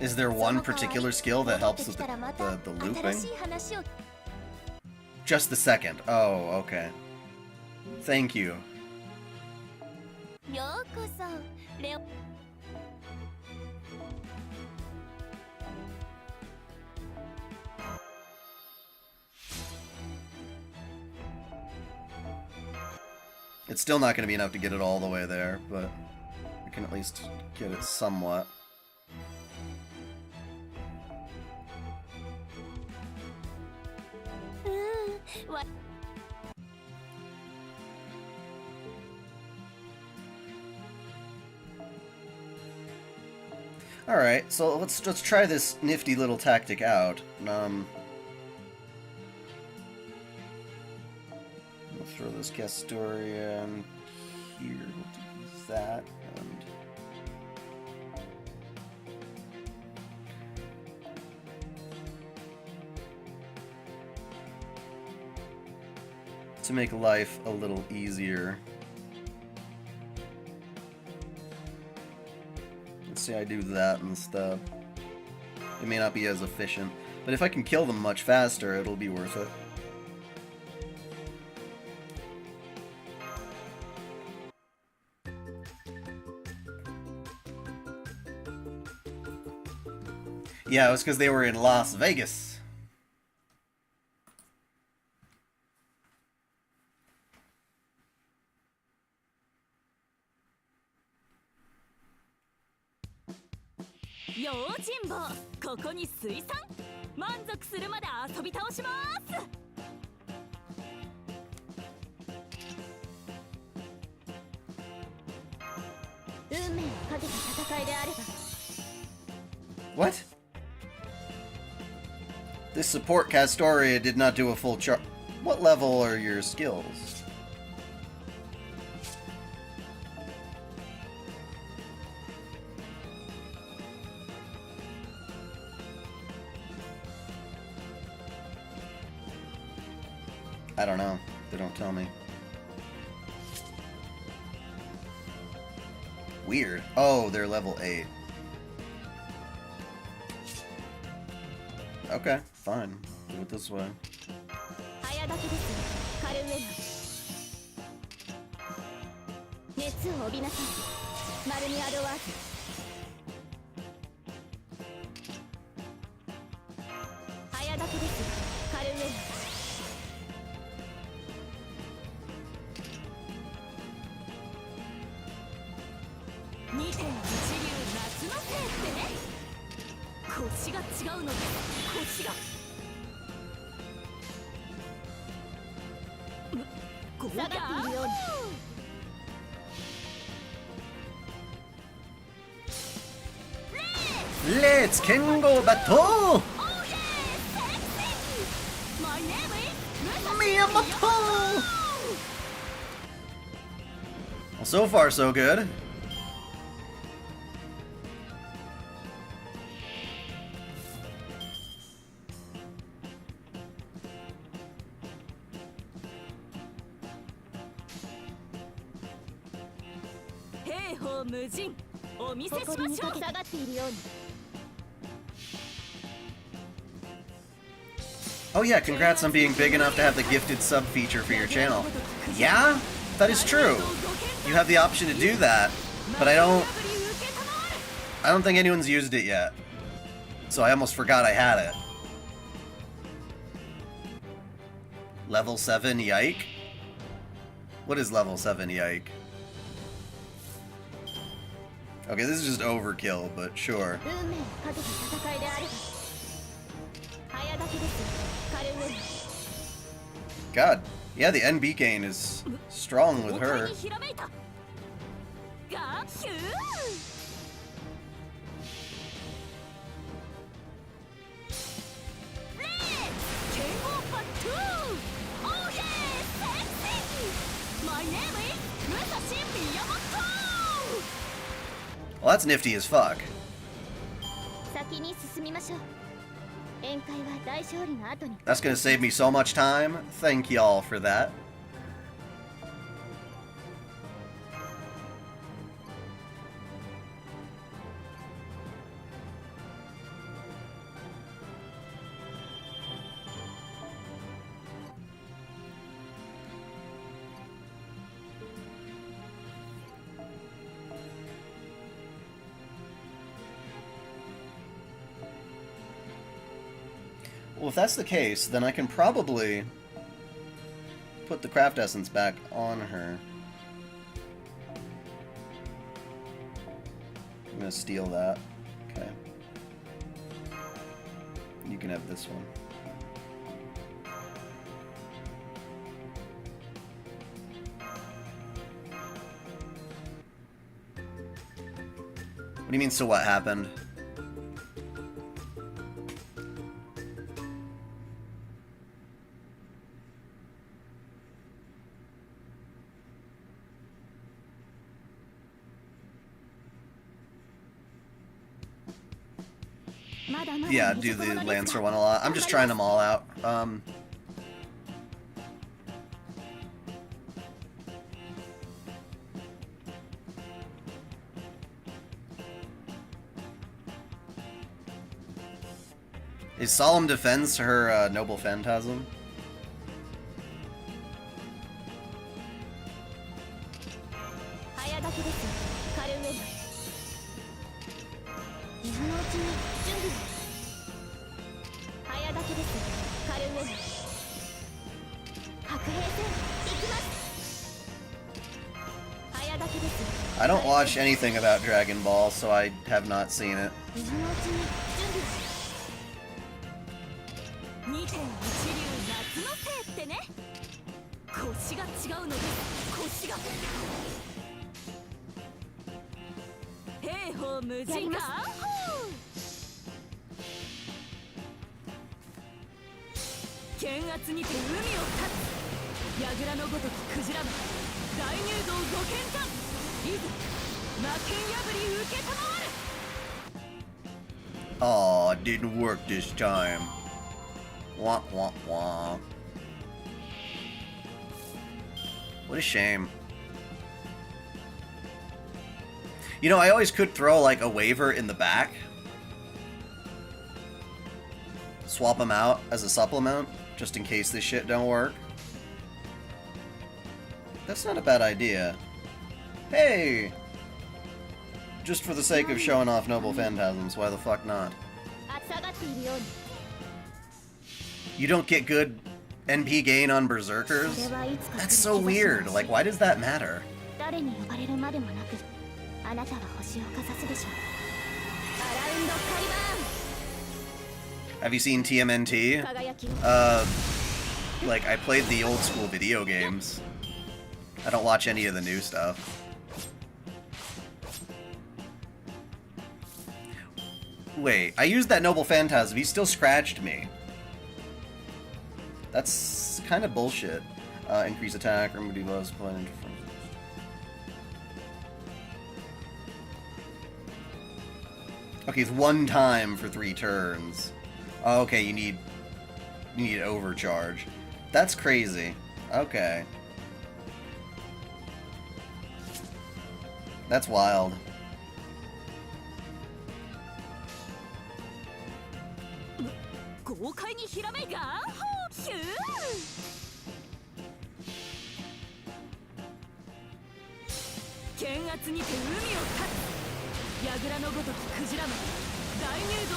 Is there one particular skill that helps with the looping? Just the second. Oh, okay. Thank you. It's still not going to be enough to get it all the way there, but we can at least get it somewhat. All right, so let's try this nifty little tactic out. We'll throw this Castoria in here. We'll do that and to make life a little easier. Let's say I do that instead. It may not be as efficient, but if I can kill them much faster, it'll be worth it. Yeah, it was because they were in Las Vegas. What? This support Castoria did not do a full chart. What level are your skills? I don't know. They don't tell me. Weird. Oh, they're level 8. Okay, fine. Do it this way. Let's Kengo battle! Miyamoto! Well, so far so good. Oh yeah, congrats on being big enough to have the gifted sub feature for your channel. Yeah, that is true. You have the option to do that, but I don't think anyone's used it yet. So I almost forgot I had it. Level 7 yike? What is level 7 yike? Okay, this is just overkill, but sure. God, yeah, the NB gain is strong with her. Well, that's nifty as fuck. That's gonna save me so much time. Thank y'all for that. Well, if that's the case, then I can probably put the craft essence back on her. I'm gonna steal that. Okay. You can have this one. What do you mean, so what happened? Yeah, do the Lancer one a lot. I'm just trying them all out. Is Solemn Defense her Noble Phantasm? I don't watch anything about Dragon Ball, so I have not seen it. Oh, it didn't work this time. Wah, wah, wah. What a shame. You know, I always could throw, like, a waiver in the back. Swap them out as a supplement, just in case this shit don't work. That's not a bad idea. Hey! Just for the sake of showing off Noble Phantasms, why the fuck not? You don't get good NP gain on Berserkers? That's so weird. Like, why does that matter? Have you seen TMNT? Like, I played the old school video games. I don't watch any of the new stuff. Wait, I used that Noble Phantasm. He still scratched me. That's kind of bullshit. Increase attack, remove debuffs, point interference. Okay, it's one time for 3 turns. Oh, okay, you need overcharge. That's crazy. Okay. That's wild.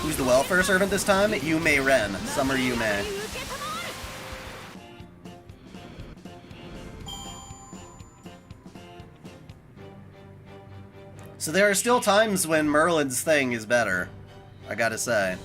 Who's the welfare servant this time? Yume Ren. Summer Yume. So there are still times when Merlin's thing is better, I gotta say.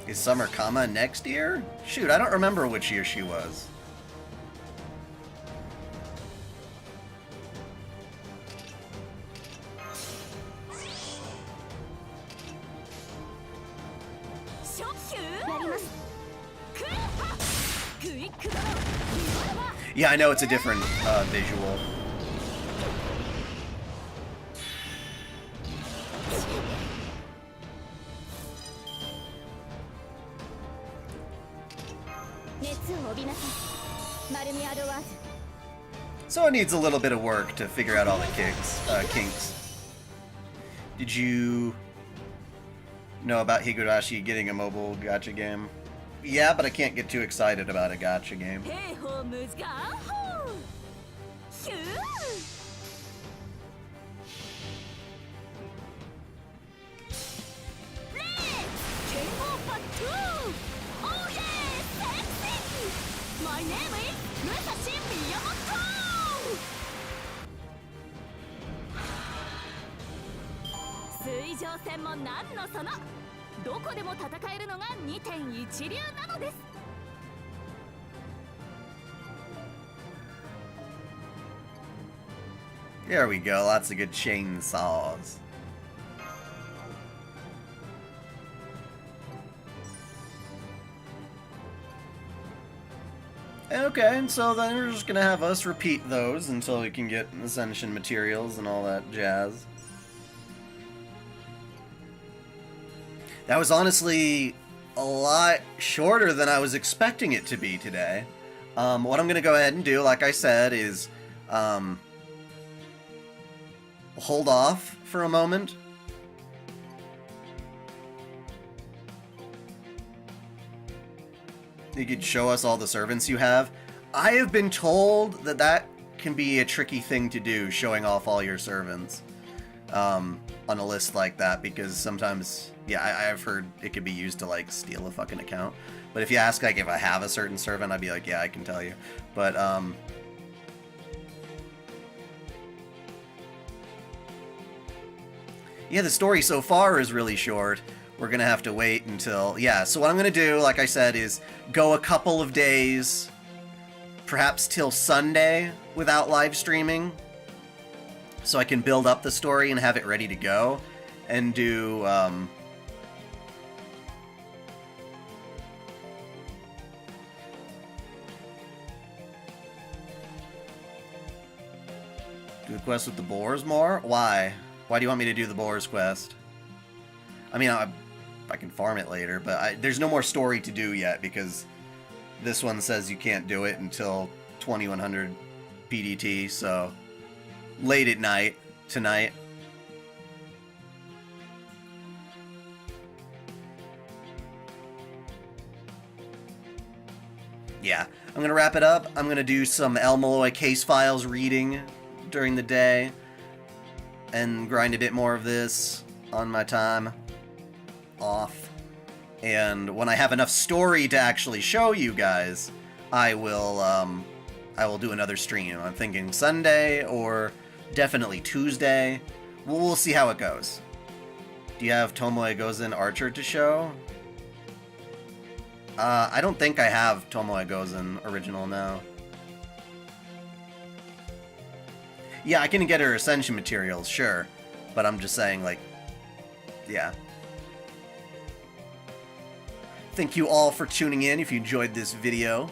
Is Summer Kama next year? Shoot, I don't remember which year she was. Yeah, I know it's a different visual. So it needs a little bit of work to figure out all the kinks. Did you know about Higurashi getting a mobile gacha game? Yeah, but I can't get too excited about a gacha game. My name is Musashi Miyamoto! 水上戦も何のその、どこでも戦えるのが2.1流なのです。There we go, lots of good chainsaws. Okay, and so then we're just gonna have us repeat those until we can get ascension materials and all that jazz. That was honestly a lot shorter than I was expecting it to be today. What I'm gonna go ahead and do, like I said, is hold off for a moment. You could show us all the servants you have. I have been told that that can be a tricky thing to do, showing off all your servants on a list like that, because sometimes, yeah, I've heard it could be used to, like, steal a fucking account. But if you ask, like, if I have a certain servant, I'd be like, yeah, I can tell you. But, yeah, the story so far is really short. We're gonna have to wait until... Yeah, so what I'm gonna do, like I said, is go a couple of days, perhaps till Sunday, without live streaming, so I can build up the story and have it ready to go, and do... do the quest with the boars more? Why? Why do you want me to do the boars quest? I mean, I can farm it later, but there's no more story to do yet, because this one says you can't do it until 2100 PDT, so late at night tonight. Yeah, I'm going to wrap it up. I'm going to do some El Malloy case files reading during the day and grind a bit more of this on my time off. And when I have enough story to actually show you guys, I will do another stream. I'm thinking Sunday or definitely Tuesday. We'll see how it goes. Do you have Tomoe Gozen Archer to show? I don't think I have Tomoe Gozen original now. Yeah, I can get her ascension materials, sure. But I'm just saying, like, yeah. Thank you all for tuning in. If you enjoyed this video,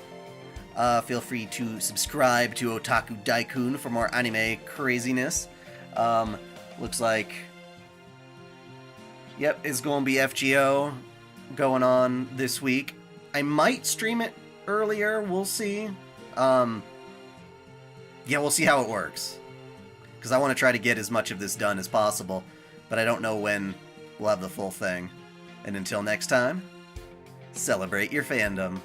feel free to subscribe to OtakuDaiKun for more anime craziness. Looks like, yep, it's going to be FGO going on this week. I might stream it earlier, we'll see. Yeah, we'll see how it works. Because I want to try to get as much of this done as possible, but I don't know when we'll have the full thing. And until next time, celebrate your fandom.